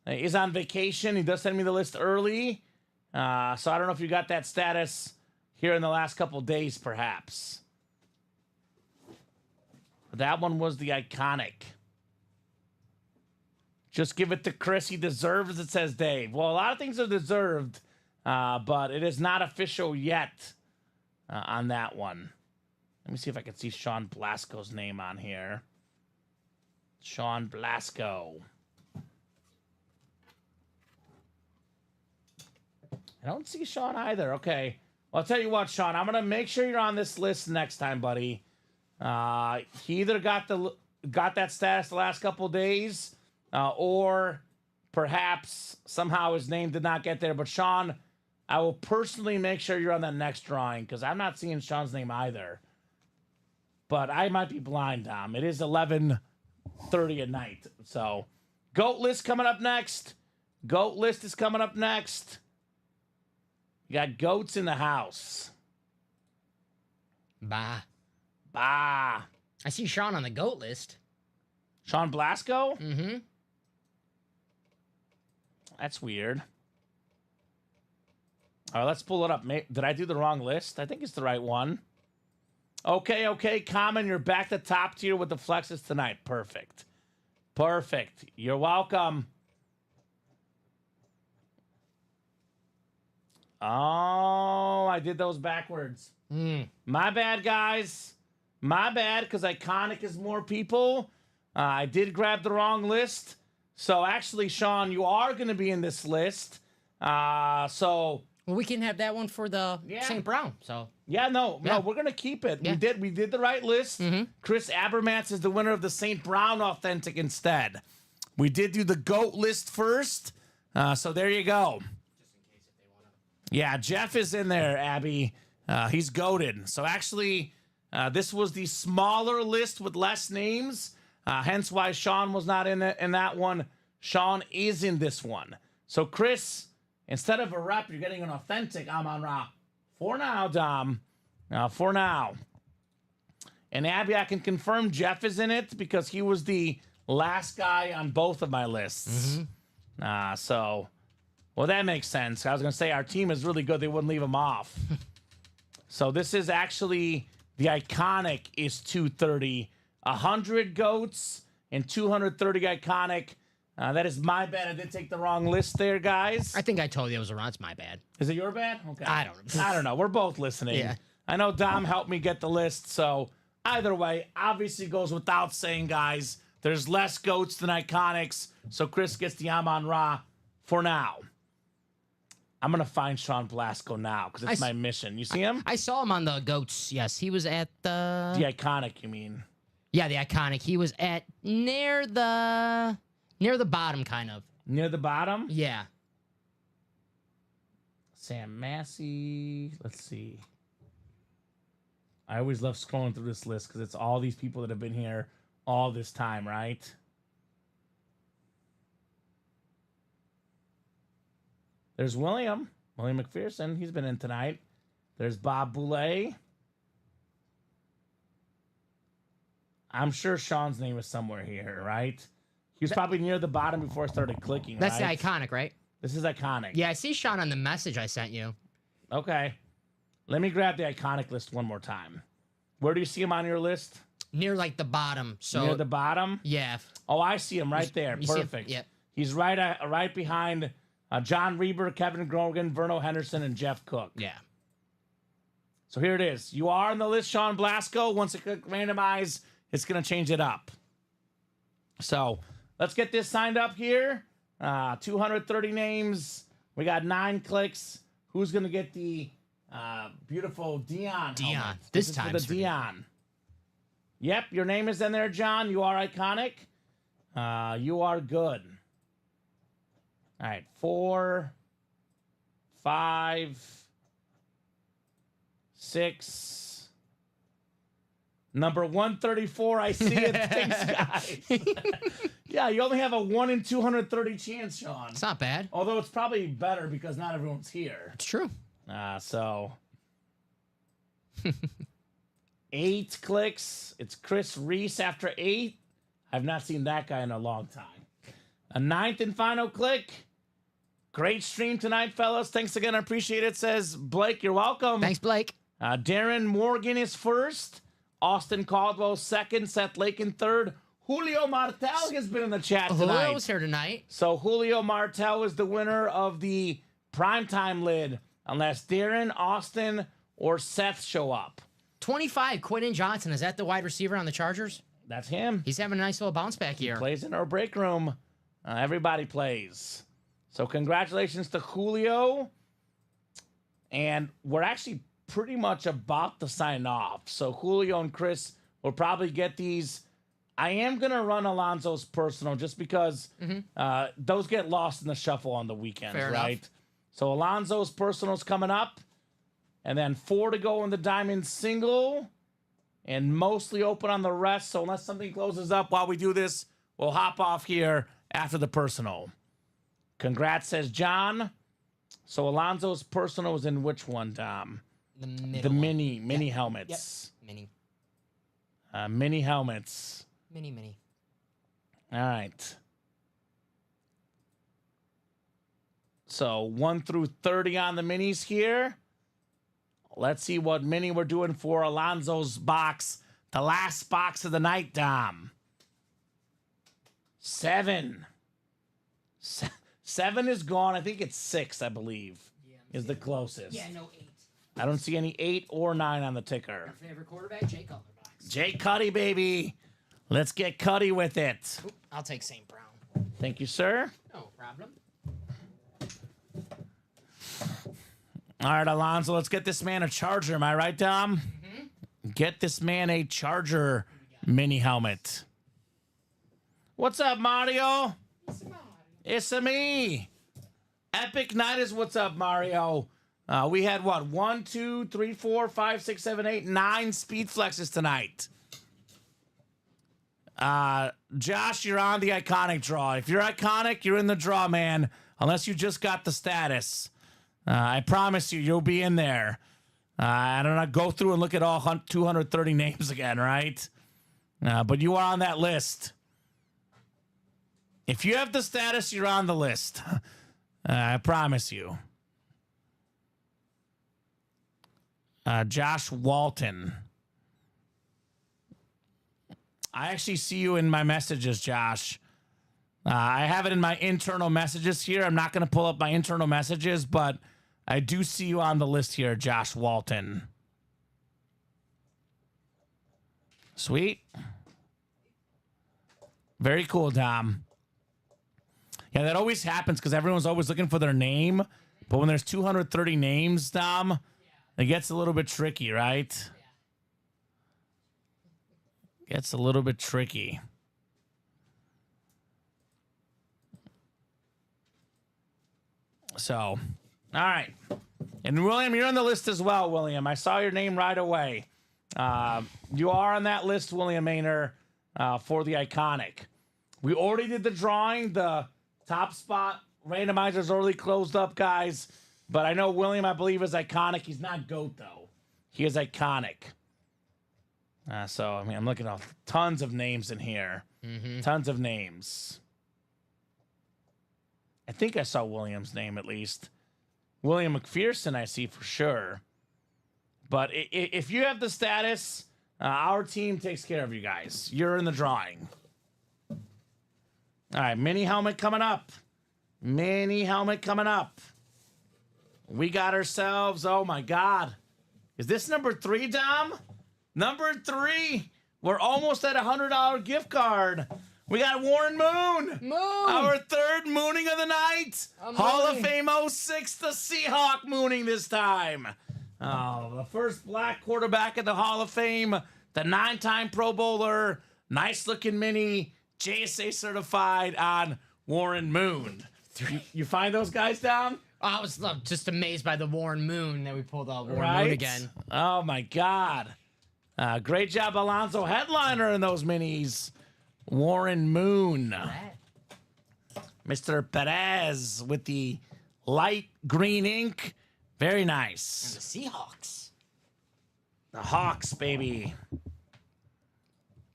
is on vacation. He does send me the list early. So I don't know if you got that status here in the last couple days, perhaps. But that one was the iconic. Just give it to Chris. He deserves it, says Dave. Well, a lot of things are deserved, but it is not official yet on that one. Let me see if I can see Sean Blasco's name on here. Sean Blasco. I don't see Sean either. Okay. Well, I'll tell you what, Sean. I'm going to make sure you're on this list next time, buddy. He either got that status the last couple of days, or perhaps somehow his name did not get there. But Sean, I will personally make sure you're on that next drawing because I'm not seeing Sean's name either. But I might be blind, Dom. It is 11:30 at night. So, GOAT list coming up next. GOAT list is coming up next. You got goats in the house. Bah. Bah. I see Sean on the GOAT list. Sean Blasco? Mm-hmm. That's weird. All right, let's pull it up. Did I do the wrong list? I think it's the right one. Okay. Kamen, you're back to top tier with the flexes tonight. Perfect. You're welcome. Oh, I did those backwards. My bad, guys. My bad, because iconic is more people. I did grab the wrong list. So actually, Sean, you are going to be in this list. Well, we can have that one for the St. Brown. So no, we're going to keep it. Yeah. We did the right list. Mm-hmm. Chris Abermans is the winner of the St. Brown Authentic instead. We did do the GOAT list first. So there you go. Yeah, Jeff is in there, Abby. He's goated. So actually, this was the smaller list with less names. Hence why Sean was not in that one. Sean is in this one. So Chris, instead of a rep, you're getting an authentic Amon-Ra. For now, Dom. For now. And Abby, I can confirm Jeff is in it because he was the last guy on both of my lists. Mm-hmm. Well, that makes sense. I was going to say our team is really good. They wouldn't leave him off. So this is actually the iconic is 230. 100 goats and 230 iconic. That is my bad. I did take the wrong list there, guys. I think I told you it was wrong. It's my bad. Is it your bad? Okay. I don't know. We're both listening. Yeah. I know Dom helped me get the list. So either way, obviously goes without saying, guys, there's less goats than iconics. So Chris gets the Amon-Ra for now. I'm going to find Sean Blasco now because it's my mission. You see him? I saw him on the goats. Yes, he was at the... The iconic, you mean? Yeah, the iconic. He was at near the bottom, kind of. Near the bottom? Yeah. Sam Massey. Let's see. I always love scrolling through this list because it's all these people that have been here all this time, right? There's William McPherson. He's been in tonight. There's Bob Boulay. I'm sure Sean's name is somewhere here, right? He was probably near the bottom before I started clicking, That's right? the iconic, right? This is iconic. Yeah, I see Sean on the message I sent you. Okay. Let me grab the iconic list one more time. Where do you see him on your list? Near, like, the bottom. So Near the bottom? Yeah. Oh, I see him right there. Perfect. Yep. He's right behind John Reber, Kevin Grogan, Verno Henderson, and Jeff Cook. Yeah. So here it is. You are on the list, Sean Blasco. Once it click randomize, it's going to change it up. So let's get this signed up here. 230 names. We got 9 clicks. Who's going to get the beautiful Dion? Dion. This time for the Dion. Yep, your name is in there, John. You are iconic. You are good. All right, 4, 5, 6, Number 134, I see it. Thanks, guys. Yeah, you only have a 1 in 230 chance, Sean. It's not bad. Although it's probably better because not everyone's here. It's true. So 8 clicks. It's Chris Reese after 8. I've not seen that guy in a long time. A 9th and final click. Great stream tonight, fellas. Thanks again. I appreciate it. Says Blake, you're welcome. Thanks, Blake. Darren Morgan is first. Austin Caldwell second. Seth Lakin third. Julio Martel has been in the chat tonight. Julio's here tonight. So Julio Martel is the winner of the primetime lid, unless Darren, Austin, or Seth show up. 25, Quentin Johnson. Is that the wide receiver on the Chargers? That's him. He's having a nice little bounce back year. Plays in our break room. Everybody plays. So congratulations to Julio. And we're actually pretty much about to sign off. So Julio and Chris will probably get these. I am going to run Alonzo's personal just because those get lost in the shuffle on the weekends, Fair right? enough. So Alonzo's personal's coming up. And then 4 to go in the diamond single. And mostly open on the rest. So unless something closes up while we do this, we'll hop off here after the personal. Congrats, says John. So Alonzo's personal is in which one, Dom? The middle The one. mini helmets. Yep. Mini. Mini helmets. Mini. All right. So 1 through 30 on the minis here. Let's see what mini we're doing for Alonzo's box. The last box of the night, Dom. 7. 7 is gone. I think it's 6, I believe, is the closest. Yeah, no 8. I don't see any 8 or 9 on the ticker. Your favorite quarterback, Jay Cutler box. Jay Cuddy, baby. Let's get Cuddy with it. Oop, I'll take St. Brown. Thank you, sir. No problem. All right, Alonzo, let's get this man a Charger. Am I right, Dom? Get this man a Charger mini helmet. What's up, Mario? It's me. Epic Night is what's up, Mario. We had what? 1, 2, 3, 4, 5, 6, 7, 8, 9 speed flexes tonight. Josh, you're on the iconic draw. If you're iconic, you're in the draw, man. Unless you just got the status. I promise you, you'll be in there. I don't know, go through and look at all 230 names again, right? But you are on that list. If you have the status, you're on the list. I promise you. Josh Walton. I actually see you in my messages, Josh. I have it in my internal messages here. I'm not going to pull up my internal messages, but I do see you on the list here, Josh Walton. Sweet. Very cool, Dom. Yeah, that always happens because everyone's always looking for their name. But when there's 230 names, Dom, it gets a little bit tricky, right? Gets a little bit tricky. So, all right. And William, you're on the list as well, William. I saw your name right away. You are on that list, William Maynor, for the iconic. We already did the drawing. The top spot randomizer's already closed up, guys. But I know William, I believe, is iconic. He's not GOAT, though. He is iconic. So, I mean, I'm looking at tons of names in here. Tons of names. I think I saw William's name at least. William McPherson, I see for sure. But if you have the status, our team takes care of you guys. You're in the drawing. All right, mini helmet coming up. Mini helmet coming up. We got ourselves, oh my God. Is this number 3, Dom? Number 3. We're almost at a $100 gift card. We got Warren Moon. Our third mooning of the night. Hall of Fame 06, the Seahawk mooning this time. Oh, the first black quarterback at the Hall of Fame. The 9-time Pro Bowler. Nice looking mini. JSA certified on Warren Moon. You find those guys down? I was just amazed by the Warren Moon that we pulled out. Warren Right? Moon again. Oh, my God. Great job, Alonzo. Headliner in those minis. Warren Moon. Mr. Perez with the light green ink. Very nice. And the Seahawks. The Hawks, baby.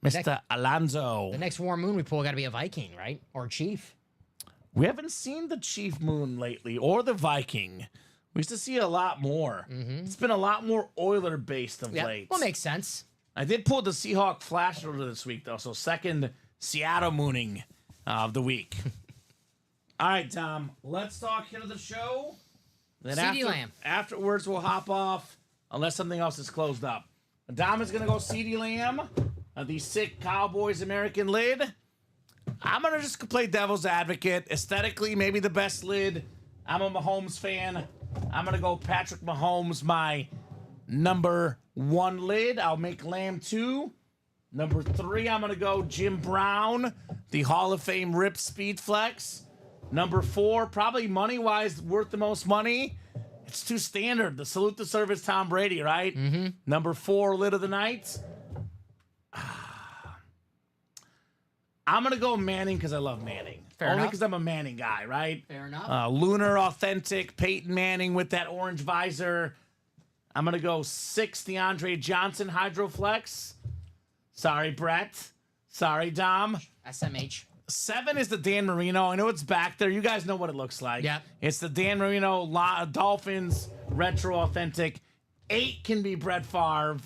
Mr. Alonzo. The next Warren Moon we pull got to be a Viking, right? Or a Chief. We haven't seen the Chief Moon lately or the Viking. We used to see a lot more. It's been a lot more Oiler based of late. Well, makes sense. I did pull the Seahawk Flash order this week, though. So second Seattle mooning of the week. All right, Tom. Let's talk hit of the show. Then CD Lamb. Afterwards, we'll hop off unless something else is closed up. Dom is going to go CD Lamb. The sick Cowboys American lid. I'm going to just play devil's advocate. Aesthetically, maybe the best lid. I'm a Mahomes fan. I'm going to go Patrick Mahomes, my number 1 lid. I'll make Lamb 2. Number 3, I'm going to go Jim Brown, the Hall of Fame Rip Speed Flex. Number 4, probably money-wise worth the most money. It's too standard. The salute to service Tom Brady, right? Number 4, lid of the night. I'm going to go Manning because I love Manning. Fair Only enough. because I'm a Manning guy, right? Fair enough. Lunar authentic Peyton Manning with that orange visor. I'm going to go 6, DeAndre Johnson Hydroflex. Sorry, Brett. Sorry, Dom. SMH. 7 is the Dan Marino. I know it's back there. You guys know what it looks like. Yep. It's the Dan Marino Dolphins retro authentic. 8 can be Brett Favre.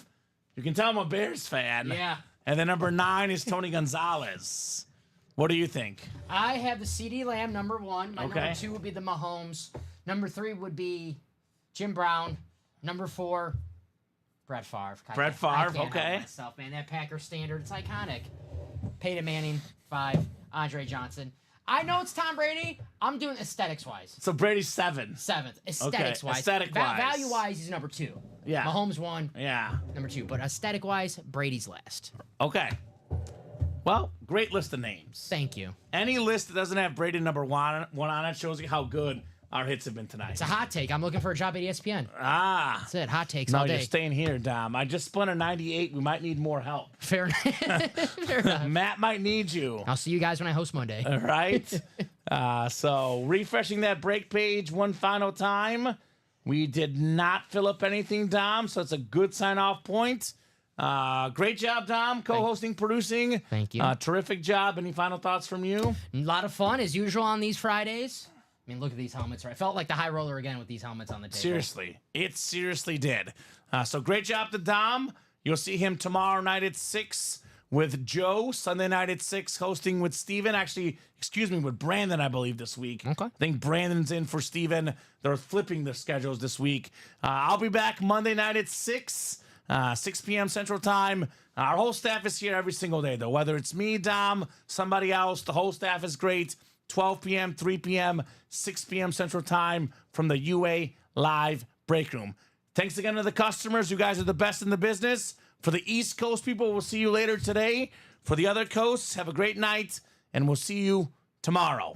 You can tell I'm a Bears fan. Yeah. And then number 9 is Tony Gonzalez. What do you think? I have the CD Lamb number 1. My Okay. number 2 would be the Mahomes. Number 3 would be Jim Brown. Number 4, Brett Favre. Brett Favre, I can't help okay. myself, man. That Packer standard, it's iconic. Peyton Manning, 5. Andre Johnson. I know it's Tom Brady. I'm doing aesthetics-wise. So Brady's 7. 7th. Aesthetics-wise. aesthetic-wise. Value-wise, he's number 2. Yeah. Mahomes 1, Yeah. number 2. But aesthetic-wise, Brady's last. Okay. Well, great list of names. Thank you. Any list that doesn't have Brady number 1 on it shows you how good our hits have been tonight. It's a hot take. I'm looking for a job at ESPN. That's it. Hot takes No, all day. you're staying here, Dom. I just spun a 98. We might need more help. Fair enough. Fair enough. Matt might need you. I'll see you guys when I host Monday. All right. So refreshing that break page one final time. We did not fill up anything, Dom, so it's a good sign-off point. Great job, Dom, co-hosting, producing. Thank you. Terrific job. Any final thoughts from you? A lot of fun, as usual, on these Fridays. I mean, look at these helmets. I felt like the high roller again with these helmets on the table. Seriously. It seriously did. So great job to Dom. You'll see him tomorrow night at 6 with Joe. Sunday night at 6 hosting with Steven. Actually, with Brandon, I believe, this week. Okay. I think Brandon's in for Steven. They're flipping the schedules this week. I'll be back Monday night at 6 p.m. Central Time. Our whole staff is here every single day, though. Whether it's me, Dom, somebody else, the whole staff is great. 12 p.m., 3 p.m., 6 p.m. Central Time from the UA Live Break Room. Thanks again to the customers. You guys are the best in the business. For the East Coast people, we'll see you later today. For the other coasts, have a great night, and we'll see you tomorrow.